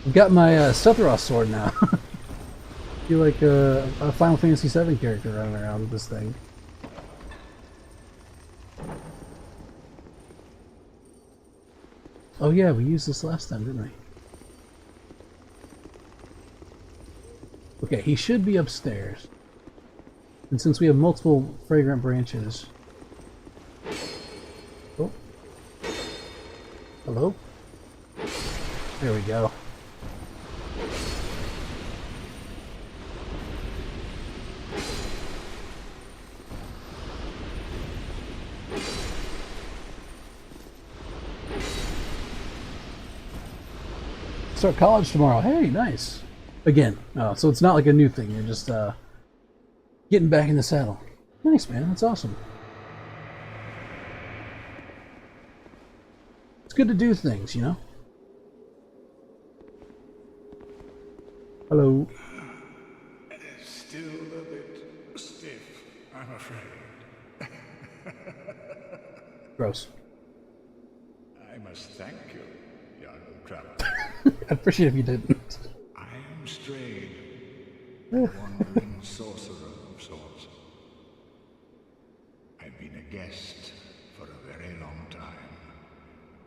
I've got my Sephiroth sword now. I feel like a Final Fantasy VII character running around with this thing. Oh yeah, we used this last time, didn't we? Okay, he should be upstairs. And since we have multiple fragrant branches... Oh. Hello? There we go. Start college tomorrow. Hey, nice. Again. Oh, so it's not like a new thing. You're just getting back in the saddle. Nice, man. That's awesome. It's good to do things, you know? Hello. Still a bit stiff, I'm afraid. Gross. I must thank you, young traveler. I'd appreciate it if you didn't. I am Strain, a wandering sorcerer of sorts. I've been a guest for a very long time.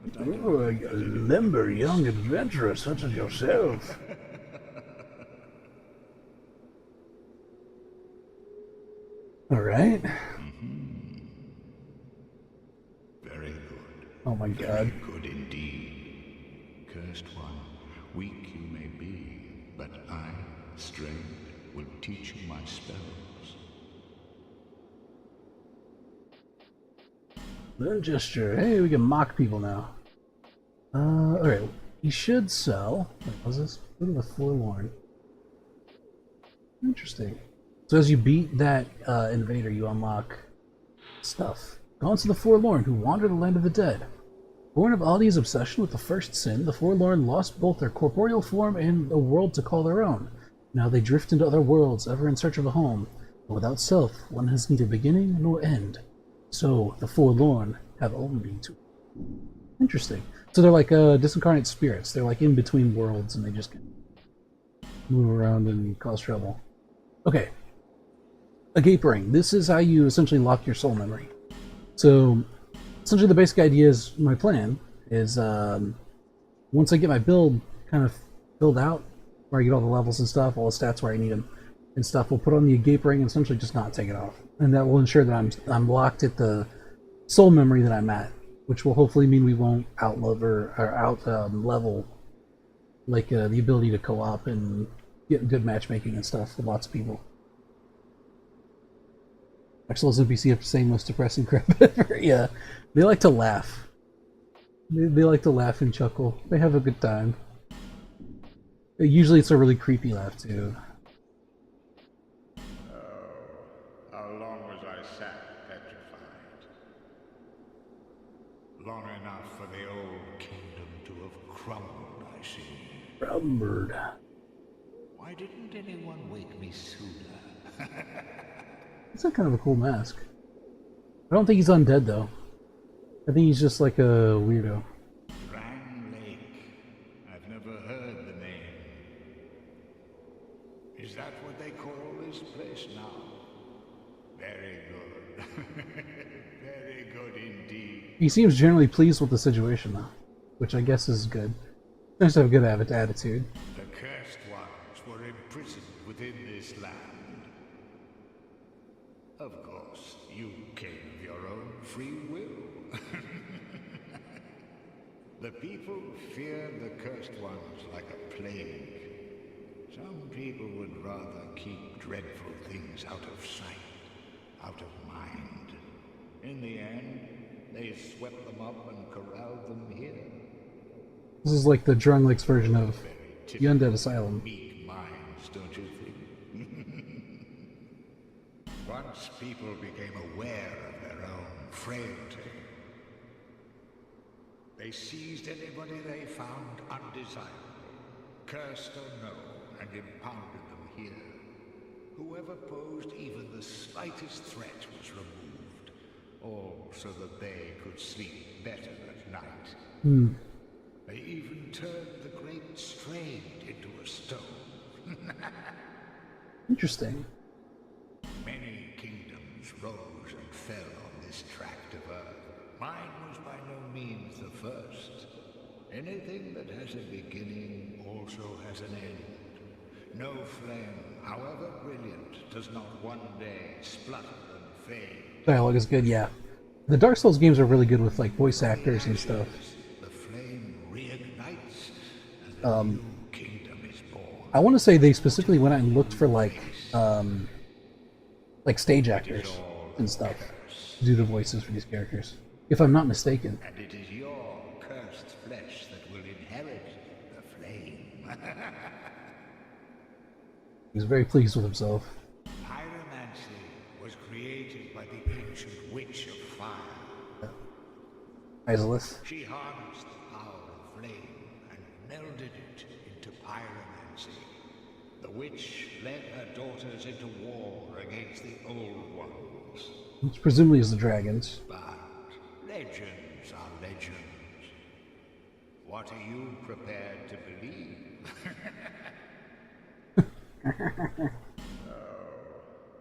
But I don't Oh, a limber young adventurer such as yourself. Alright. very good. Oh my god. Good indeed. Cursed one, weak you may be, but I, Strain, will teach you my spells. Then gesture. Hey, we can mock people now. Alright. He should sell. Wait, was this? Go to the Forlorn. Interesting. So as you beat that invader, you unlock stuff. Gone to the Forlorn, who wander the land of the dead. Born of Ali's obsession with the first sin, the Forlorn lost both their corporeal form and a world to call their own. Now they drift into other worlds, ever in search of a home. But without self, one has neither beginning nor end. So the Forlorn have only two. Interesting. So they're like disincarnate spirits. They're like in between worlds, and they just can move around and cause trouble. Okay. A gape ring. This is how you essentially lock your soul memory. So essentially the basic idea is, my plan is once I get my build kind of filled out, where I get all the levels and stuff, all the stats where I need them and stuff, we'll put on the gape ring and essentially just not take it off. And that will ensure that I'm locked at the soul memory that I'm at, which will hopefully mean we won't level like the ability to co-op and get good matchmaking and stuff with lots of people. Axel's NPC have to say most depressing crap ever. Yeah, they like to laugh. They like to laugh and chuckle. They have a good time. Usually it's a really creepy laugh too. How long was I sat petrified? Long enough for the old kingdom to have crumbled, I see. Crumbled. Why didn't anyone wake me sooner? That's not kind of a cool mask. I don't think he's undead though. I think he's just like a weirdo. Rang Lake. I've never heard the name. Is that what they call this place now? Very good. Very good indeed. He seems generally pleased with the situation, though, which I guess is good. Nice to have a good attitude. The cursed ones were imprisoned within this land. Of course, you came of your own free will. The people fear the cursed ones like a plague. Some people would rather keep dreadful things out of sight, out of mind. In the end, they swept them up and corralled them here. This is like the Drunglicks version of the Undead Asylum. Meek minds, don't you think? Once people became aware of their own frailty, they seized anybody they found undesirable, cursed or no, and impounded them here. Whoever posed even the slightest threat was removed, all so that they could sleep better at night. They even turned the great Strayed into a stone. Interesting. Many kingdoms rose and fell on this tract of earth. Mine was by no means the first. Anything that has a beginning also has an end. No flame, however brilliant, does not one day splutter and fade. Dialogue is good, yeah. The Dark Souls games are really good with like voice actors and stuff. The flame reignites, and a new kingdom is born. I want to say they specifically went out and looked for like stage actors and stuff to do the voices for these characters, if I'm not mistaken. And it is your cursed flesh that will inherit the flame. He's very pleased with himself. Pyromancy was created by the ancient witch of fire. Isolith. She harnessed the power of flame and melded it into pyromancy. The witch led her daughters into war against the old ones. Which presumably is the dragons. But legends are legends. What are you prepared to believe?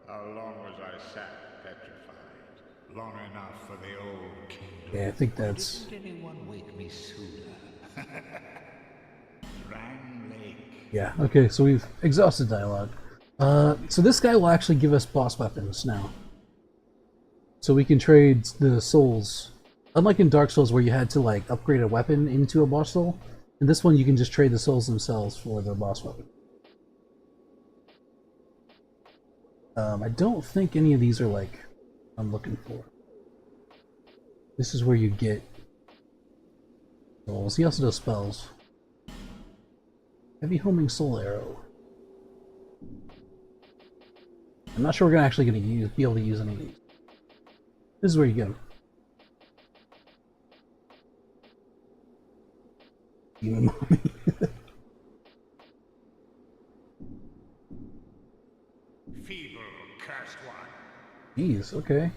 How long was I sat petrified? Long enough for the old kingdom. Yeah, I think that's... Did anyone wake me sooner? Rang Lake. Yeah, okay, so we've exhausted dialogue. So this guy will actually give us boss weapons now. So we can trade the souls. Unlike in Dark Souls where you had to like upgrade a weapon into a boss soul, in this one you can just trade the souls themselves for the boss weapon. I don't think any of these are like I'm looking for. This is where you get souls. He also does spells. Heavy homing soul arrow. I'm not sure we're actually going to be able to use any of these. This is where you get them. Demon mommy. Feeble, cursed one. Jeez, okay.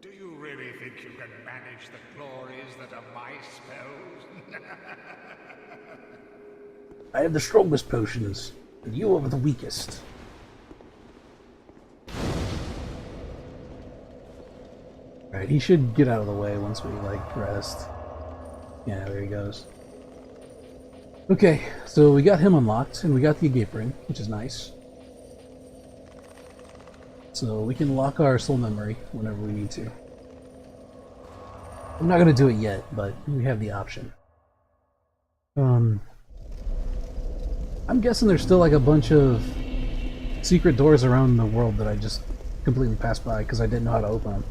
Do you really think you can manage the glories that are my spells? I have the strongest potions, and you are the weakest. Alright, he should get out of the way once we, like, rest. Yeah, there he goes. Okay, so we got him unlocked, and we got the Agape Ring, which is nice. So we can lock our soul memory whenever we need to. I'm not going to do it yet, but we have the option. I'm guessing there's still like a bunch of secret doors around the world that I just completely passed by because I didn't know how to open them.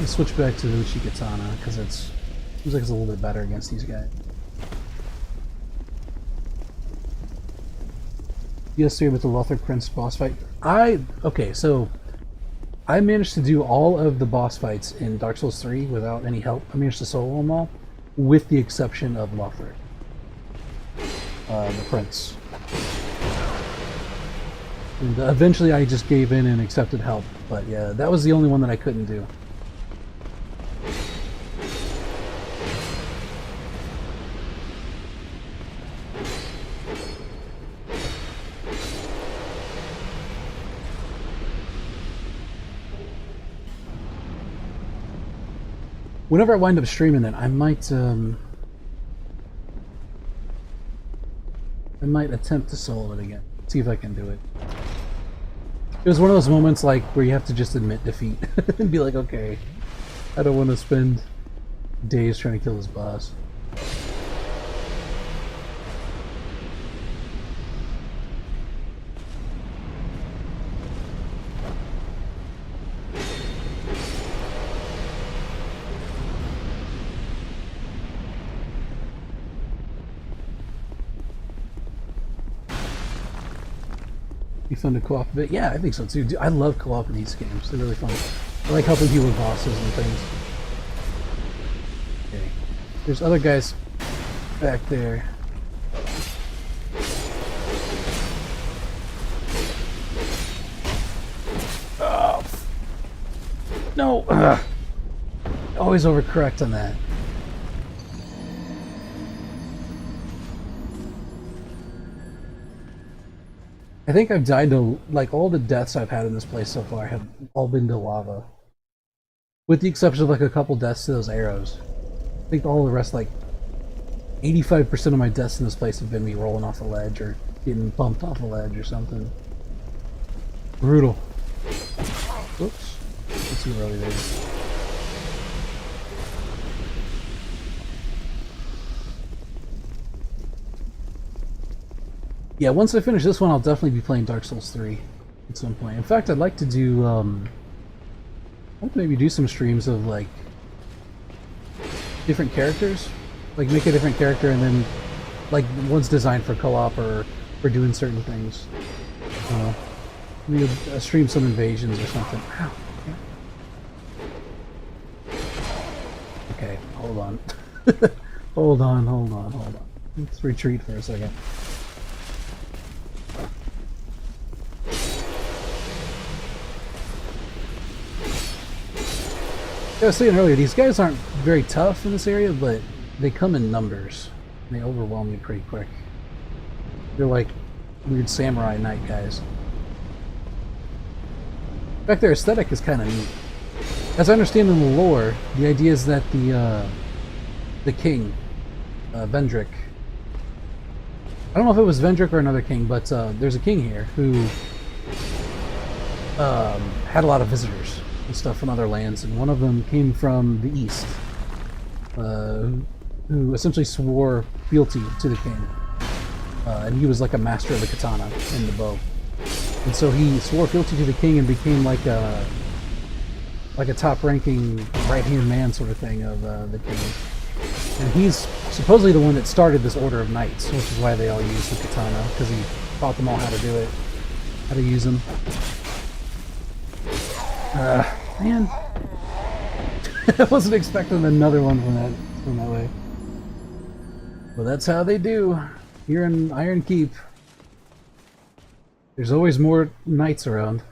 Let's switch back to the Uchi-Katana because it seems like it's a little bit better against these guys. PS3 with the Lothar Prince boss fight. Okay, so I managed to do all of the boss fights in Dark Souls 3 without any help. I managed to solo them all, with the exception of Lothar, the Prince. And eventually I just gave in and accepted help. But yeah, that was the only one that I couldn't do. Whenever I wind up streaming it, I might attempt to solo it again. See if I can do it. It was one of those moments like where you have to just admit defeat and be like, okay, I don't want to spend days trying to kill this boss. Be fun to co-op a bit. Yeah, I think so too. I love co-op in these games. They're really fun. I like helping people with bosses and things. Okay. There's other guys back there. Oh. No! Always overcorrect on that. I think I've died to, like, all the deaths I've had in this place so far have all been to lava. With the exception of, like, a couple deaths to those arrows. I think all the rest, like, 85% of my deaths in this place have been me rolling off a ledge or getting bumped off a ledge or something. Brutal. Whoops. It's too early there. Yeah, once I finish this one, I'll definitely be playing Dark Souls 3 at some point. In fact, I'd like to do, I'd like to maybe do some streams of, like, different characters. Like, make a different character and then, like, one's designed for co-op or for doing certain things. Maybe stream some invasions or something. Ow. Okay, hold on. hold on. Let's retreat for a second. I was saying earlier, these guys aren't very tough in this area, but they come in numbers. And they overwhelm you pretty quick. They're like weird samurai knight guys. In fact, their aesthetic is kind of neat. As I understand in the lore, the idea is that the king, Vendrick. I don't know if it was Vendrick or another king, but there's a king here who had a lot of visitors and stuff from other lands, and one of them came from the east, who essentially swore fealty to the king, and he was like a master of the katana and the bow, and so he swore fealty to the king and became like a top-ranking right-hand man sort of thing of the king, and he's supposedly the one that started this order of knights, which is why they all use the katana, because he taught them all how to do it, how to use them. Man. I wasn't expecting another one from that way. Well, that's how they do here in Iron Keep. There's always more knights around.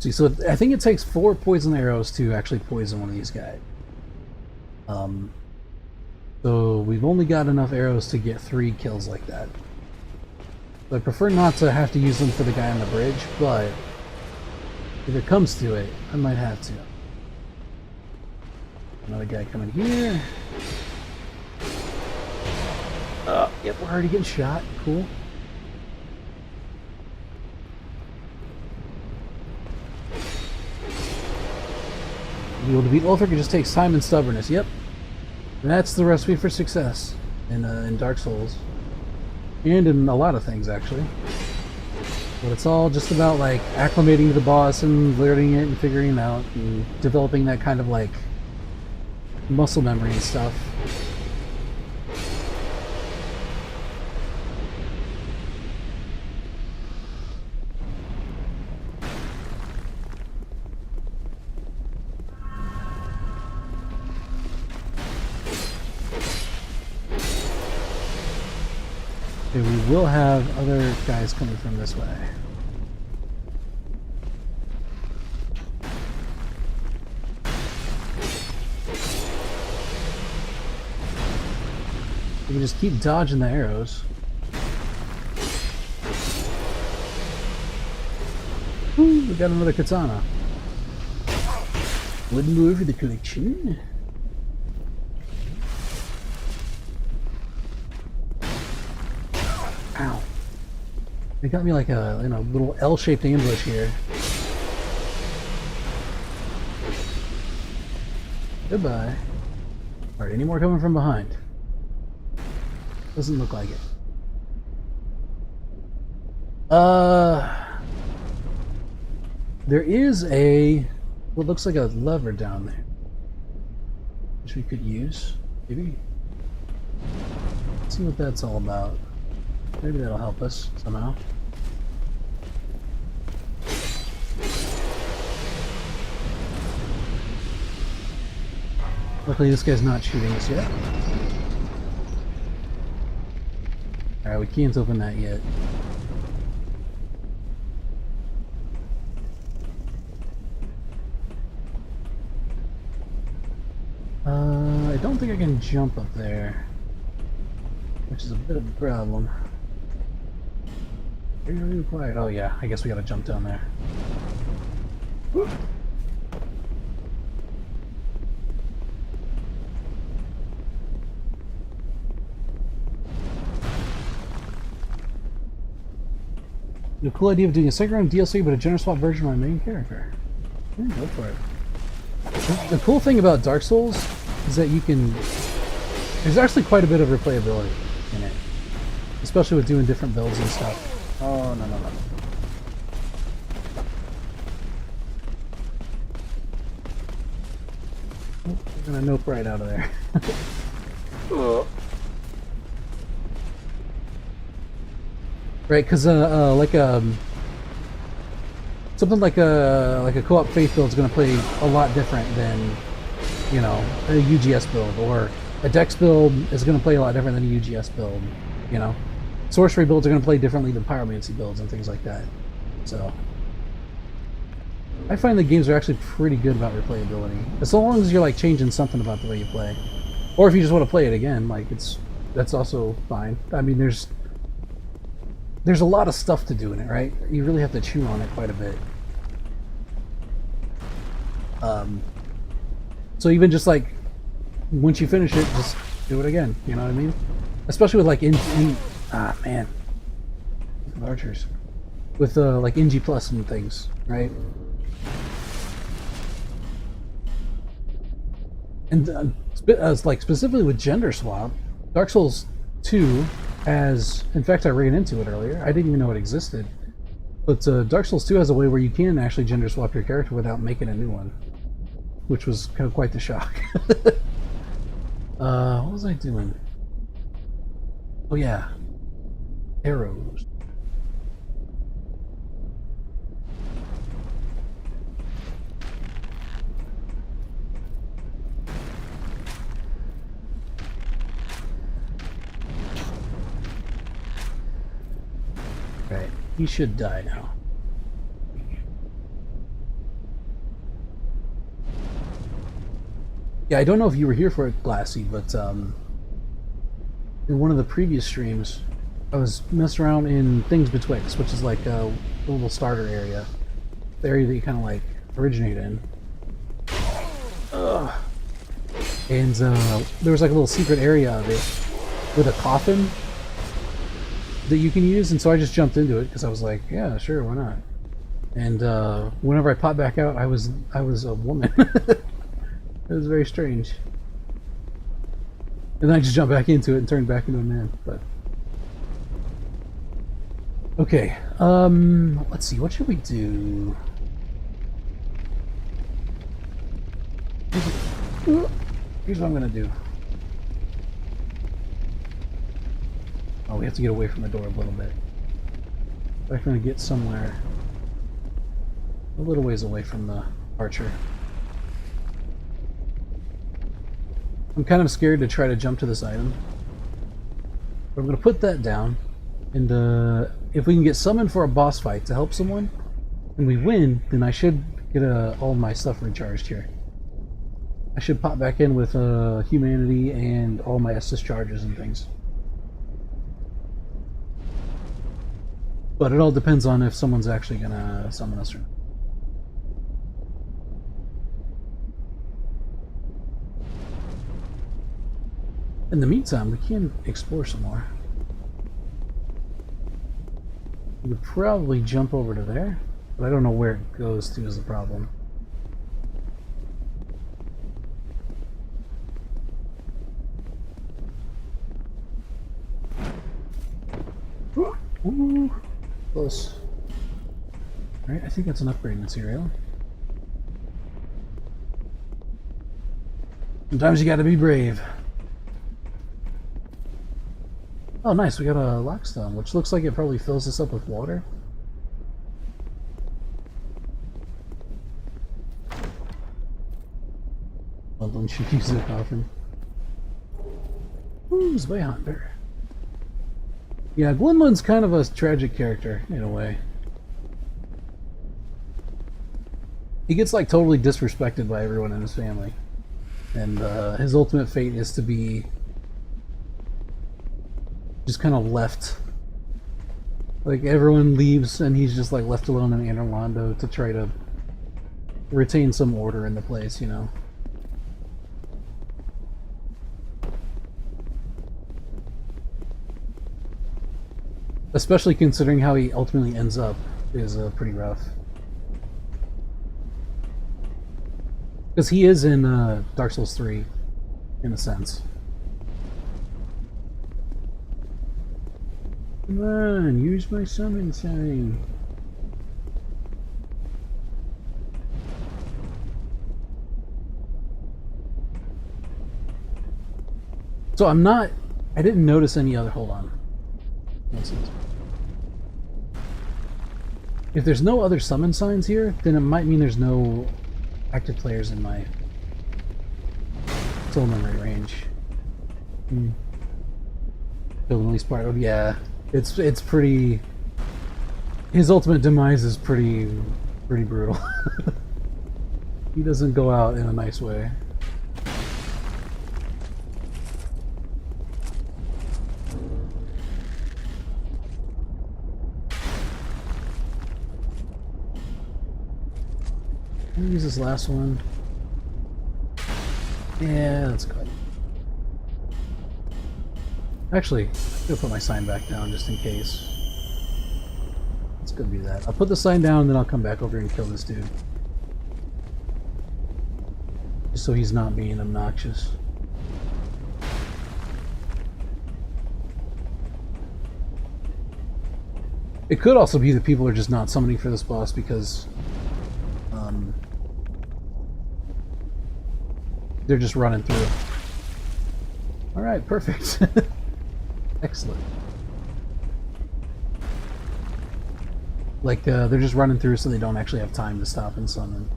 See, so I think it takes 4 poison arrows to actually poison one of these guys. So we've only got enough arrows to get 3 kills like that. So I prefer not to have to use them for the guy on the bridge, but if it comes to it, I might have to. Another guy coming here. Yep, we're already getting shot. Cool. To be able to beat Ulfric, it just takes time and stubbornness. Yep. And that's the recipe for success in Dark Souls. And in a lot of things, actually. But it's all just about, like, acclimating to the boss and learning it and figuring it out and developing that kind of, like, muscle memory and stuff. Okay, we will have other guys coming from this way. We can just keep dodging the arrows. Ooh, we got another katana. One more for the collection. Ow. They got me like a little L-shaped ambush here. Goodbye. Alright, any more coming from behind? Doesn't look like it. There is what looks like a lever down there, which we could use. Maybe. Let's see what that's all about. Maybe that'll help us somehow. Luckily, this guy's not shooting us yet. Alright, we can't open that yet. I don't think I can jump up there, which is a bit of a problem. Are you really quiet? Oh yeah, I guess we gotta jump down there. Woo. The cool idea of doing a second round DLC, but a gender swap version of my main character. Yeah, go for it. The cool thing about Dark Souls is that you can... There's actually quite a bit of replayability in it. Especially with doing different builds and stuff. Oh, no, no, no. Oh, we're gonna nope right out of there. Right, because something like a co-op faith build is going to play a lot different than, you know, a UGS build, or a Dex build is going to play a lot different than a UGS build. You know, sorcery builds are going to play differently than pyromancy builds and things like that. So I find the games are actually pretty good about replayability, as long as you're like changing something about the way you play, or if you just want to play it again, like that's also fine. I mean, there's a lot of stuff to do in it, right? You really have to chew on it quite a bit. So even just like once you finish it, just do it again. You know what I mean? Especially with like archers with like NG Plus and things, right? And like specifically with gender swap, Dark Souls 2 has, in fact, I ran into it earlier. I didn't even know it existed. But Dark Souls 2 has a way where you can actually gender swap your character without making a new one, which was kind of quite the shock. What was I doing? Oh yeah, arrows. Right, he should die now. Yeah, I don't know if you were here for it, Glassy, but in one of the previous streams, I was messing around in Things Betwixt, which is like a little starter area. The area that you kind of like originate in. Ugh. And there was like a little secret area of it with a coffin that you can use, and so I just jumped into it because I was like, yeah, sure, why not? And whenever I popped back out, I was a woman. It was very strange. And then I just jumped back into it and turned back into a man. But okay, let's see, what should we do? Here's what I'm gonna do. Oh, we have to get away from the door a little bit. We're gonna get somewhere a little ways away from the archer. I'm kind of scared to try to jump to this item. But I'm gonna put that down. And if we can get summoned for a boss fight to help someone, and we win, then I should get all my stuff recharged here. I should pop back in with humanity and all my Estus charges and things. But it all depends on if someone's actually gonna summon us or not. In the meantime, we can explore some more. We could probably jump over to there, but I don't know where it goes to is the problem. Ooh, close. Alright, I think that's an upgrade material. Sometimes you gotta be brave. Oh, nice, we got a lockstone, which looks like it probably fills this up with water. London should use the coffin. Ooh, Zweihander. Yeah, Gwynland's kind of a tragic character, in a way. He gets, like, totally disrespected by everyone in his family. And his ultimate fate is to be just kind of left. Like, everyone leaves and he's just, like, left alone in Anor Londo to try to retain some order in the place, you know? Especially considering how he ultimately ends up is pretty rough. Because he is in Dark Souls 3, in a sense. Come on, use my summon sign. So I didn't notice any other, hold on. If there's no other summon signs here, then it might mean there's no active players in my soul memory range. The least part of, yeah, it's pretty. His ultimate demise is pretty brutal. He doesn't go out in a nice way. Use this last one. Yeah, that's good. Actually, I'm gonna put my sign back down just in case. It's gonna be that. I'll put the sign down, and then I'll come back over and kill this dude. Just so he's not being obnoxious. It could also be that people are just not summoning for this boss because they're just running through. Alright, perfect. Excellent. Like, they're just running through so they don't actually have time to stop and summon.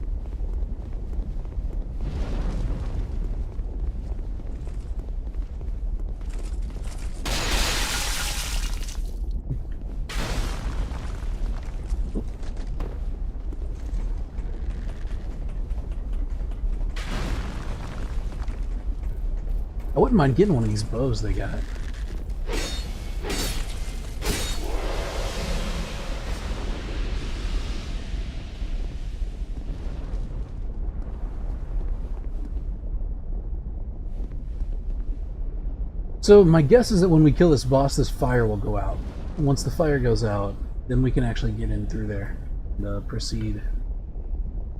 I wouldn't mind getting one of these bows they got. So my guess is that when we kill this boss, this fire will go out. And once the fire goes out, then we can actually get in through there and proceed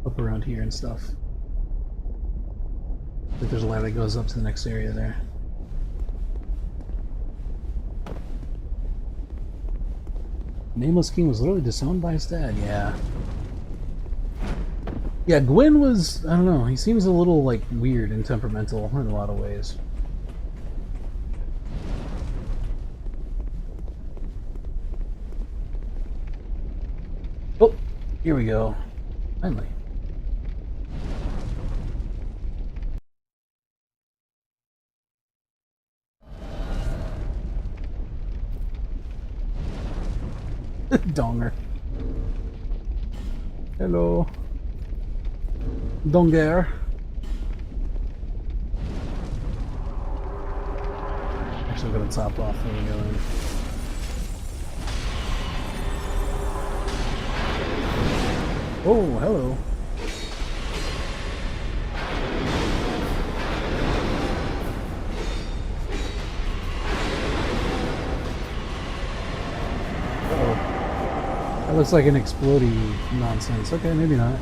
up around here and stuff. I think there's a ladder that goes up to the next area there. Nameless King was literally disowned by his dad, yeah. Yeah, Gwyn was, I don't know, he seems a little, like, weird and temperamental in a lot of ways. Oh, here we go. Finally. Donger. Hello. Donger. Actually, I'm gonna top off when we go in. Oh, hello. That looks like an exploding nonsense. Okay, maybe not.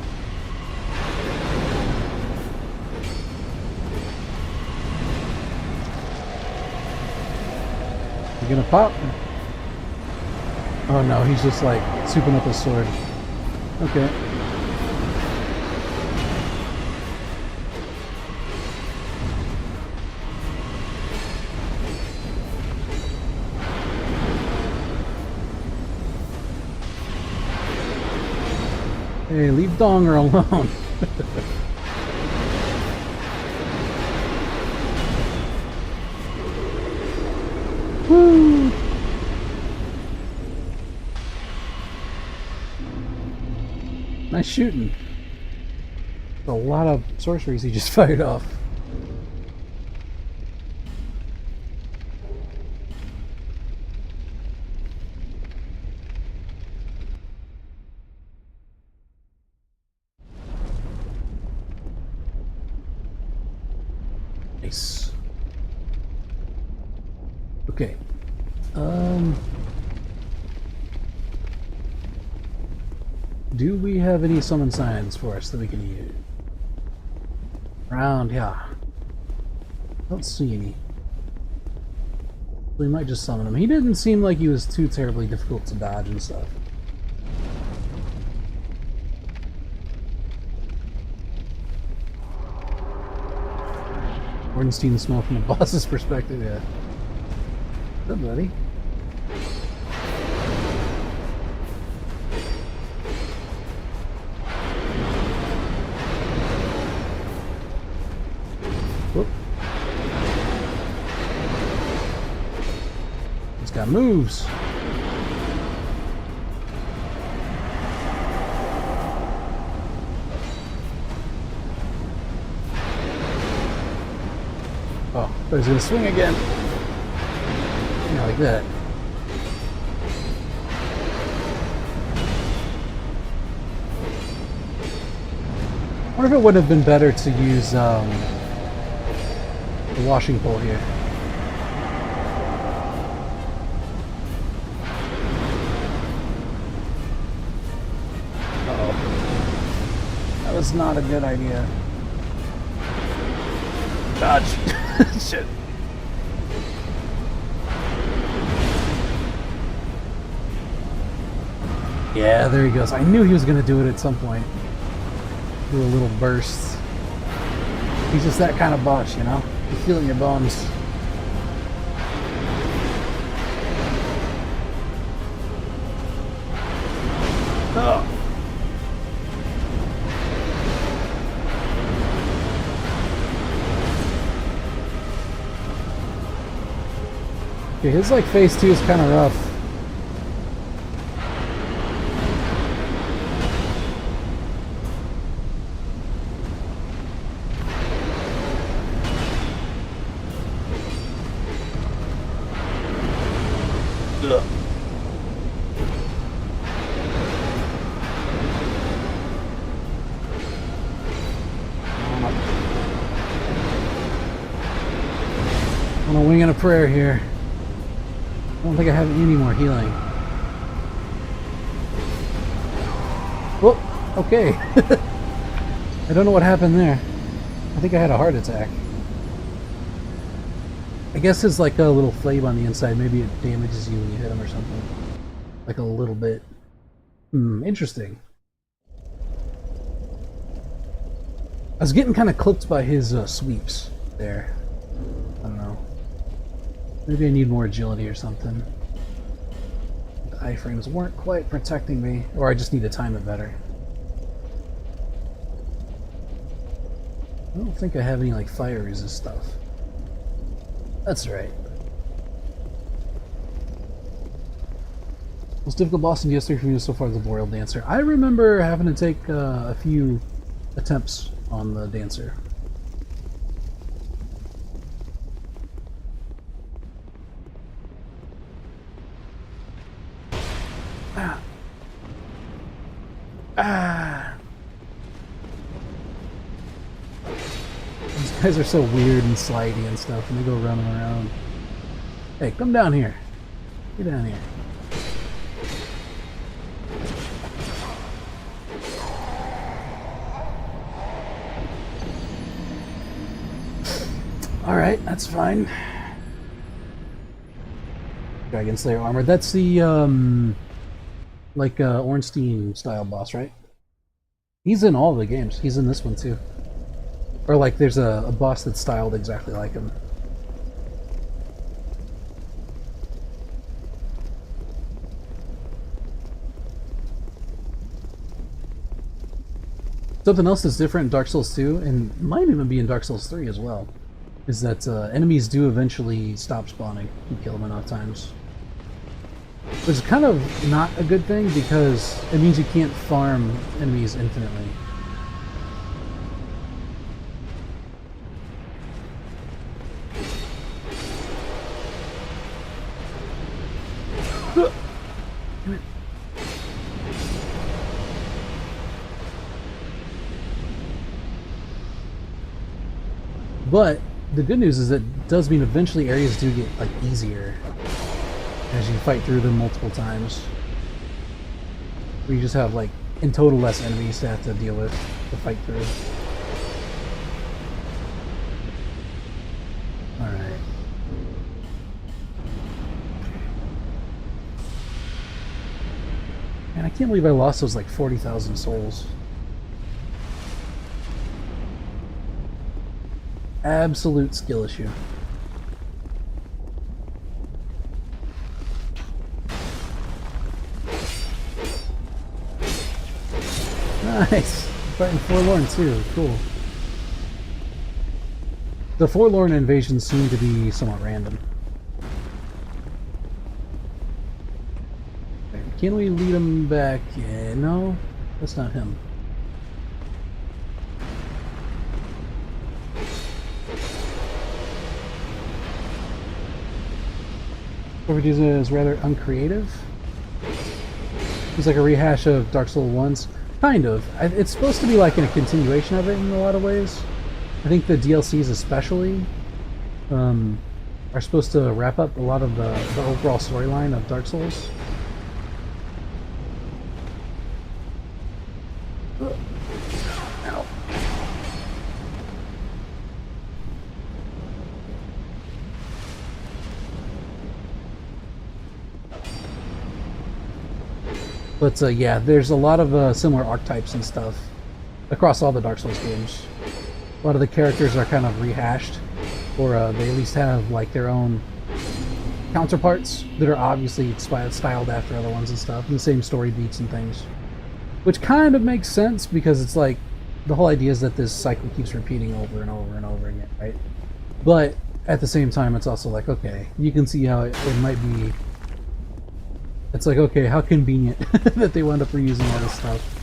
You gonna pop? Oh no, he's just like souping up his sword. Okay. Hey, leave Donger alone. Woo! Nice shooting. A lot of sorceries he just fired off. Nice. Okay. Do we have any summon signs for us that we can use? Around, yeah. Don't see any. We might just summon him. He didn't seem like he was too terribly difficult to dodge and stuff. Ornstein smell from the boss's perspective, yeah. What's up, buddy? Whoop. He's got moves. Oh, but he's gonna swing again. Yeah, like that. I wonder if it would have been better to use the washing pole here. Uh-oh. That was not a good idea. Dodge. Shit. Yeah, there he goes. I knew he was going to do it at some point. Do a little burst. He's just that kind of boss, you know? You feel it in your bones. Oh. Okay, his like phase 2 is kind of rough. Ugh. On a wing and a prayer here. I don't think I have any more healing. Whoop, okay. I don't know what happened there. I think I had a heart attack. I guess it's like a little flame on the inside. Maybe it damages you when you hit him or something. Like a little bit. Interesting. I was getting kind of clipped by his sweeps there. I don't know. Maybe I need more agility or something. The iframes weren't quite protecting me, or I just need to time it better. I don't think I have any like fire resist stuff. That's right. Most difficult boss in DS3 for me so far is the Boreal Dancer. I remember having to take a few attempts on the Dancer. Ah. These guys are so weird and slidey and stuff, and they go running around. Hey, come down here. Get down here. Alright, that's fine. Dragon Slayer armor. That's the, Ornstein style boss, right? He's in all the games. He's in this one, too. Or, like, there's a boss that's styled exactly like him. Something else that's different in Dark Souls 2, and might even be in Dark Souls 3 as well, is that enemies do eventually stop spawning. You kill them enough times. Which is kind of not a good thing, because it means you can't farm enemies infinitely. But the good news is that it does mean eventually areas do get like easier as you fight through them multiple times. Where you just have like in total less enemies to have to deal with to fight through. Alright. Man, I can't believe I lost those like 40,000 souls. Absolute skill issue. Nice! Fighting Forlorn too, cool. The Forlorn invasions seem to be somewhat random. Can we lead him back? Yeah, no, that's not him. Overdues is rather uncreative. It's like a rehash of Dark Souls 1's. Kind of. It's supposed to be like a continuation of it in a lot of ways. I think the DLCs especially are supposed to wrap up a lot of the overall storyline of Dark Souls. Ow. But yeah, there's a lot of similar archetypes and stuff across all the Dark Souls games. A lot of the characters are kind of rehashed, or they at least have like their own counterparts that are obviously styled after other ones and stuff, and the same story beats and things. Which kind of makes sense, because it's like, the whole idea is that this cycle keeps repeating over and over and over again, right? But at the same time, it's also like, okay, you can see how it might be. It's like, okay, how convenient that they wound up reusing all this stuff.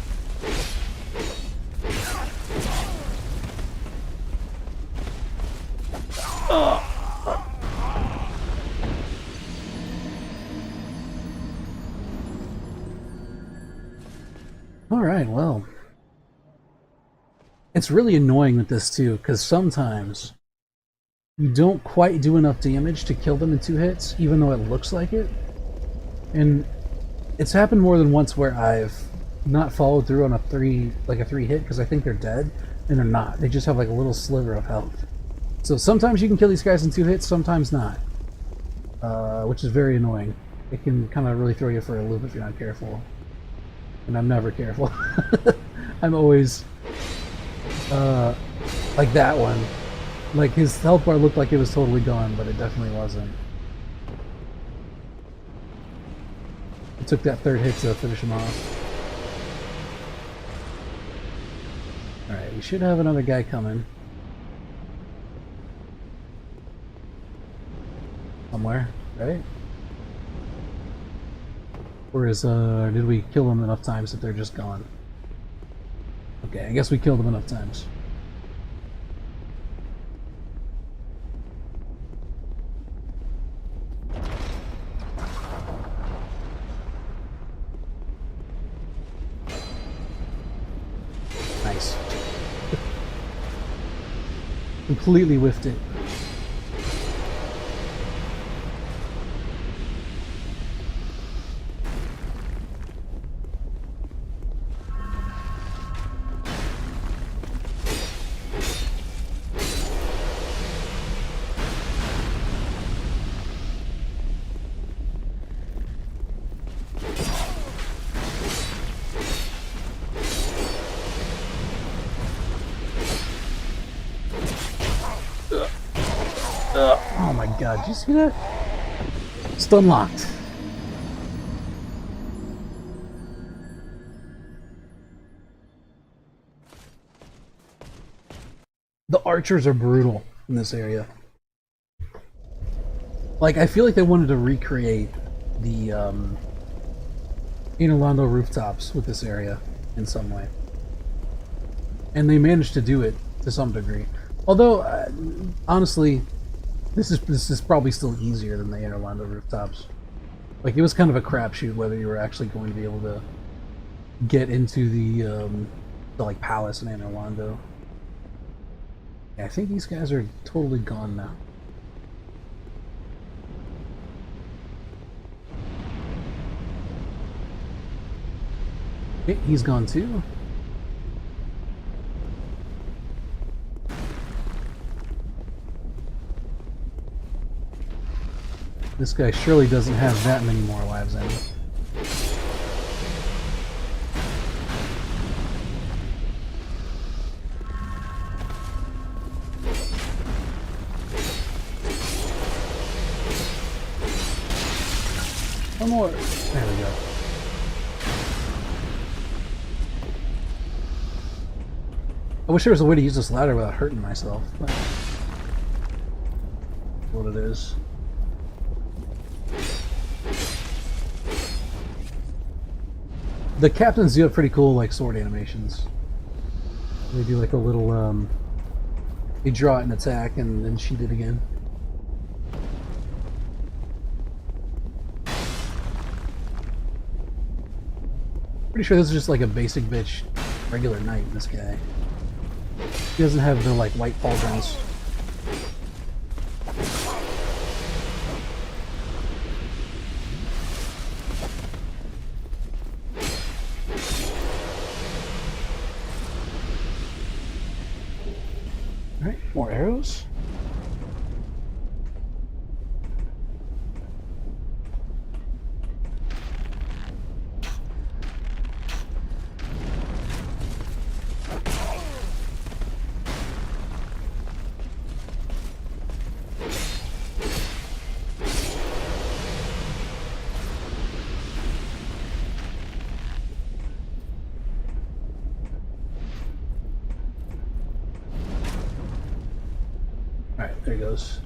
Alright, well. It's really annoying with this too, because sometimes you don't quite do enough damage to kill them in 2 hits, even though it looks like it. And it's happened more than once where I've not followed through on a 3 hit because I think they're dead, and they're not. They just have like a little sliver of health. So sometimes you can kill these guys in 2 hits, sometimes not. Which is very annoying. It can kind of really throw you for a loop if you're not careful. And I'm never careful. I'm always like that one. Like his health bar looked like it was totally gone, but it definitely wasn't. It took that 3rd hit to finish him off. Alright, we should have another guy coming. Somewhere, right? Or did we kill them enough times that they're just gone? Okay, I guess we killed them enough times. Nice. Completely whiffed it. Oh my god, did you see that? Stun locked. The archers are brutal in this area. Like, I feel like they wanted to recreate the Inorlando rooftops with this area in some way. And they managed to do it to some degree. Although, honestly, this is probably still easier than the Inorlando rooftops. Like, it was kind of a crapshoot whether you were actually going to be able to get into the like palace in Inorlando. Yeah, I think these guys are totally gone now. Okay, he's gone too. This guy surely doesn't have that many more lives in him. One more. There we go. I wish there was a way to use this ladder without hurting myself. But what it is. The captains do have pretty cool, like, sword animations. They do like a little, they draw it and attack and then shoot it again. Pretty sure this is just like a basic bitch regular knight, this guy. He doesn't have the, like, white pauldrons. Alright, more arrows. Alright, there he goes.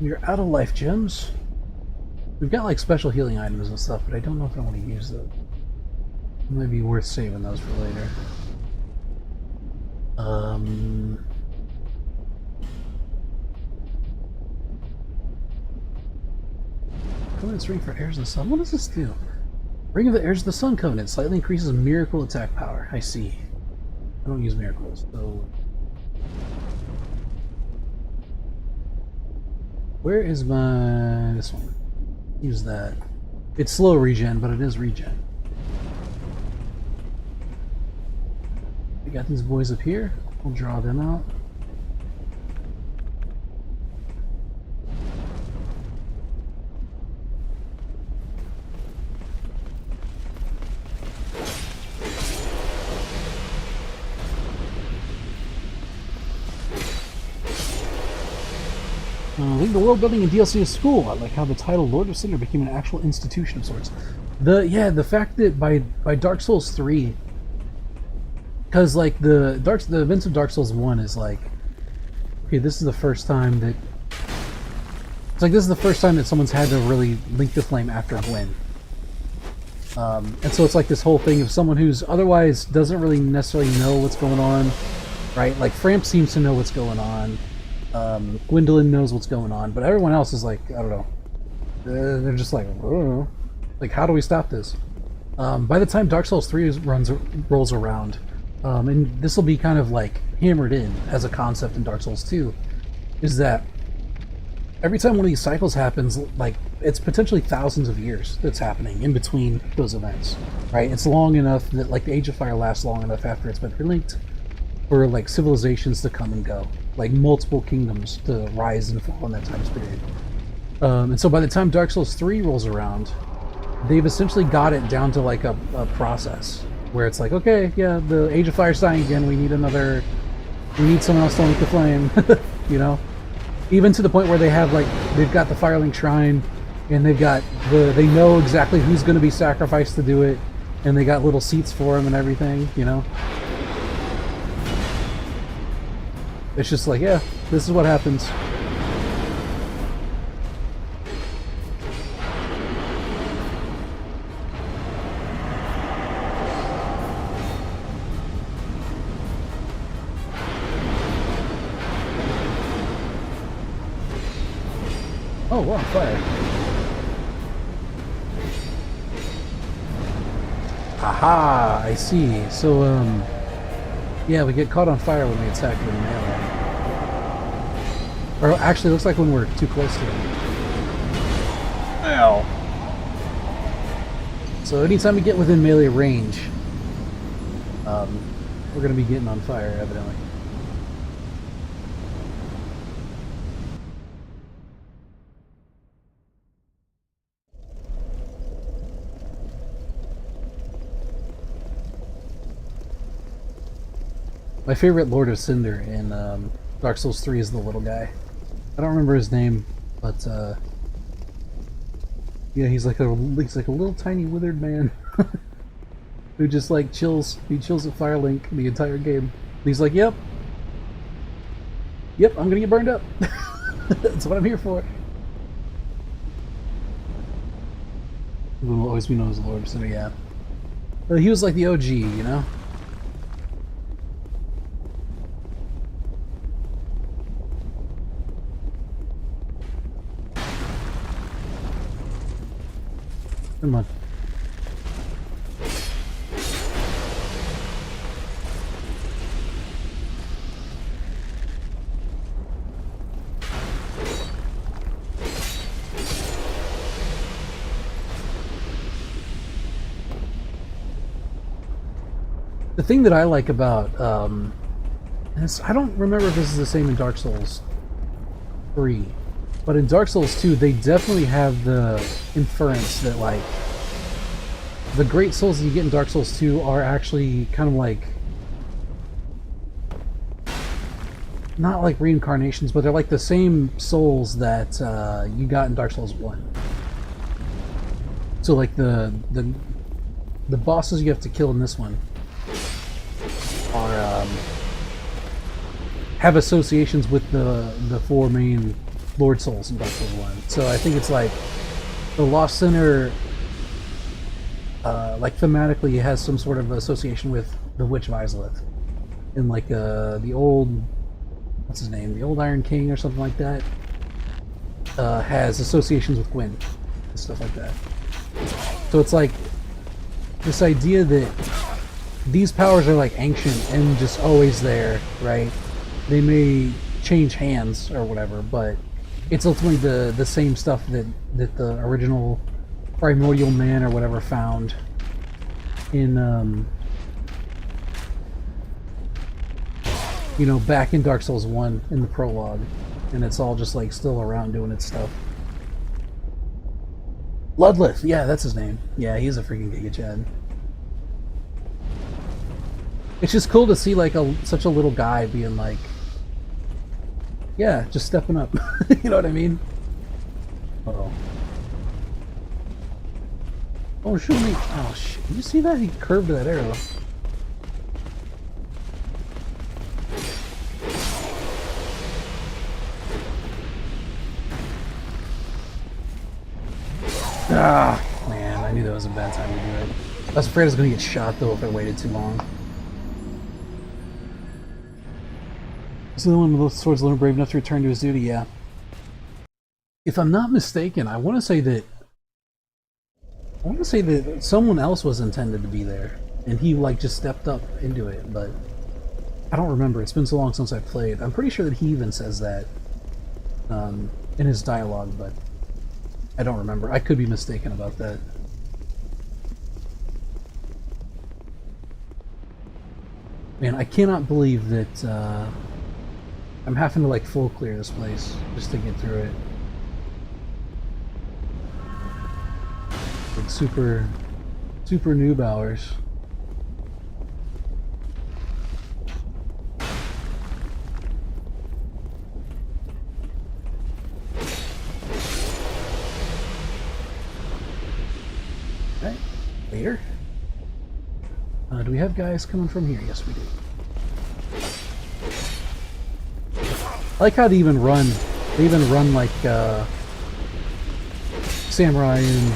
You're out of life gems. We've got like special healing items and stuff, but I don't know if I want to use those. It might be worth saving those for later. Covenant's Ring for Heirs of the Sun. What does this do? Ring of the Heirs of the Sun Covenant slightly increases miracle attack power. I see. I don't use miracles, so. Where is my... this one? Use that. It's slow regen, but it is regen. We got these boys up here. We'll draw them out. I think the world building in DLC is cool. I like how the title Lord of Cinder became an actual institution of sorts. The fact that by Dark Souls 3, because like the events of Dark Souls 1 is like okay, this is the first time that this is the first time that someone's had to really link the flame after Gwyn. And so it's like this whole thing of someone who's otherwise doesn't really necessarily know what's going on, right? Like Framp seems to know what's going on. Gwendolyn knows what's going on, but everyone else is like, I don't know. They're just like, I don't know. Like, how do we stop this? By the time Dark Souls 3 rolls around, and this will be kind of like hammered in as a concept in Dark Souls 2, is that every time one of these cycles happens, like, it's potentially thousands of years that's happening in between those events, right? It's long enough that, like, the Age of Fire lasts long enough after it's been relinked for, like, civilizations to come and go, like, multiple kingdoms to rise and fall in that time period. And so by the time Dark Souls 3 rolls around, they've essentially got it down to, like, a process where it's like, okay, yeah, the Age of Fire's dying again, we need someone else to link the flame, you know? Even to the point where they have, like, they've got the Firelink Shrine, and they know exactly who's going to be sacrificed to do it, and they got little seats for them and everything, you know? It's just like, yeah, this is what happens. Oh, we're on fire. Aha, I see. So, yeah, we get caught on fire when we attack with melee. Or actually, it looks like when we're too close to them. Ow! So anytime we get within melee range, we're going to be getting on fire, evidently. My favorite Lord of Cinder in Dark Souls 3 is the little guy. I don't remember his name, but yeah, he's like a little tiny withered man who just like chills. He chills at Firelink the entire game. And he's like, "Yep, I'm gonna get burned up. That's what I'm here for." He will always be known as the Lord of Cinder. Yeah, but he was like the OG, you know. Come on. The thing that I like about, I don't remember if this is the same in Dark Souls 3, but in Dark Souls 2, they definitely have the inference that, like, the great souls that you get in Dark Souls 2 are actually kind of like, not like reincarnations, but they're like the same souls that you got in Dark Souls 1. So, like, the bosses you have to kill in this one are have associations with the four main Lord Souls in Dark Souls 1. So I think it's like the Lost Sinner, like thematically, has some sort of association with the Witch of Izalith, and like the old, what's his name, the old Iron King or something like that, has associations with Gwyn and stuff like that. So it's like this idea that these powers are like ancient and just always there, right? They may change hands or whatever, but it's ultimately the same stuff that the original primordial man or whatever found in you know, back in Dark Souls 1 in the prologue, and it's all just like still around doing its stuff. Ludlith, yeah, that's his name. Yeah, he's a freaking Giga Chad. It's just cool to see like such a little guy being like, yeah, just stepping up. You know what I mean? Uh-oh. Oh, shoot me. Oh, shit. Did you see that? He curved that arrow. Ah, man, I knew that was a bad time to do it. I was afraid I was going to get shot, though, if I waited too long. Is the one with those swords learned brave enough to return to his duty? Yeah. If I'm not mistaken, I want to say that someone else was intended to be there, and he like just stepped up into it, but I don't remember. It's been so long since I've played. I'm pretty sure that he even says that in his dialogue, but I don't remember. I could be mistaken about that. Man, I cannot believe that I'm having to like full clear this place just to get through it. Like super noob hours. Okay, later. Do we have guys coming from here? Yes, we do. I like how they even run. They even run like samurai and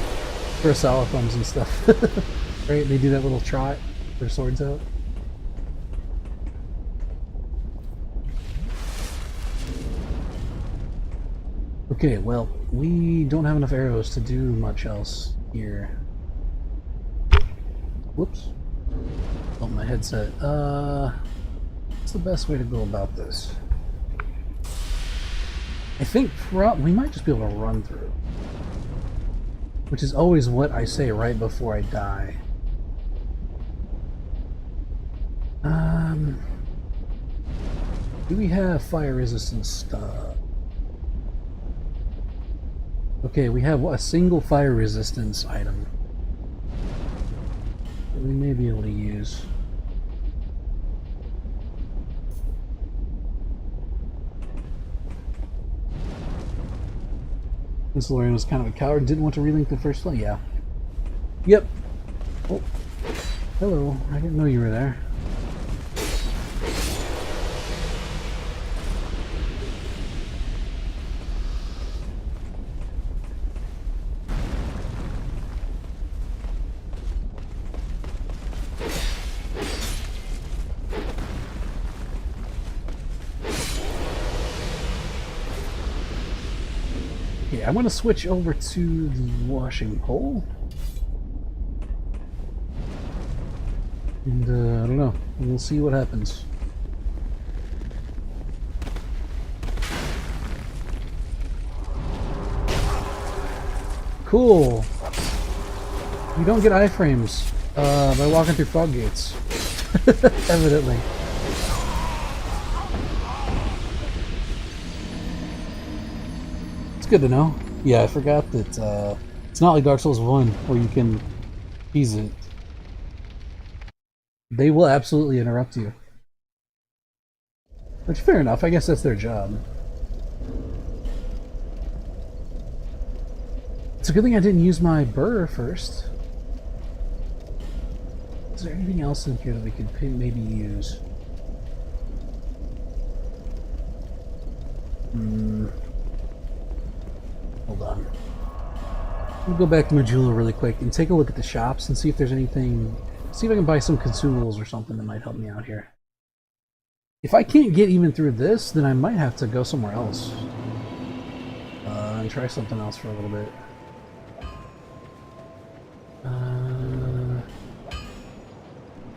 Kurosawa thumbs and stuff. Right? They do that little trot, their swords out. Okay, well, we don't have enough arrows to do much else here. Whoops. Oh, my headset. What's the best way to go about this? I think we might just be able to run through. Which is always what I say right before I die. Do we have fire resistance stuff? Okay, we have a single fire resistance item that we may be able to use. This Lorian was kind of a coward, didn't want to relink the first play. Yeah. Yep. Oh. Hello. I didn't know you were there. I'm going to switch over to the washing pole. And, I don't know. We'll see what happens. Cool. You don't get iframes by walking through fog gates. Evidently. It's good to know. Yeah, I forgot that it's not like Dark Souls 1 where you can ease it. They will absolutely interrupt you. Which, fair enough. I guess that's their job. It's a good thing I didn't use my burr first. Is there anything else in here that we could maybe use? Hold on. We'll go back to Majula really quick and take a look at the shops and see if there's anything. See if I can buy some consumables or something that might help me out here. If I can't get even through this, then I might have to go somewhere else. And try something else for a little bit.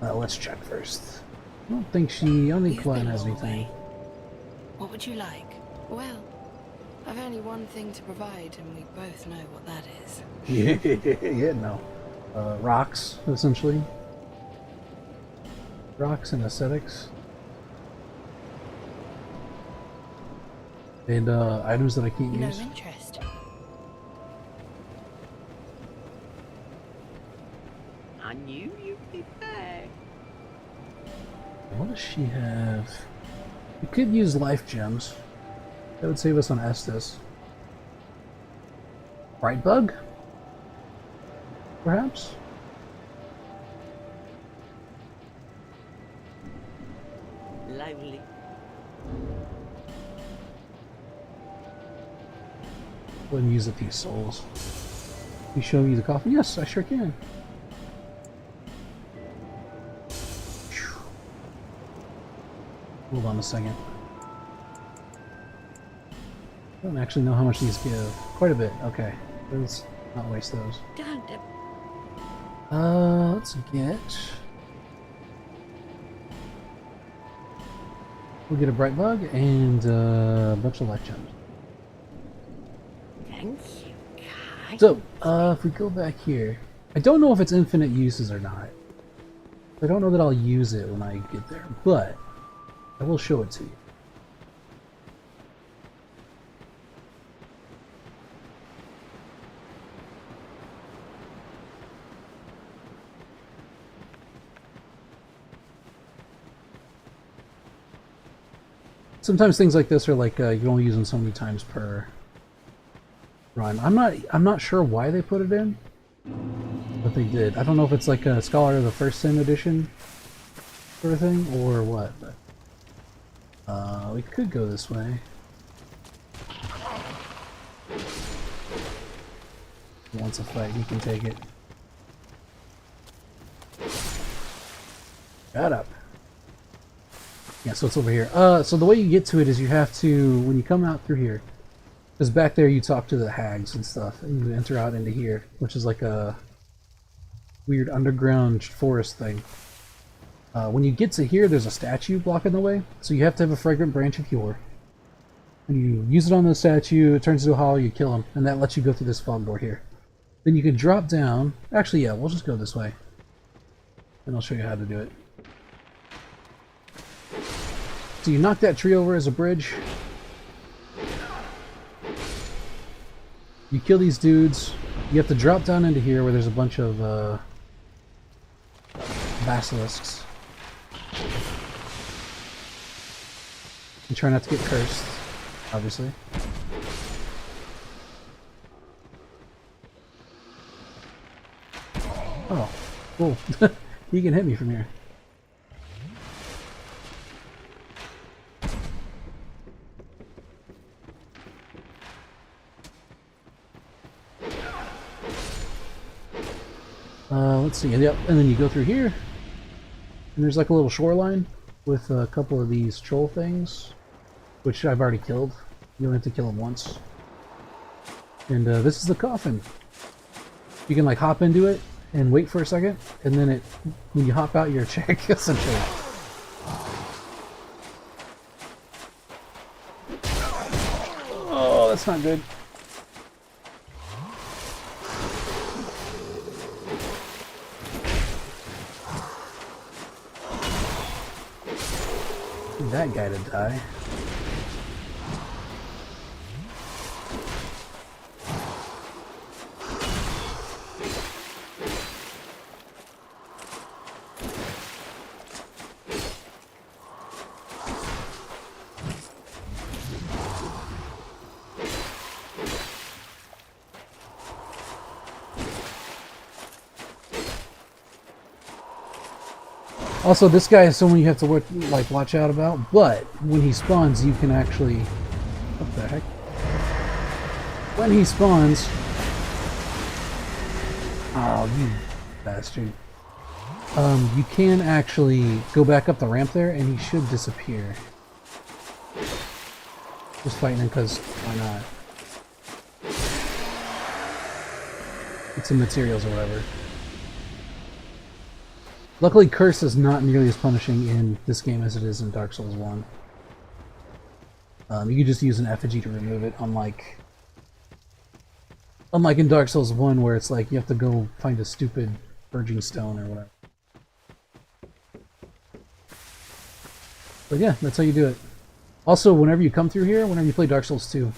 Let's check first. I don't think Quine has anything. What would you like? Well, I've only one thing to provide, and we both know what that is. Yeah, no. Rocks, essentially. Rocks and aesthetics. And items that I can't use. No interest. I knew you'd be back. What does she have? We could use life gems. That would save us on Estus. Bright bug? Perhaps? Lively. Go ahead and use a few souls. me show you the coffin? Yes, I sure can. Hold on a second. I don't actually know how much these give. Quite a bit. Okay. Let's not waste those. Let's get... We'll get a bright bug and a bunch of life gems. Thank you, Kai. So, if we go back here, I don't know if it's infinite uses or not. I don't know that I'll use it when I get there, but I will show it to you. Sometimes things like this are like you can only use them so many times per run. I'm not sure why they put it in, but they did. I don't know if it's like a Scholar of the First Sin edition sort of thing or what. But we could go this way. If he wants a fight, he can take it. Shut up. Yeah, so it's over here. So the way you get to it is you have to, when you come out through here, because back there you talk to the hags and stuff, and you enter out into here, which is like a weird underground forest thing. When you get to here, there's a statue blocking the way, so you have to have a fragrant branch of yore. And you use it on the statue, it turns into a hollow, you kill him, and that lets you go through this fog door here. Then you can drop down. Actually, yeah, we'll just go this way. And I'll show you how to do it. So you knock that tree over as a bridge. You kill these dudes. You have to drop down into here where there's a bunch of basilisks. And try not to get cursed, obviously. Oh, cool. He can hit me from here. Let's see, yep, and then you go through here, and there's like a little shoreline with a couple of these troll things, which I've already killed. You only have to kill them once. And this is the coffin. You can like hop into it and wait for a second, and then it, when you hop out, you're a chick, essentially. Oh, that's not good. That guy to die. Also, this guy is someone you have to watch out about, but when he spawns, you can actually... What the heck? When he spawns... Oh, you bastard. You can actually go back up the ramp there, and he should disappear. Just fighting him because why not? Get some materials or whatever. Luckily, Curse is not nearly as punishing in this game as it is in Dark Souls 1. You can just use an effigy to remove it, unlike in Dark Souls 1 where it's like you have to go find a stupid purging stone or whatever. But yeah, that's how you do it. Also, whenever you come through here, whenever you play Dark Souls 2,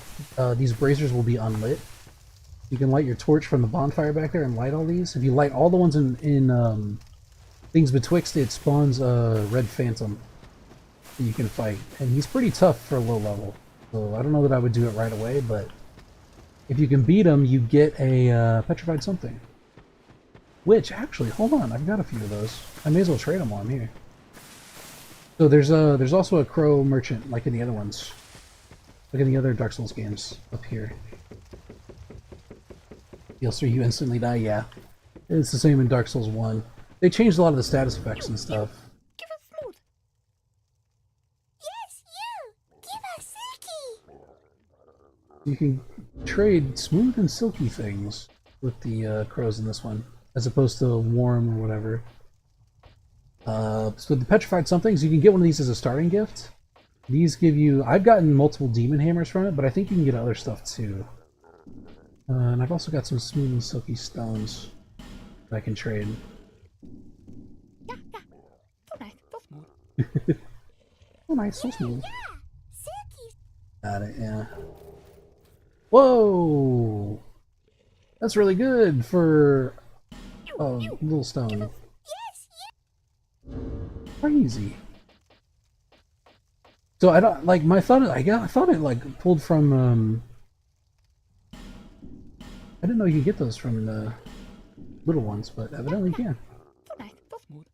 these braziers will be unlit. You can light your torch from the bonfire back there and light all these. If you light all the ones in Things Betwixt, it spawns a red phantom that you can fight. And he's pretty tough for a low level. So I don't know that I would do it right away, but if you can beat him, you get a petrified something. Which, actually, hold on, I've got a few of those. I may as well trade them while I'm here. So there's also a crow merchant, like in the other ones. Like in the other Dark Souls games, up here. Heals 3, you instantly die, yeah. It's the same in Dark Souls 1. They changed a lot of the status effects and stuff. Give us smooth. Yes, you. Give us silky. You can trade smooth and silky things with the crows in this one, as opposed to warm or whatever. So the petrified somethings, you can get one of these as a starting gift. These give you... I've gotten multiple demon hammers from it, but I think you can get other stuff too. And I've also got some smooth and silky stones that I can trade. Yeah, yeah. So nice, so smooth. Oh nice, so smooth. Yeah, silky. Got it, yeah. Whoa! That's really good for a little stone. Yes, Crazy. So I don't like my thought. I thought it like pulled from. I didn't know you could get those from the little ones, but evidently you can. so nice, so smooth.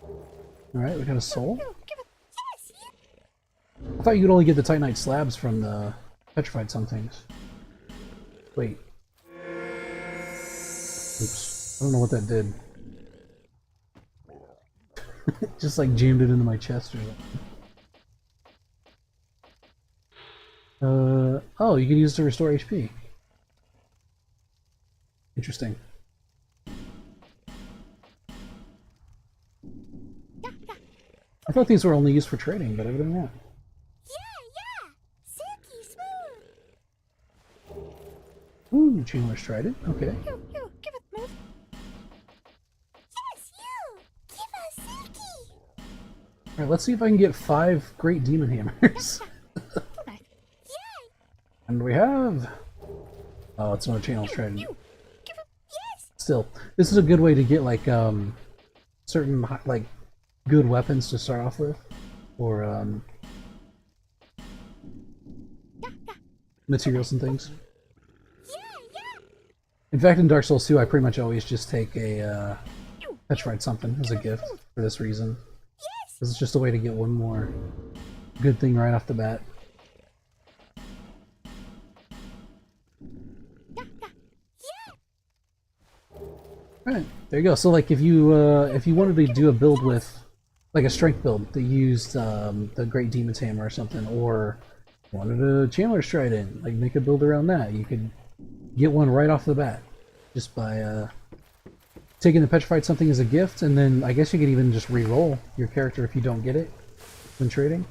All right, we got a soul. You, give us. Yes, you. I thought you could only get the Titanite slabs from the petrified some things. Wait. Oops. I don't know what that did. Just like jammed it into my chest or something. Oh, you can use it to restore HP. Interesting. Yeah, yeah. I thought these were only used for trading, but evidently not. Yeah, yeah. Silky smooth. Ooh, Chandler's tried it. Okay. You, give us smooth. Yes, you. Give us silky. Alright, let's see if I can get 5 great demon hammers. So nice. Yay. And we have... Oh, it's not a channel trident. You. Give us. Yes. Still, this is a good way to get like certain like good weapons to start off with, or materials and things. Yeah, yeah. In fact, in Dark Souls 2, I pretty much always just take a petrified something as a gift for this reason. Yes. This is just a way to get one more good thing right off the bat. Yeah, yeah. Yeah. Alright, there you go. So like if you wanted to do a build with like a strength build that used the Great Demon's Hammer or something, or wanted a Chandler's Trident, like make a build around that, you could get one right off the bat just by taking the petrified something as a gift, and then I guess you could even just re-roll your character if you don't get it when trading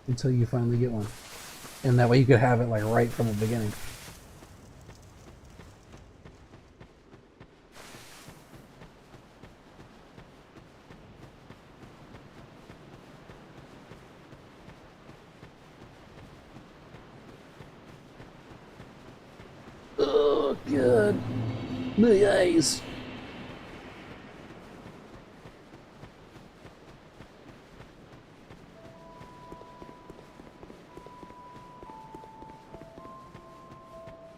until you finally get one, and that way you could have it like right from the beginning. Oh god, my eyes.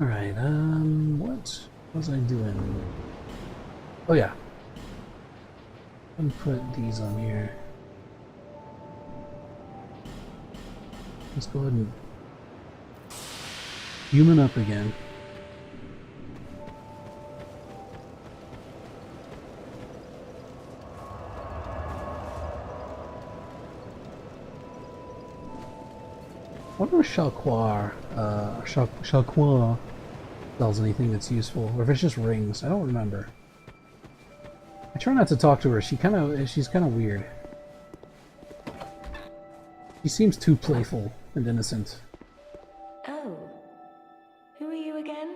Alright, what was I doing? Oh yeah. Let me put these on here. Let's go ahead and human up again. I wonder if Shalquoir sells anything that's useful, or if it's just rings. I don't remember. I try not to talk to her. She's kind of weird. She seems too playful and innocent. Oh, who are you again?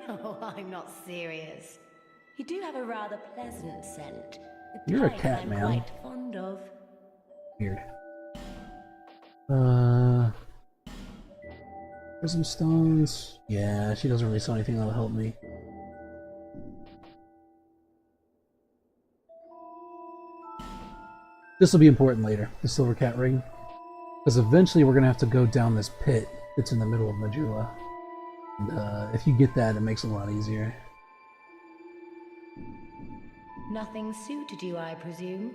No, I'm not serious. You do have a rather pleasant scent. The You're a kind cat, I'm man. quite fond of. Weird. Prism stones. Yeah, she doesn't really sell anything that'll help me. This will be important later, the Silver Cat Ring. Because eventually we're going to have to go down this pit that's in the middle of Majula. And if you get that, it makes it a lot easier. Nothing suited you, I presume?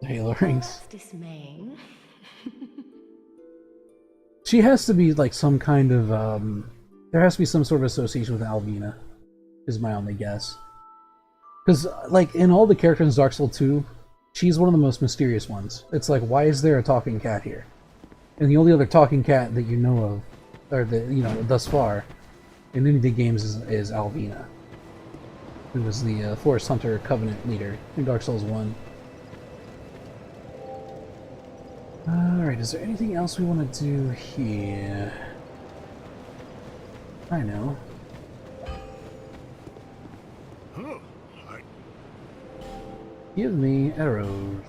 The Halo rings. That's dismaying. She has to be like some kind of there has to be some sort of association with Alvina, is my only guess. Because like in all the characters in Dark Souls 2, she's one of the most mysterious ones. It's like, why is there a talking cat here? And the only other talking cat that you know of, or that you know thus far, in any of the games is Alvina, who was the Forest Hunter Covenant leader in Dark Souls 1. Alright, is there anything else we want to do here? I know. Oh, Give me arrows.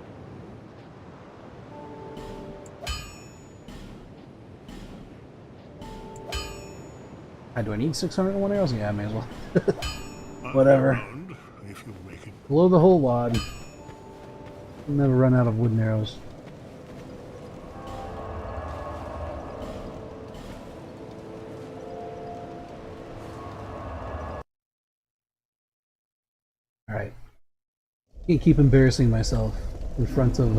Do I need 601 arrows? Yeah, I may as well. Whatever. around, if you make it. Blow the whole wad. We'll never run out of wooden arrows. Alright. Can't keep embarrassing myself in front of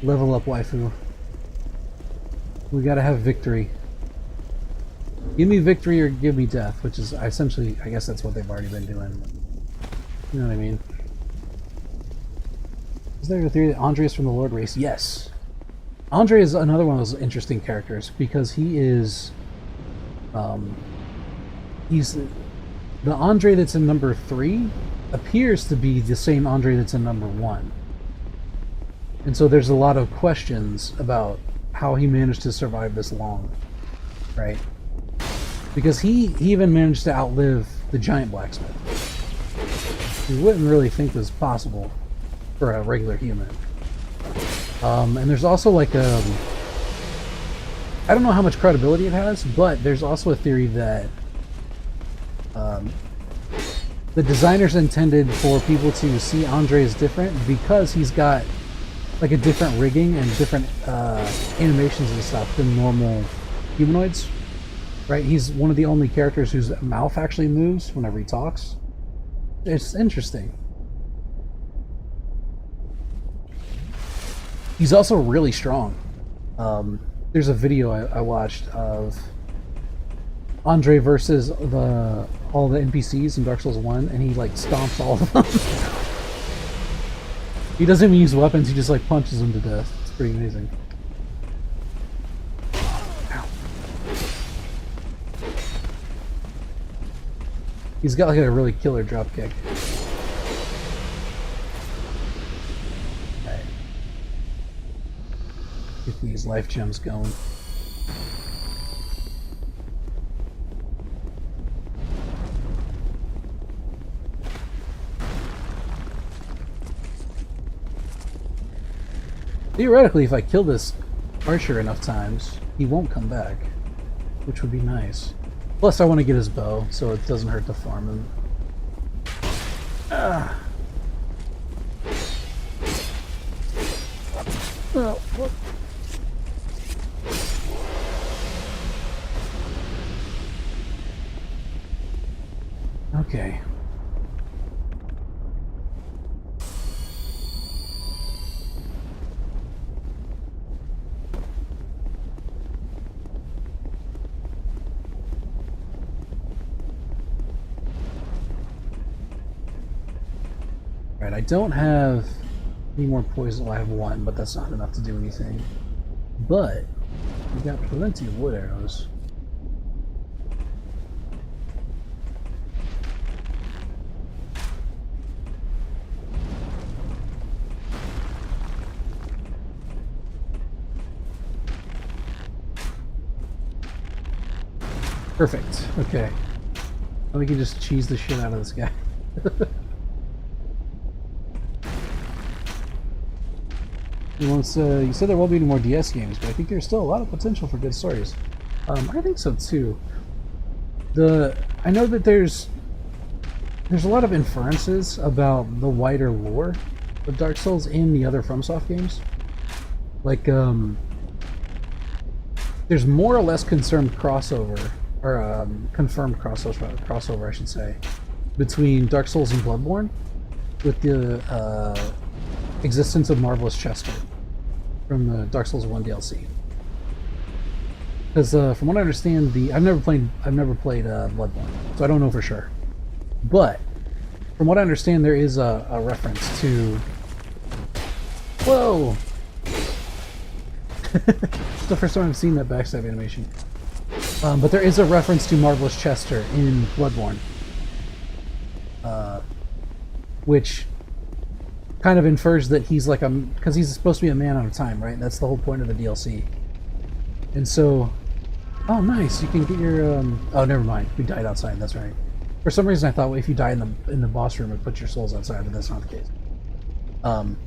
level up waifu. We gotta have victory. Give me victory or give me death, which is essentially, I guess that's what they've already been doing. You know what I mean? Is there a theory that Andre is from the Lord race? Yes. Andre is another one of those interesting characters because he is, he's the Andre that's in number 3 appears to be the same Andre that's in number 1. And so there's a lot of questions about how he managed to survive this long, right? Because he even managed to outlive the giant blacksmith. You wouldn't really think was possible for a regular human. And there's also like I don't know how much credibility it has, but there's also a theory that the designers intended for people to see Andre as different because he's got like a different rigging and different animations and stuff than normal humanoids. Right? He's one of the only characters whose mouth actually moves whenever he talks. It's interesting. He's also really strong. There's a video I watched of Andre versus all the NPCs in Dark Souls 1, and he like stomps all of them. He doesn't even use weapons, he just like punches them to death. It's pretty amazing. Ow. He's got like a really killer drop kick. Alright. Get these life gems going. Theoretically, if I kill this archer enough times, he won't come back, which would be nice. Plus, I want to get his bow, so it doesn't hurt to farm him. Ah. Oh, what? Okay. Right, I don't have any more poison. Well, I have one, but that's not enough to do anything. But we got plenty of wood arrows. Perfect. Okay. Now we can just cheese the shit out of this guy. You said there won't be any more DS games, but I think there's still a lot of potential for good stories. I think so too. I know that there's a lot of inferences about the wider lore of Dark Souls in the other FromSoft games. Like, there's more or less confirmed crossover, or confirmed crossover, I should say, between Dark Souls and Bloodborne, with the existence of Marvelous Chester from the Dark Souls 1 DLC. Because from what I understand, I've never played Bloodborne, so I don't know for sure. But from what I understand, there is a reference to. Whoa! It's the first time I've seen that backstab animation. But there is a reference to Marvelous Chester in Bloodborne, which kind of infers that he's like because he's supposed to be a man out of time, right? That's the whole point of the DLC. And so, oh nice, you can get your oh never mind, we died outside. That's right. For some reason, I thought if you die in the boss room, it puts your souls outside, but that's not the case.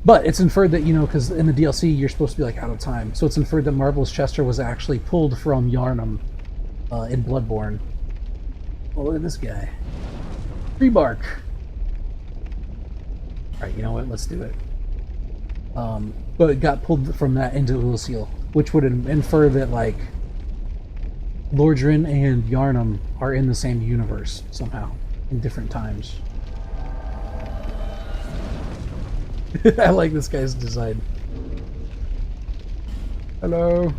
But it's inferred that, because in the DLC you're supposed to be like out of time, so it's inferred that Marvelous Chester was actually pulled from Yharnam in Bloodborne. Oh, look at this guy. Tree bark. Alright, you know what? Let's do it. But it got pulled from that into Ulyssil, which would infer that, like, Lordran and Yharnam are in the same universe somehow, in different times. I like this guy's design. Hello.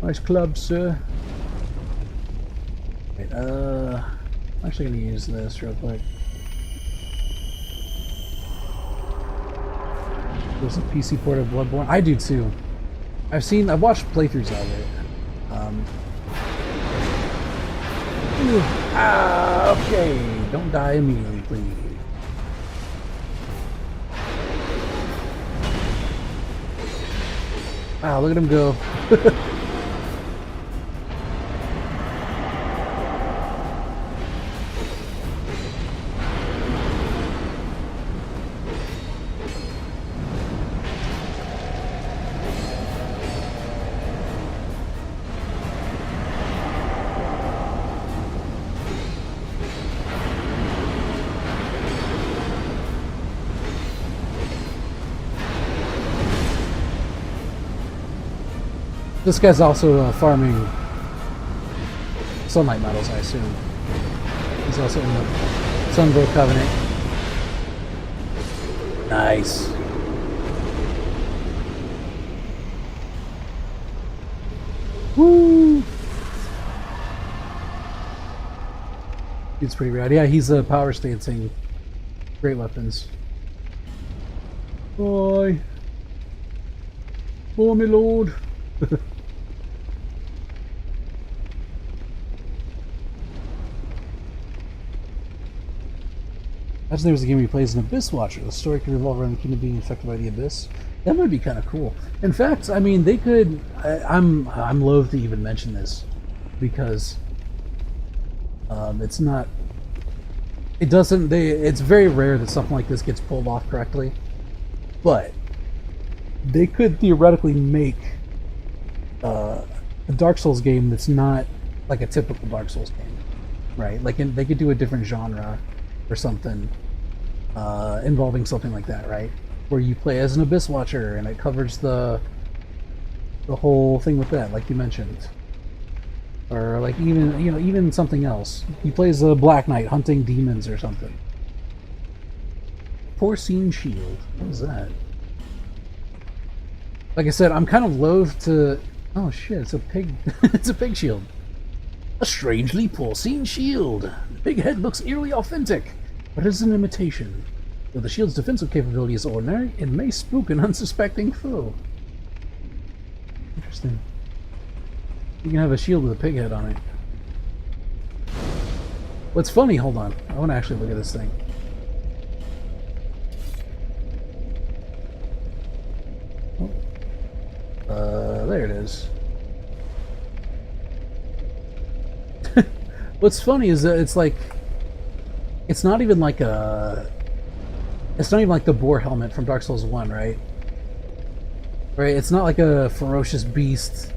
Nice club, sir. Wait, I'm actually gonna use this real quick. There's a PC port of Bloodborne. I do too. I've watched playthroughs of it. Okay, don't die immediately, please. Wow, look at him go. This guy's also farming sunlight metals, I assume. He's also in the Sunbro Covenant. Nice. Woo! It's pretty rad. Yeah, he's power stancing great weapons. Boy. Oh, my lord. Imagine there was a game where he plays an Abyss Watcher. The story could revolve around the kingdom being affected by the Abyss. That might be kind of cool. In fact, I mean, they could. I'm loath to even mention this because it's not. It doesn't. It's very rare that something like this gets pulled off correctly. But they could theoretically make a Dark Souls game that's not like a typical Dark Souls game, right? Like they could do a different genre or something involving something like that, right? Where you play as an Abyss Watcher and it covers the whole thing with that, like you mentioned. Or like even something else. He plays a Black Knight hunting demons or something. Porcine Shield. What is that? Like I said, I'm kind of loath to. Oh shit! It's a pig. It's a pig shield. A strangely porcine shield. The pig head looks eerily authentic, but is an imitation. Though the shield's defensive capability is ordinary, it may spook an unsuspecting foe. Interesting. You can have a shield with a pig head on it. What's funny? Hold on. I want to actually look at this thing. There it is. What's funny is that it's like, it's not even like the boar helmet from Dark Souls 1, right? Right? It's not like a ferocious beast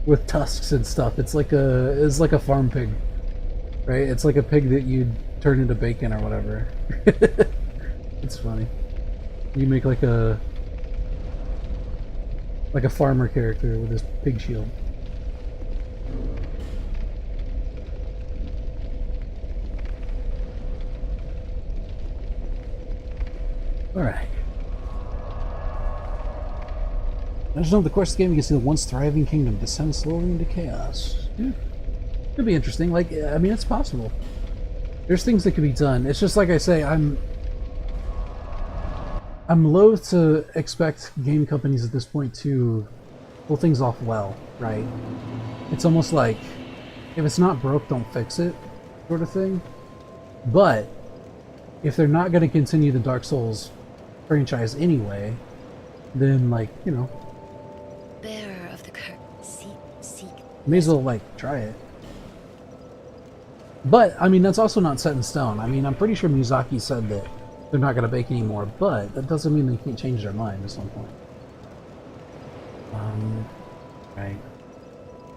with tusks and stuff. It's like a farm pig, right? It's like a pig that you'd turn into bacon or whatever. It's funny. You make like a farmer character with his pig shield. Alright. As over the course of the game, you can see the once thriving kingdom descend slowly into chaos. Yeah. Could be interesting. Like, I mean, it's possible. There's things that could be done. It's just like I say, I'm loath to expect game companies at this point to pull things off well, right? It's almost like, if it's not broke, don't fix it, sort of thing. But if they're not going to continue the Dark Souls franchise anyway, then, like, you know, Bearer of the curse, seek. may as well, like, try it. But, I mean, that's also not set in stone. I mean, I'm pretty sure Miyazaki said that they're not going to bake anymore, but that doesn't mean they can't change their mind at some point. Right.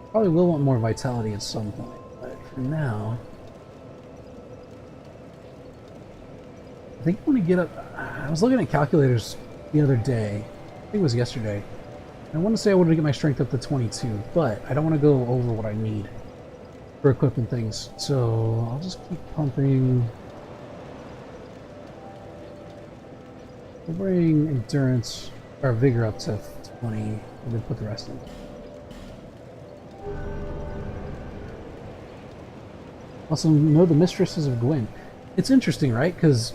Probably will want more vitality at some point, but for now... I think I want to get up... I was looking at calculators the other day. I think it was yesterday. I want to say I wanted to get my strength up to 22, but I don't want to go over what I need for equipping things. So I'll just keep pumping. We'll bring endurance or vigor up to 20, and then put the rest in. Also, know the mistresses of Gwyn. It's interesting, right? Because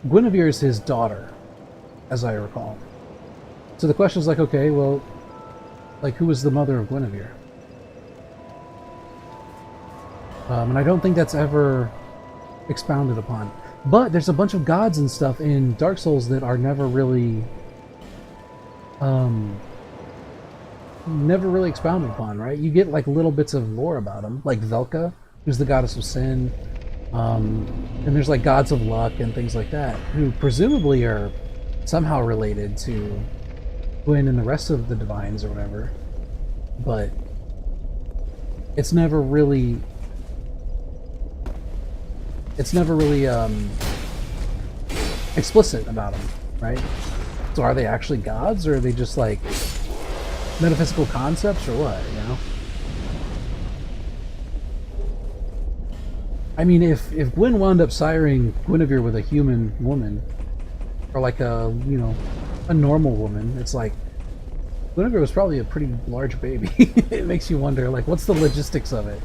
Guinevere is his daughter, as I recall. So the question is like, okay, well, like, who was the mother of Guinevere? And I don't think that's ever expounded upon. But there's a bunch of gods and stuff in Dark Souls that are never really expounded upon, right? You get like little bits of lore about them, like Velka, who's the goddess of sin, and there's like gods of luck and things like that, who presumably are somehow related to Gwyn and the rest of the divines or whatever, but it's never really explicit about them, right? So are they actually gods, or are they just like metaphysical concepts, or what, you know? I mean, if Gwyn wound up siring Guinevere with a human woman, or like a, you know, a normal woman, it's like Guinevere was probably a pretty large baby. It makes you wonder, like, what's the logistics of it?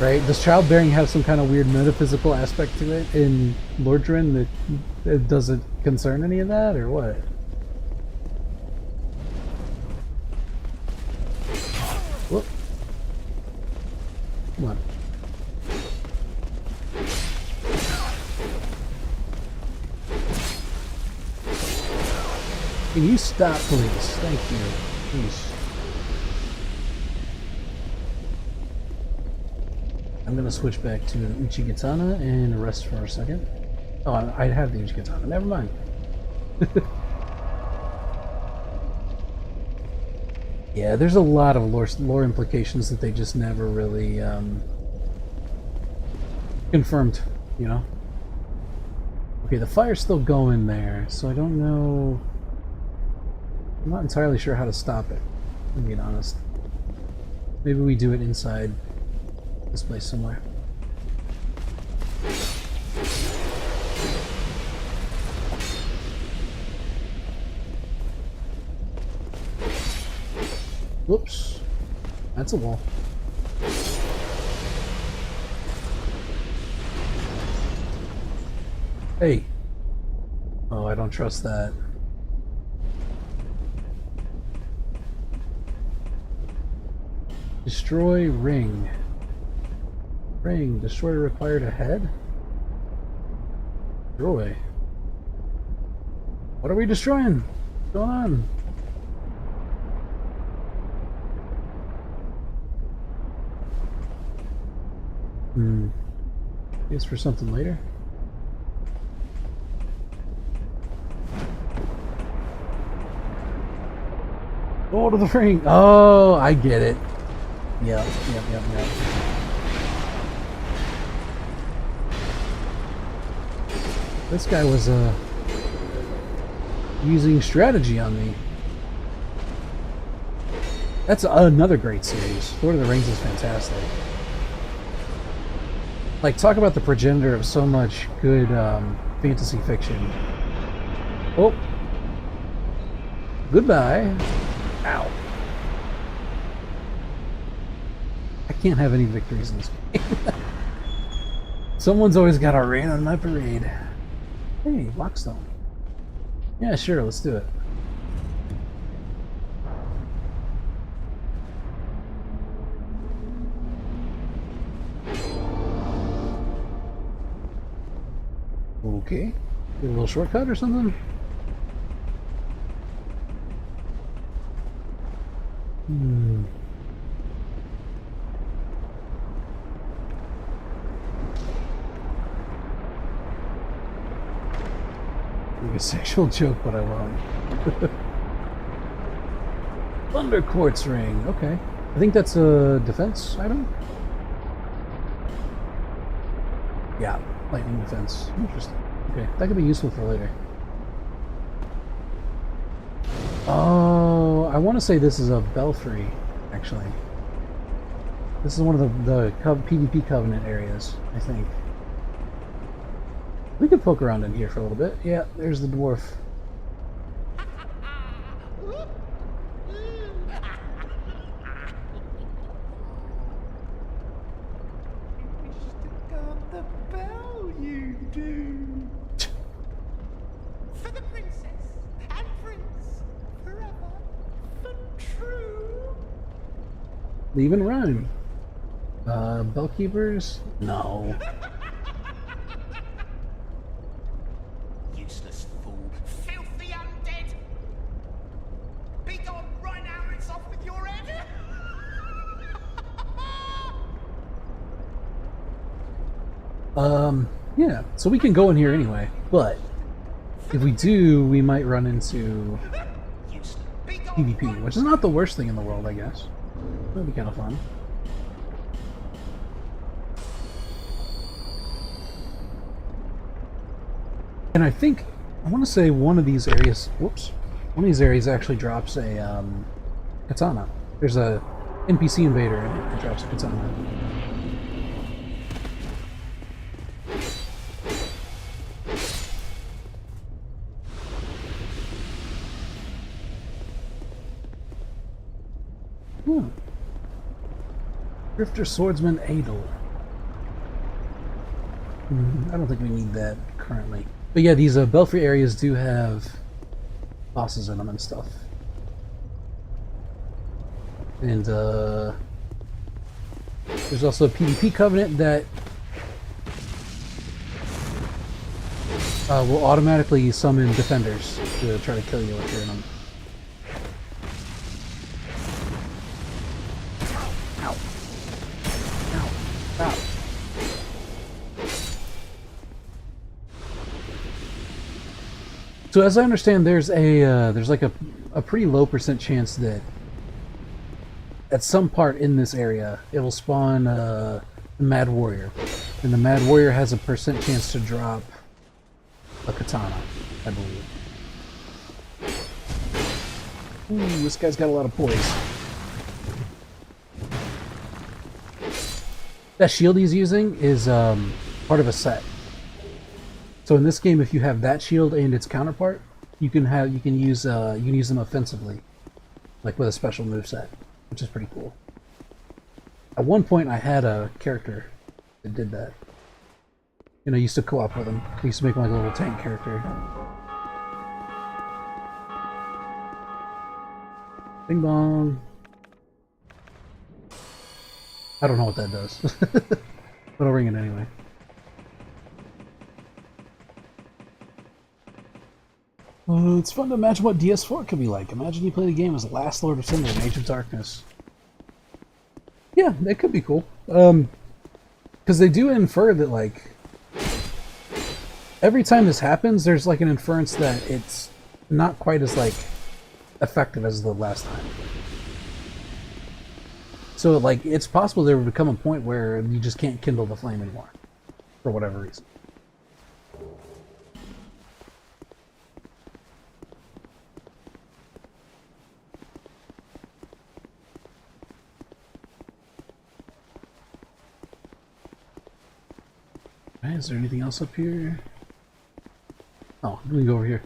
Right? Does childbearing have some kind of weird metaphysical aspect to it in Lordran that it doesn't concern any of that, or what? Whoop. Come on. Can you stop, please? Thank you. Please. I'm gonna switch back to the Uchigatana and rest for a second. Oh, I have the Uchigatana. Never mind. Yeah, there's a lot of lore implications that they just never really confirmed, you know? Okay, the fire's still going there, so I don't know... I'm not entirely sure how to stop it, to be honest. Maybe we do it inside this place somewhere. Whoops. That's a wall. Hey. Oh, I don't trust that. Destroy ring. Ring. Destroy required ahead? Destroy. What are we destroying? What's going on? It's for something later. Go to the ring. Oh, I get it. Yep. This guy was using strategy on me. That's another great series. Lord of the Rings is fantastic. Like, talk about the progenitor of so much good fantasy fiction. Oh. Goodbye. Ow. I can't have any victories in this game. Someone's always got to rain on my parade. Hey, Lockstone. Yeah, sure, let's do it. Okay. Get a little shortcut or something? Hmm. Like a sexual joke, but I won't. Thunder Quartz Ring. Okay. I think that's a defense item? Yeah, lightning defense. Interesting. Okay, that could be useful for later. Oh, I want to say this is a belfry, actually. This is one of the PvP Covenant areas, I think. We could poke around in here for a little bit. Yeah, there's the dwarf. The bell, you do. For the princess and prince, forever, for true. Leave and rhyme. Bellkeepers? No. Useless fool. Filthy undead. Be gone right now, it's off with your head. Yeah, so we can go in here anyway, but if we do, we might run into PvP, which is not the worst thing in the world, I guess. That'd be kind of fun. And I think, I want to say one of these areas, whoops, one of these areas actually drops a katana. There's a NPC invader in it that drops a katana. Hmm. Drifter Swordsman Adel. I don't think we need that currently. But yeah, these Belfry areas do have bosses in them and stuff. And there's also a PvP Covenant that will automatically summon defenders to try to kill you if you're in them. So as I understand, there's like a pretty low % chance that at some part in this area it will spawn the Mad Warrior, and the Mad Warrior has a % chance to drop a katana, I believe. Ooh, this guy's got a lot of poise. That shield he's using is part of a set. So in this game, if you have that shield and its counterpart, you can use them offensively, like with a special moveset, which is pretty cool. At one point, I had a character that did that. And I used to co-op with him. I used to make him like a little tank character. Bing bong. I don't know what that does, but I'll ring it anyway. It's fun to imagine what DS4 could be like. Imagine you play the game as Last Lord of Cinder in Age of Darkness. Yeah, that could be cool. Because they do infer that, like, every time this happens, there's like an inference that it's not quite as, like, effective as the last time. So, like, it's possible there would become a point where you just can't kindle the flame anymore. For whatever reason. Alright, is there anything else up here? Oh, let me go over here.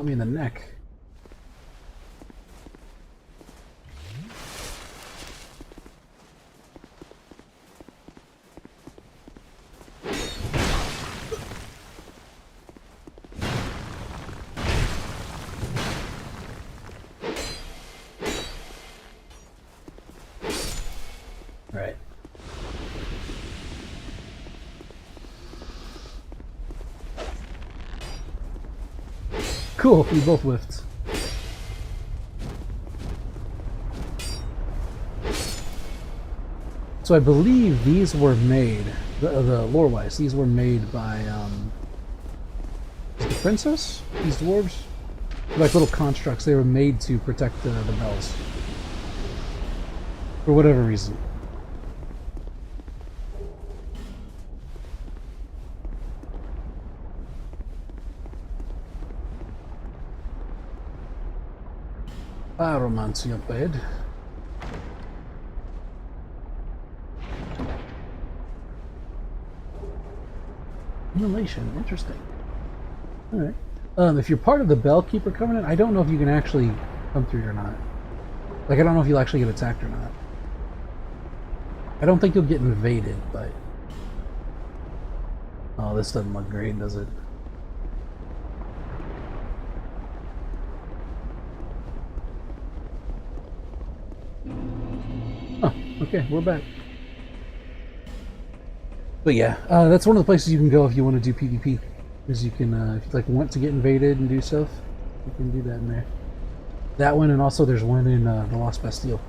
shot me in the neck. Right. Cool, we both whiffed. So I believe these were made, the lore-wise, these were made by, is it the princess? These dwarves? They're like little constructs, they were made to protect the bells. For whatever reason. Pyromancy up ahead. Immolation, interesting. Alright. If you're part of the Bellkeeper Covenant, I don't know if you can actually come through or not. Like, I don't know if you'll actually get attacked or not. I don't think you'll get invaded, but... Oh, this doesn't look great, does it? Oh, okay, we're back. But yeah, that's one of the places you can go if you want to do PvP. Is you can, if you like want to get invaded and do stuff, you can do that in there. That one, and also there's one in the Lost Bastille.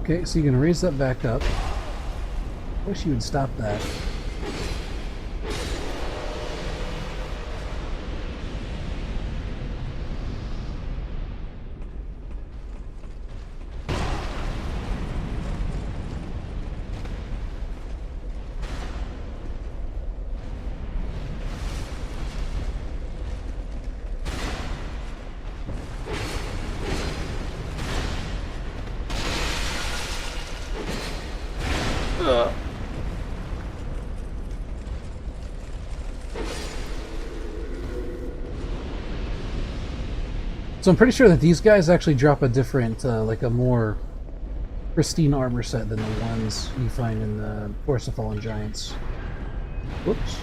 Okay, so you're going to raise that back up. Wish you would stop that. So I'm pretty sure that these guys actually drop a different, like a more pristine armor set than the ones you find in the Forest of Fallen Giants. Whoops.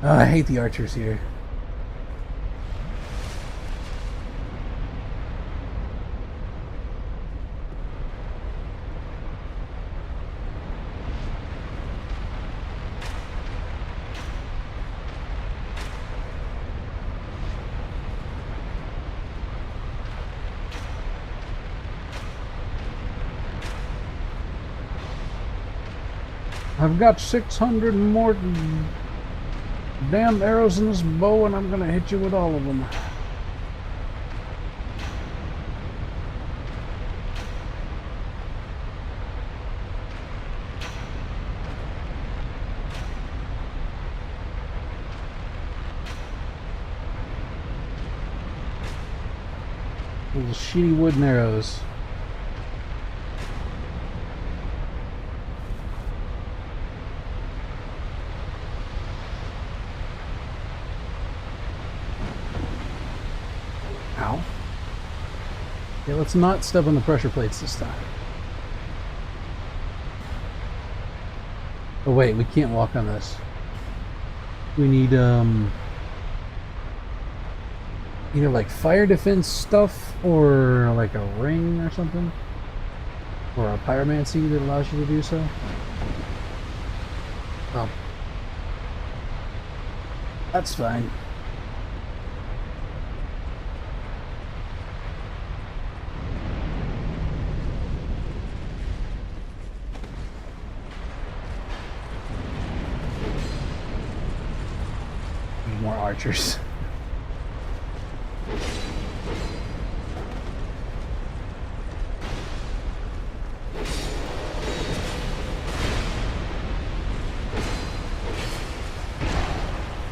Oh, I hate the archers here. I've got 600 more damn arrows in this bow, and I'm gonna hit you with all of them. Little shitty wooden arrows. Okay, let's not step on the pressure plates this time. Oh wait, we can't walk on this. We need either like fire defense stuff or like a ring or something. Or a pyromancy that allows you to do so. Oh. That's fine. More archers.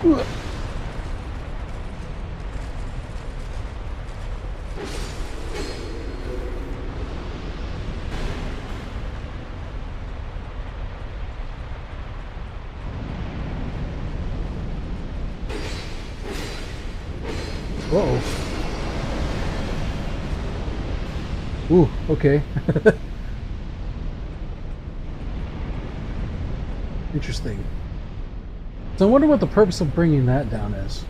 Uh-oh. Ooh, okay. Interesting. So I wonder what the purpose of bringing that down is.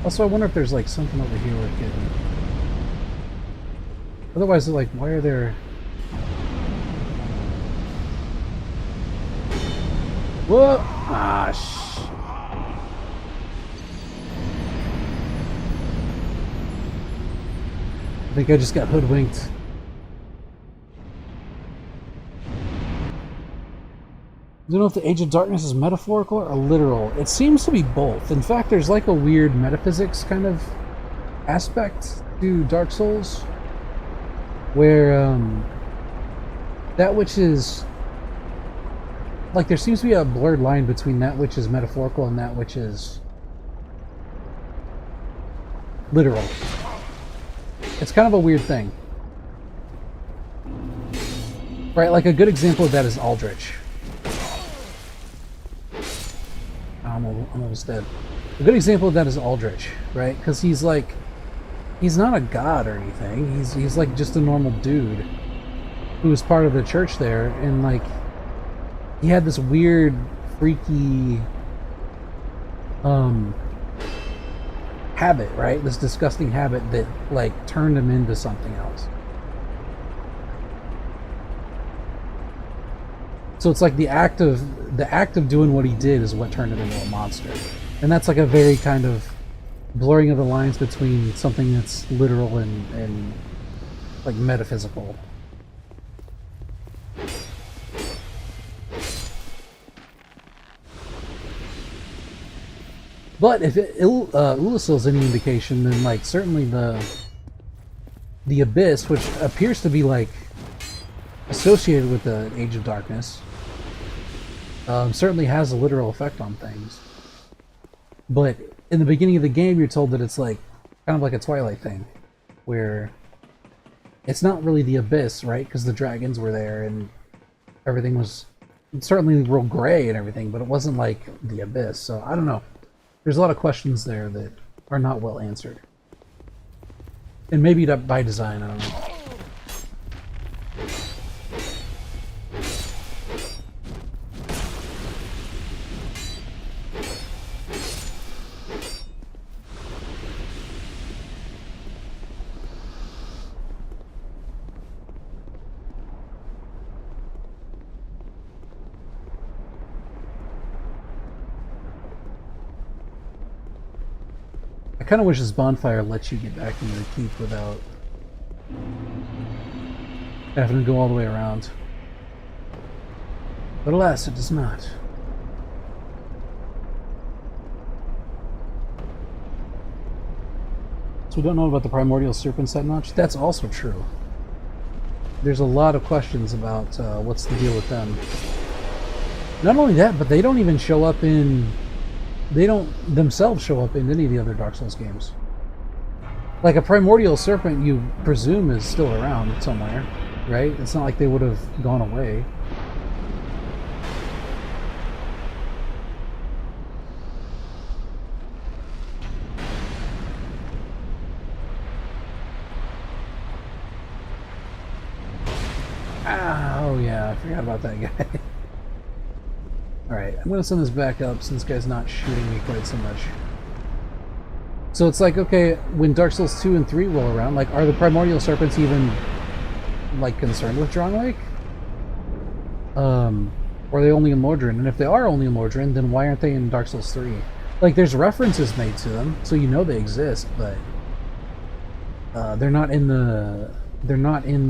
Also, I wonder if there's like something over here we're getting. Otherwise, like, why are there... Whoa! Ah, I think I just got hoodwinked. I don't know if the Age of Darkness is metaphorical or literal. It seems to be both. In fact, there's like a weird metaphysics kind of aspect to Dark Souls, where that which is... like, there seems to be a blurred line between that which is metaphorical and that which is literal. It's kind of a weird thing. Right, like a good example of that is Aldrich. I'm almost dead. A good example of that is Aldrich, right? Because he's like... he's not a god or anything. He's like just a normal dude who was part of the church there, and like... he had this weird, freaky habit, right? This disgusting habit that like turned him into something else. So it's like the act of doing what he did is what turned him into a monster. And that's like a very kind of blurring of the lines between something that's literal and like metaphysical. But if Oolacile is any indication, then like certainly the Abyss, which appears to be like associated with the Age of Darkness, certainly has a literal effect on things. But in the beginning of the game, you're told that it's like kind of like a Twilight thing, where it's not really the Abyss, right? Because the dragons were there and everything was certainly real gray and everything, but it wasn't like the Abyss. So I don't know. There's a lot of questions there that are not well answered. And maybe by design, I don't know. I kind of wish this bonfire lets you get back into the keep without having to go all the way around. But alas, it does not. So we don't know about the primordial serpents that much? That's also true. There's a lot of questions about what's the deal with them. Not only that, but they don't even show up in... they don't themselves show up in any of the other Dark Souls games. Like a primordial serpent, you presume is still around somewhere, right? It's not like they would have gone away. Oh yeah, I forgot about that guy. Alright, I'm going to send this back up since this guy's not shooting me quite so much. So it's like, okay, when Dark Souls 2 and 3 roll around, like, are the primordial serpents even, like, concerned with Drangleic? Or are they only in Lordran? And if they are only in Lordran, then why aren't they in Dark Souls 3? Like, there's references made to them, so you know they exist, but they're not in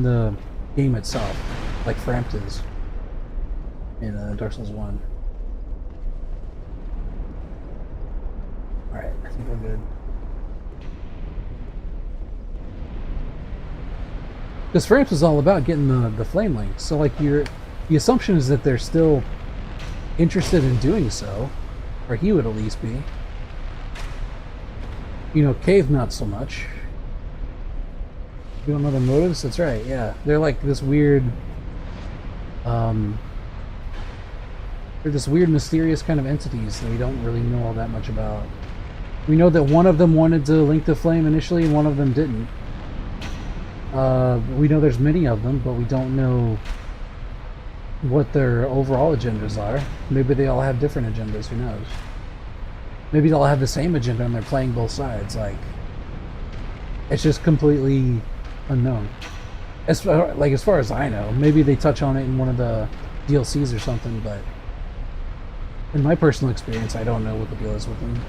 the game itself, like Frampt is in Dark Souls 1. Alright, I think we're good. Because France was all about getting the flame links. So like the assumption is that they're still interested in doing so, or he would at least be. You know, Cave not so much. You don't know their motives? That's right, yeah. They're like this weird, they're this weird, mysterious kind of entities that we don't really know all that much about. We know that one of them wanted to link the flame initially, and one of them didn't. We know there's many of them, but we don't know what their overall agendas are. Maybe they all have different agendas, who knows? Maybe they all have the same agenda and they're playing both sides. Like, it's just completely unknown. As far as I know, maybe they touch on it in one of the DLCs or something, but in my personal experience, I don't know what the deal is with them.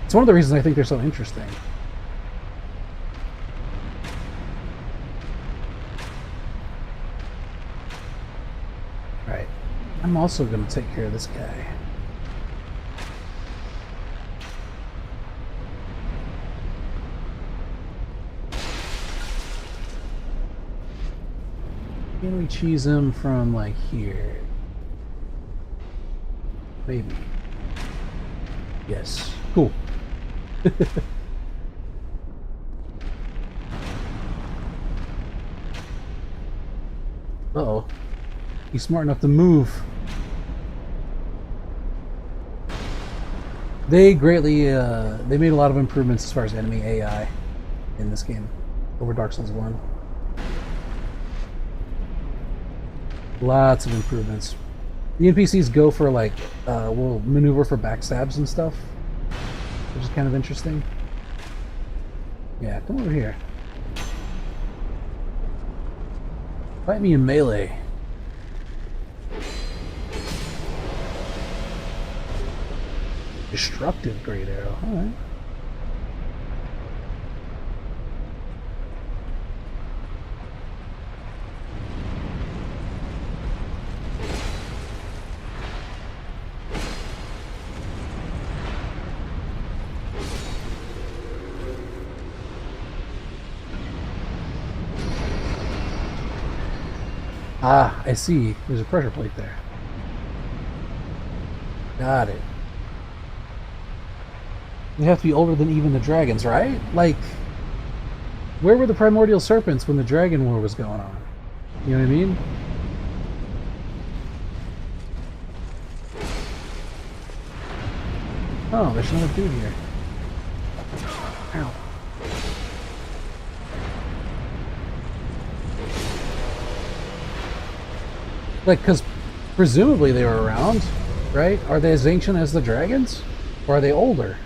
It's one of the reasons I think they're so interesting. Right. I'm also going to take care of this guy. Can we cheese him from, like, here? Maybe. Yes. Cool. Uh-oh. He's smart enough to move. They greatly, they made a lot of improvements as far as enemy AI in this game over Dark Souls 1. Lots of improvements. The NPCs go for, like, will maneuver for backstabs and stuff, which is kind of interesting. Yeah, come over here. Fight me in melee. Destructive Great Arrow. Alright. Ah, I see. There's a pressure plate there. Got it. They have to be older than even the dragons, right? Like, where were the primordial serpents when the dragon war was going on? You know what I mean? Oh, there's another dude here. Ow. Like, because presumably they were around, right? Are they as ancient as the dragons? Or are they older?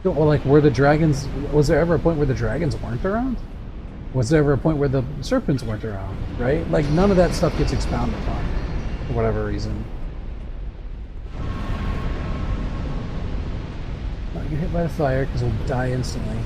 Or, like, were the dragons... Was there ever a point where the dragons weren't around? Was there ever a point where the serpents weren't around, right? Like, none of that stuff gets expounded upon, for whatever reason. Not get hit by the fire, because we'll die instantly.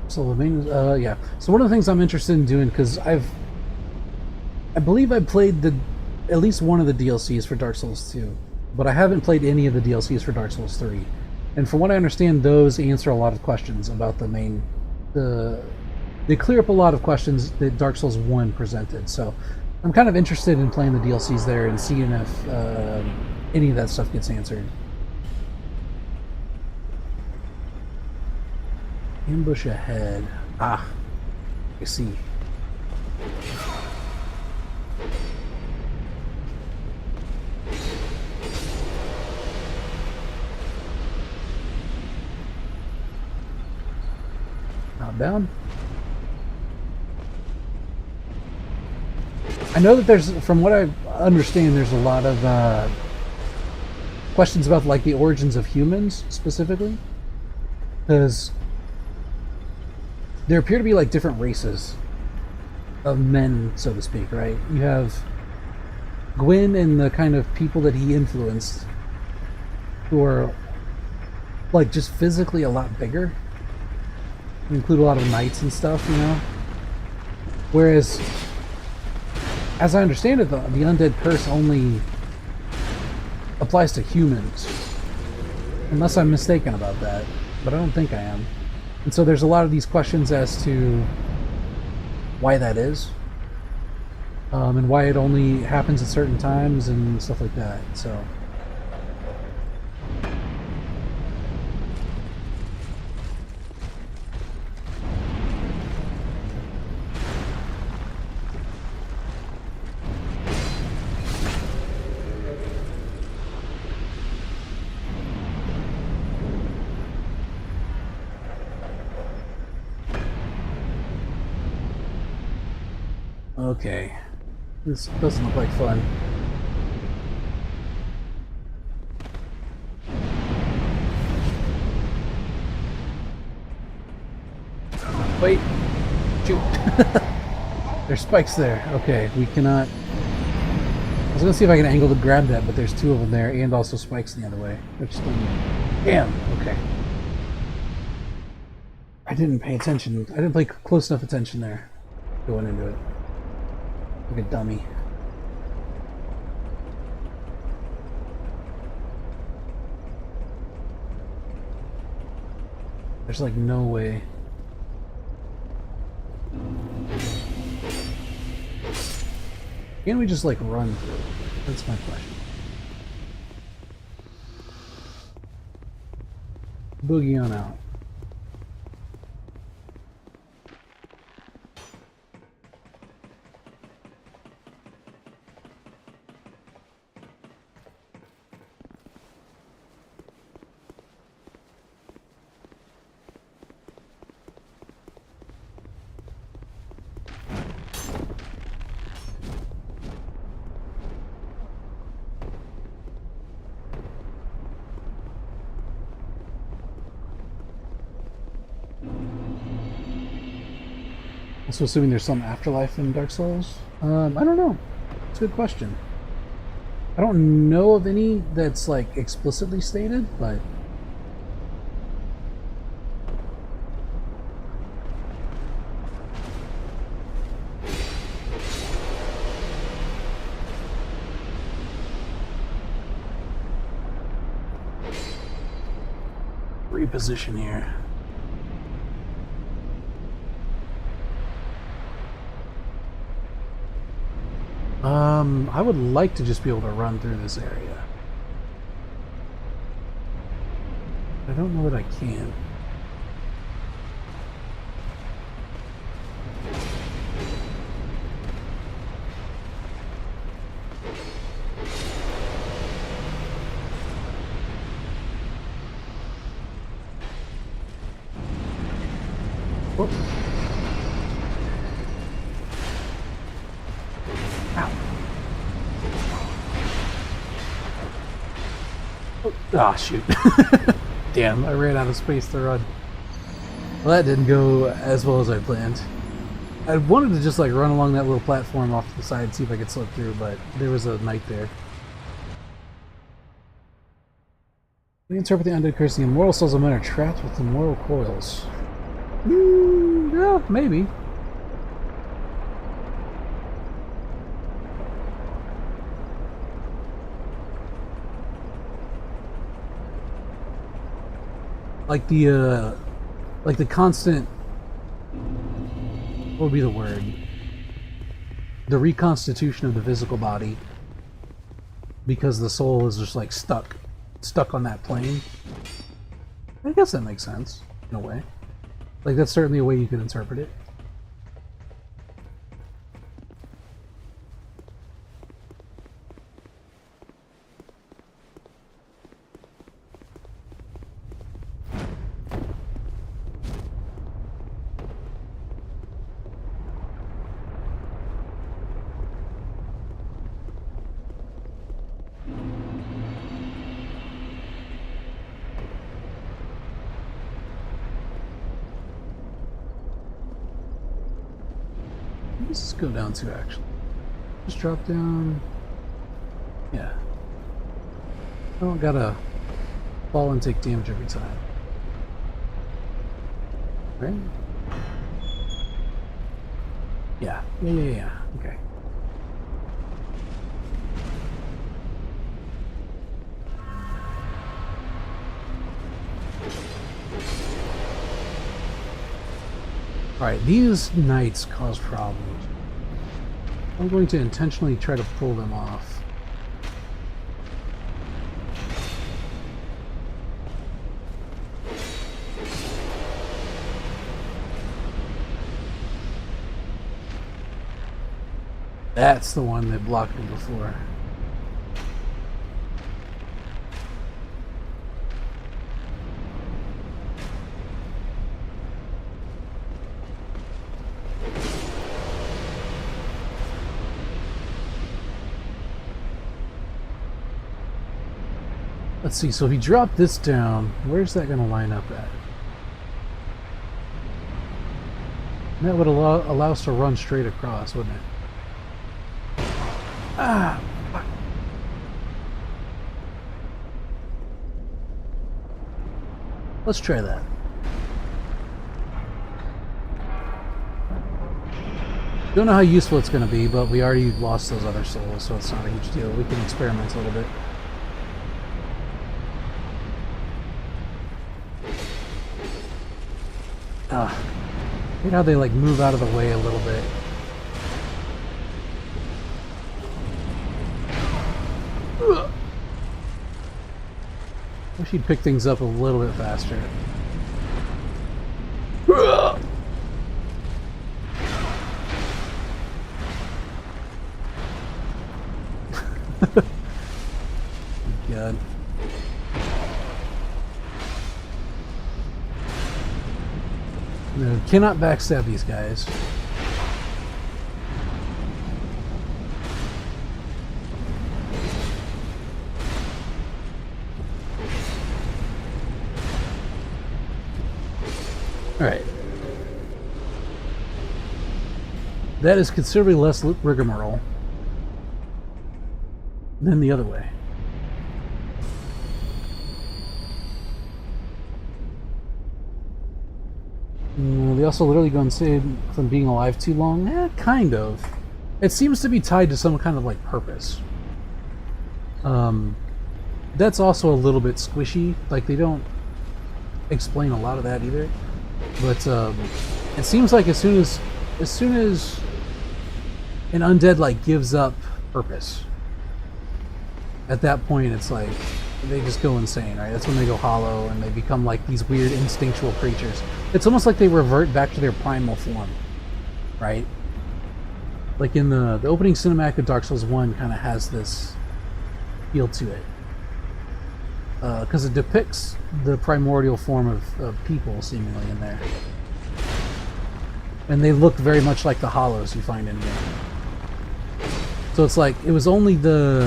So the main, yeah. So one of the things I'm interested in doing, because I believe I played at least one of the DLCs for Dark Souls 2, but I haven't played any of the DLCs for Dark Souls 3. And from what I understand, those answer a lot of questions about the main, they clear up a lot of questions that Dark Souls 1 presented. So I'm kind of interested in playing the DLCs there and seeing if any of that stuff gets answered. Ambush ahead. Ah, I see. Not down. I know that there's, from what I understand, there's a lot of questions about, like, the origins of humans specifically, because there appear to be, like, different races of men, so to speak, right? You have Gwyn and the kind of people that he influenced, who are like just physically a lot bigger. They include a lot of knights and stuff, you know. Whereas, as I understand it, the undead curse only applies to humans. Unless I'm mistaken about that, but I don't think I am. And so there's a lot of these questions as to why that is, and why it only happens at certain times and stuff like that. So. Okay, this doesn't look like fun. Wait, shoot. There's spikes there. Okay, we cannot... I was gonna see if I can angle to grab that, but there's two of them there, and also spikes the other way. Which damn, okay. I didn't pay attention. I didn't pay close enough attention there, going into it. Like a dummy. There's like no way. Can't we just like run through? That's my question. Boogie on out. Also assuming there's some afterlife in Dark Souls? I don't know. It's a good question. I don't know of any that's like explicitly stated, but... reposition here. I would like to just be able to run through this area. I don't know that I can. Whoop. Ah, shoot. Damn, I ran out of space to run. Well, that didn't go as well as I planned. I wanted to just like run along that little platform off to the side and see if I could slip through, but there was a knight there. We interpret the undead curse. The immortal souls of men are trapped with immoral coils. Yeah, maybe. Like the constant, what would be the word? The reconstitution of the physical body, because the soul is just like stuck on that plane. I guess that makes sense in a way. Like that's certainly a way you could interpret it. Let's go down to actually. Just drop down. Yeah. I don't gotta Fall and take damage every time. Right? Yeah. Okay. Alright, these knights cause problems. I'm going to intentionally try to pull them off. That's the one that blocked me before. Let's see, so if you drop this down, where's that going to line up at? That would allow us to run straight across, wouldn't it? Ah! Fuck. Let's try that. Don't know how useful it's going to be, but we already lost those other souls, so it's not a huge deal. We can experiment a little bit. Look how they like move out of the way a little bit. Wish he'd pick things up a little bit faster. God. No, cannot backstab these guys. Alright. That is considerably less rigmarole than the other way. They also literally go insane from being alive too long? Kind of. It seems to be tied to some kind of like purpose. That's also a little bit squishy. Like they don't explain a lot of that either. But it seems like as soon as an undead like gives up purpose, at that point it's like they just go insane, right? That's when they go hollow and they become like these weird instinctual creatures. It's almost like they revert back to their primal form, right? Like in the opening cinematic of Dark Souls 1 kind of has this feel to it. Because it depicts the primordial form of people seemingly in there. And they look very much like the hollows you find in here. So it's like, it was only the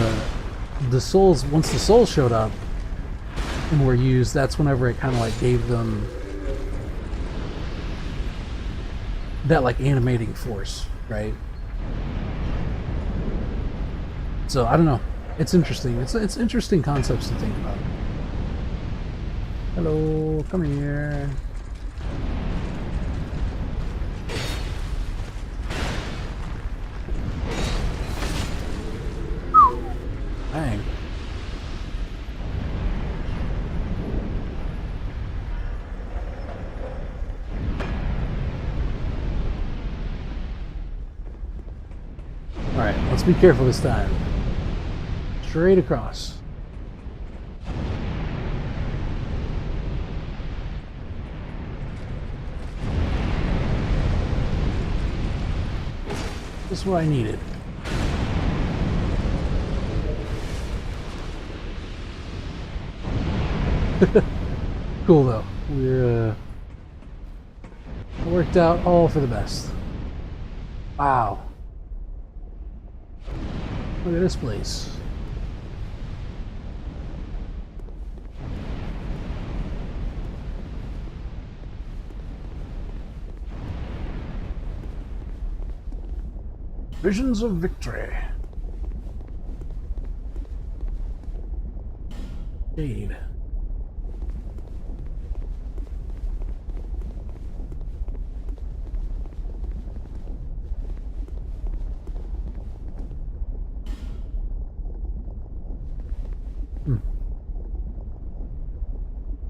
souls, once the souls showed up and were used, that's whenever it kind of like gave them that like animating force, right? So I don't know, it's interesting. It's interesting concepts to think about. Hello, come here. Dang. Alright, let's be careful this time. Straight across. This is what I needed. Cool though. We're worked out all for the best. Wow. Look at this place. Visions of victory. Jade.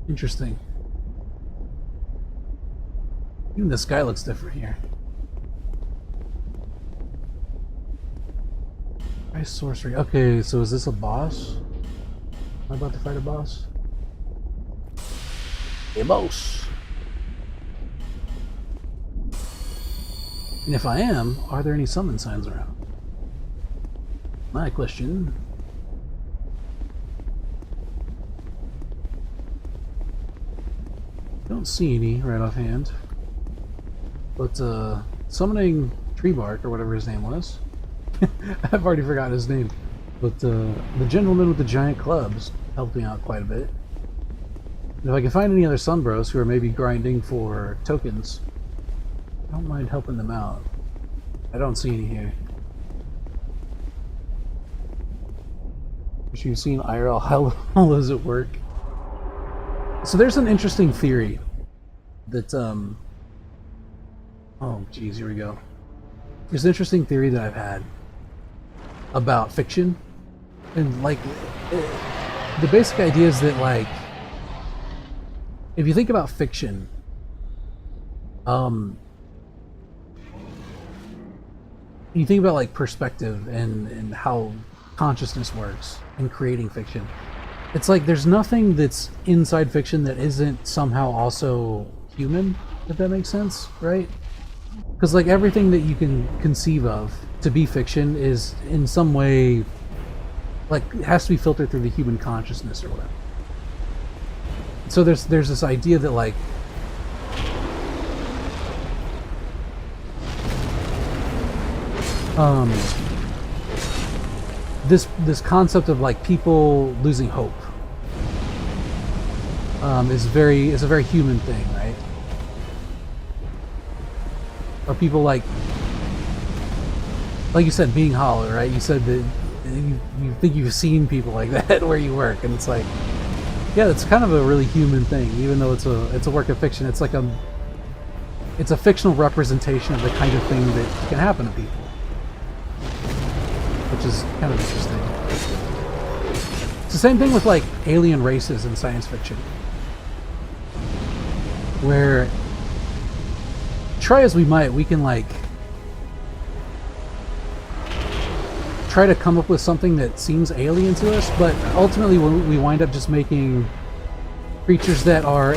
Interesting. Even the sky looks different here. Ice sorcery. Okay, so is this a boss? Am I about to fight a boss? A boss! And if I am, are there any summon signs around? My question. Don't see any right offhand. But summoning Treebark, or whatever his name was. I've already forgotten his name. But the gentleman with the giant clubs helped me out quite a bit. And if I can find any other Sunbros who are maybe grinding for tokens, I don't mind helping them out. I don't see any here. If you've seen IRL, how well does it work? So there's an interesting theory that, oh geez, here we go. There's an interesting theory that I've had about fiction. And like, the basic idea is that like, if you think about fiction, you think about like perspective and how consciousness works in creating fiction. It's like there's nothing that's inside fiction that isn't somehow also human, if that makes sense, right? Because like everything that you can conceive of to be fiction is in some way, like, it has to be filtered through the human consciousness or whatever. So there's this idea that like this concept of like people losing hope is a very human thing, right? Or people like you said, being hollow, right? You said that you think you've seen people like that where you work, and it's like, yeah, it's kind of a really human thing, even though it's a work of fiction. It's like it's a fictional representation of the kind of thing that can happen to people, which is kind of interesting. It's the same thing with like alien races in science fiction, where try as we might, we can like try to come up with something that seems alien to us, but ultimately we wind up just making creatures that are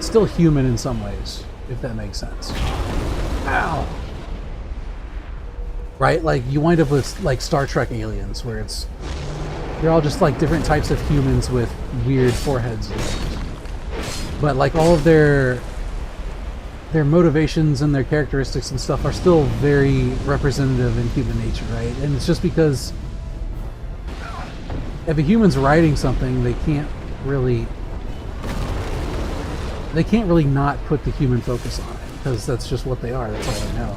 still human in some ways, if that makes sense. Ow! Right? Like you wind up with like Star Trek aliens, where they're all just like different types of humans with weird foreheads and things. But like all of their motivations and their characteristics and stuff are still very representative in human nature, right? And it's just because if a human's writing something, they can't really not put the human focus on it, because that's just what they are. That's all they know.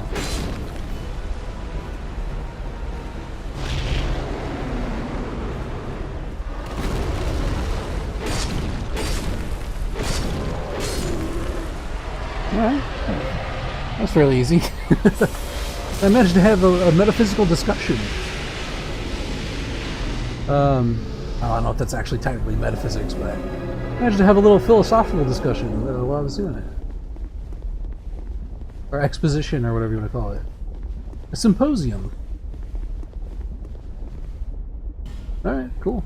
Alright, that's fairly easy. I managed to have a metaphysical discussion. I don't know if that's actually technically metaphysics, but I managed to have a little philosophical discussion while I was doing it. Or exposition, or whatever you want to call it. A symposium. Alright, cool.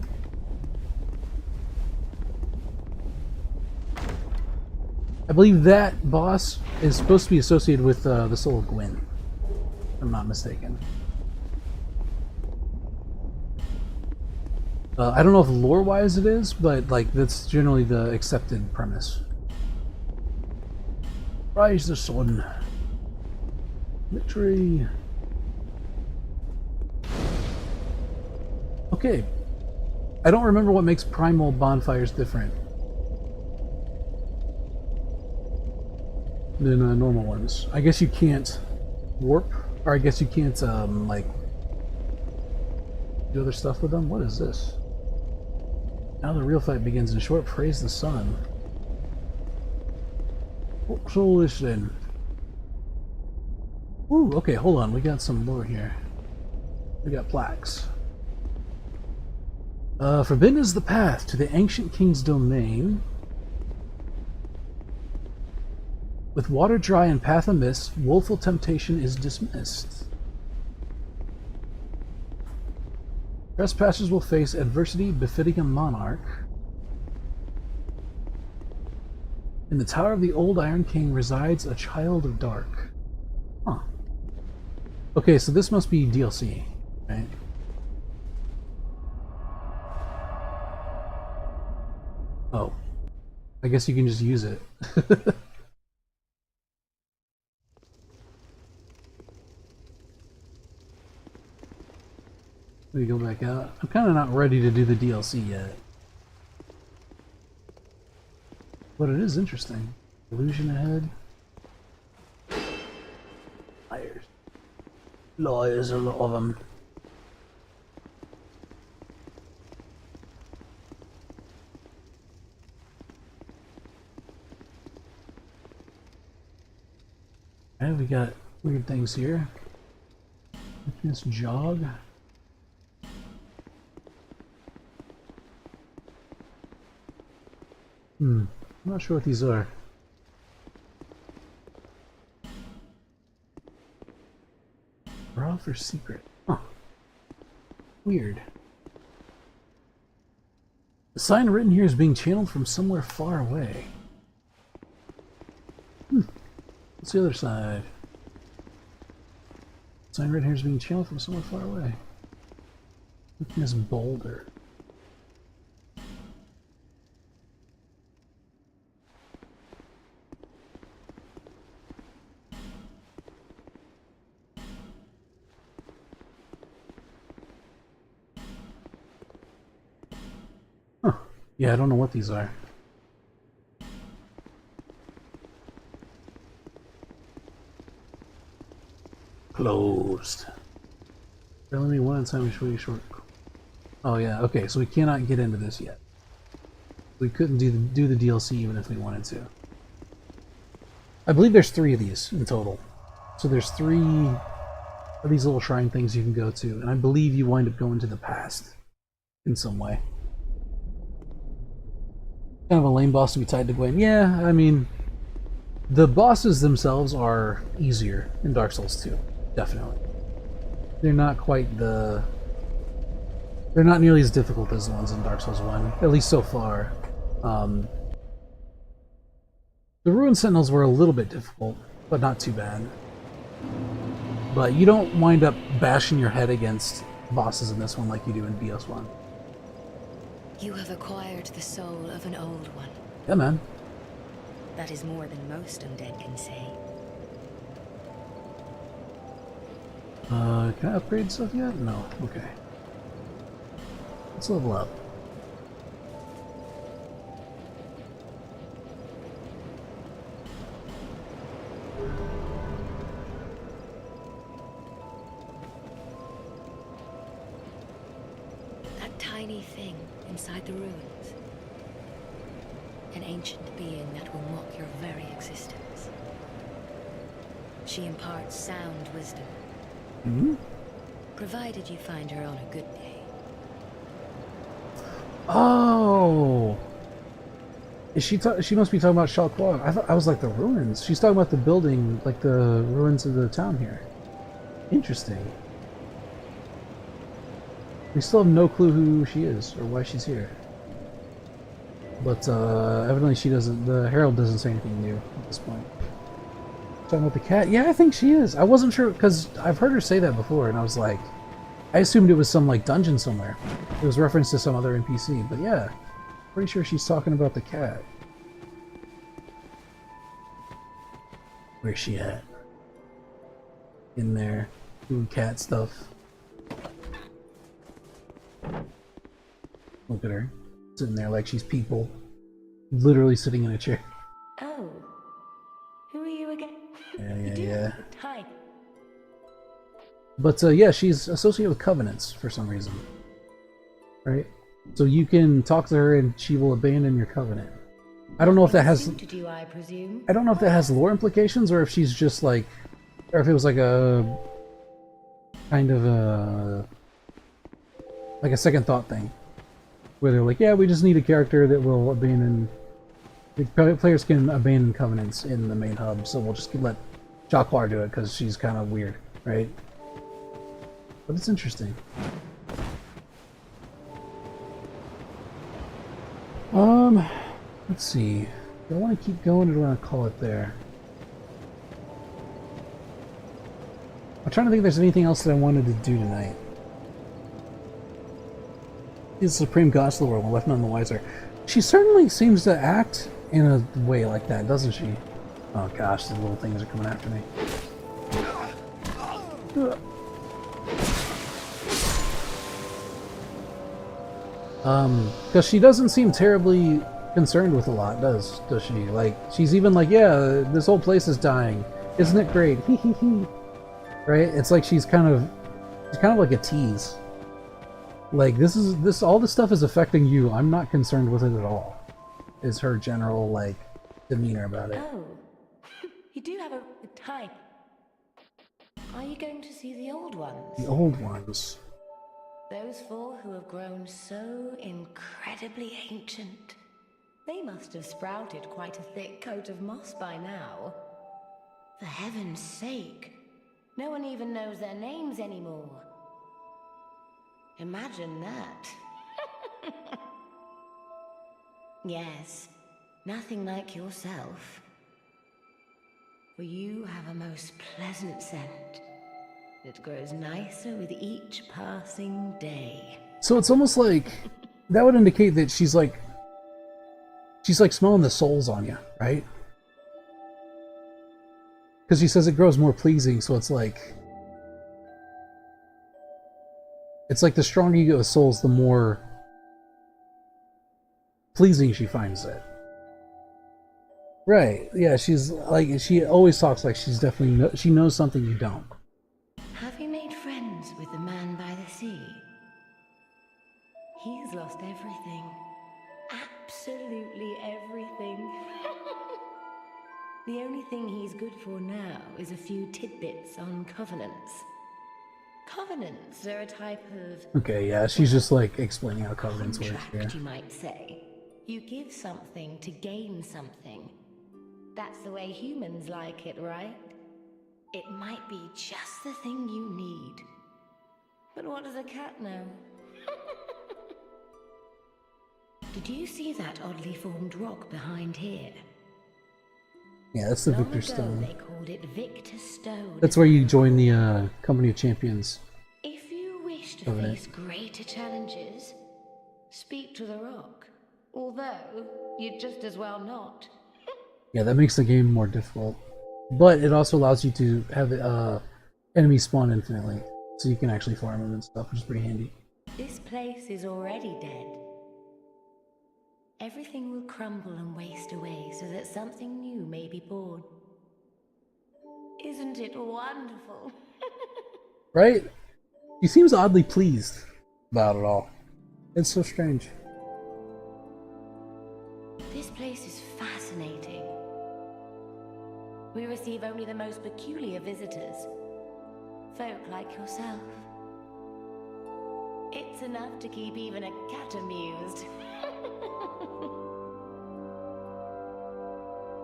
I believe that boss is supposed to be associated with the soul of Gwyn, if I'm not mistaken. I don't know if lore-wise it is, but like that's generally the accepted premise. Rise the sun. Victory. Okay. I don't remember what makes primal bonfires different than normal ones. I guess you can't warp, or I guess you can't like do other stuff with them. What is this? Now the real fight begins. In short, praise the sun. What's all this then? Ooh, okay, hold on. We got some lore here. We got plaques. Forbidden is the path to the ancient king's domain. With water dry and path amiss, woeful temptation is dismissed. Trespassers will face adversity befitting a monarch. In the tower of the old Iron King resides a child of dark. Huh. Okay, so this must be DLC, right? Oh. I guess you can just use it. Let me go back out. I'm kind of not ready to do the DLC yet. But it is interesting. Illusion ahead. Liars. Liars, a lot of them. And we got weird things here. This jog. I'm not sure what these are. Raw for secret. Huh. Weird. The sign written here is being channeled from somewhere far away. What's the other side? The sign written here is being channeled from somewhere far away. Look at this boulder. Yeah, I don't know what these are. Closed. Telling me one time is really short. Oh yeah, okay, so we cannot get into this yet. We couldn't do the DLC even if we wanted to. I believe there's 3 of these in total. So there's 3 of these little shrine things you can go to, and I believe you wind up going to the past in some way. Kind of a lame boss to be tied to Gwen. Yeah, I mean, the bosses themselves are easier in Dark Souls 2, definitely. They're not quite the... They're not nearly as difficult as the ones in Dark Souls 1, at least so far. The Ruined Sentinels were a little bit difficult, but not too bad. But you don't wind up bashing your head against bosses in this one like you do in BS1. You have acquired the soul of an old one. Yeah, man. That is more than most undead can say. Can I upgrade stuff yet? No. Okay. Let's level up. That tiny thing inside the ruins. An ancient being that will mock your very existence. She imparts sound wisdom. Mm-hmm. Provided you find her on a good day. Oh! Is she she must be talking about Shalquoir. I was like the ruins. She's talking about the building, like the ruins of the town here. Interesting. We still have no clue who she is or why she's here. But evidently she doesn't. The Herald doesn't say anything new at this point. Talking about the cat? Yeah, I think she is. I wasn't sure because I've heard her say that before, and I was like, I assumed it was some like dungeon somewhere. It was reference to some other NPC, but yeah, pretty sure she's talking about the cat. Where's she at? In there, doing cat stuff. Look at her, sitting there like she's people, literally sitting in a chair. Oh, who are you again? Yeah. Hi. But yeah, she's associated with covenants for some reason, right? So you can talk to her and she will abandon your covenant. I don't know if that has. To do, I presume. I don't know if that has lore implications or if she's just like, or if it was like a kind of a like a second thought thing. where they're like, yeah, we just need a character that will abandon. The players can abandon covenants in the main hub, so we'll just let Jaqar do it because she's kind of weird, right? But it's interesting. Let's see. Do I want to keep going or do I want to call it there? I'm trying to think if there's anything else that I wanted to do tonight. The Supreme Goddess of the world, left none the wiser. She certainly seems to act in a way like that, doesn't she? Oh gosh, the little things are coming after me. Because she doesn't seem terribly concerned with a lot, does she? Like, she's even like, yeah, this whole place is dying. Isn't it great? Hee hee hee. Right? It's like she's kind of like a tease. Like, all this stuff is affecting you. I'm not concerned with it at all. Is her general, like, demeanor about it. Oh, you do have a type. Are you going to see the old ones? The old ones. Those four who have grown so incredibly ancient. They must have sprouted quite a thick coat of moss by now. For heaven's sake, no one even knows their names anymore. Imagine that. Yes, nothing like yourself. For you have a most pleasant scent. It grows nicer with each passing day. So it's almost like that would indicate that she's like smelling the souls on you, right? Because she says it grows more pleasing, so it's like the stronger you get with souls, the more pleasing she finds it. Right? Yeah, she's like, she always talks like she's definitely she knows something you don't. Have you made friends with the man by the sea? He's lost everything. Absolutely everything. The only thing he's good for now is a few tidbits on covenants. Covenants are a type of... Okay, yeah, she's just like explaining how covenants work. Yeah. You might say. You give something to gain something. That's the way humans like it, right? It might be just the thing you need. But what does a cat know? Did you see that oddly formed rock behind here? Yeah, that's the Long Victor ago, Stone. They called it Victor Stone. That's where you join the Company of Champions. If you wish to Covenant. face greater challenges, speak to the rock. Although, you'd just as well not. Yeah, that makes the game more difficult. But it also allows you to have enemies spawn infinitely. So you can actually farm them and stuff, which is pretty handy. This place is already dead. Everything will crumble and waste away so that something new may be born. Isn't it wonderful? Right? He seems oddly pleased about it all. It's so strange. This place is fascinating. We receive only the most peculiar visitors. Folk like yourself. It's enough to keep even a cat amused.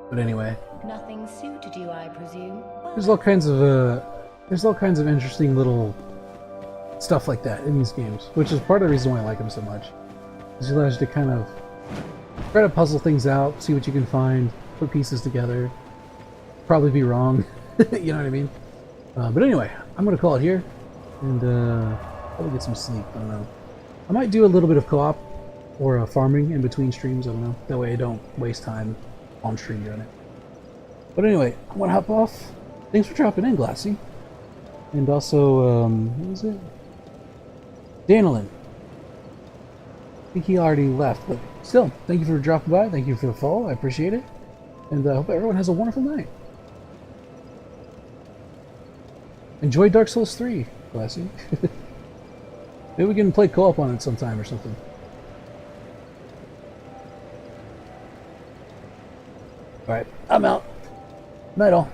But anyway, Nothing suited you, I presume. there's all kinds of interesting little stuff like that in these games, which is part of the reason why I like them so much. Because it allows you to kind of try to puzzle things out, see what you can find, put pieces together. Probably be wrong, you know what I mean? But anyway, I'm gonna call it here, and probably get some sleep. I don't know. I might do a little bit of co-op or farming in between streams. I don't know. That way I don't waste time on stream doing it. But anyway, I'm gonna hop off. Thanks for dropping in, Glassy. And also, what was it? Danilin. I think he already left, but still, thank you for dropping by. Thank you for the follow. I appreciate it. And I hope everyone has a wonderful night. Enjoy Dark Souls 3, Glassy. Maybe we can play co-op on it sometime or something. Alright, I'm out. Night all.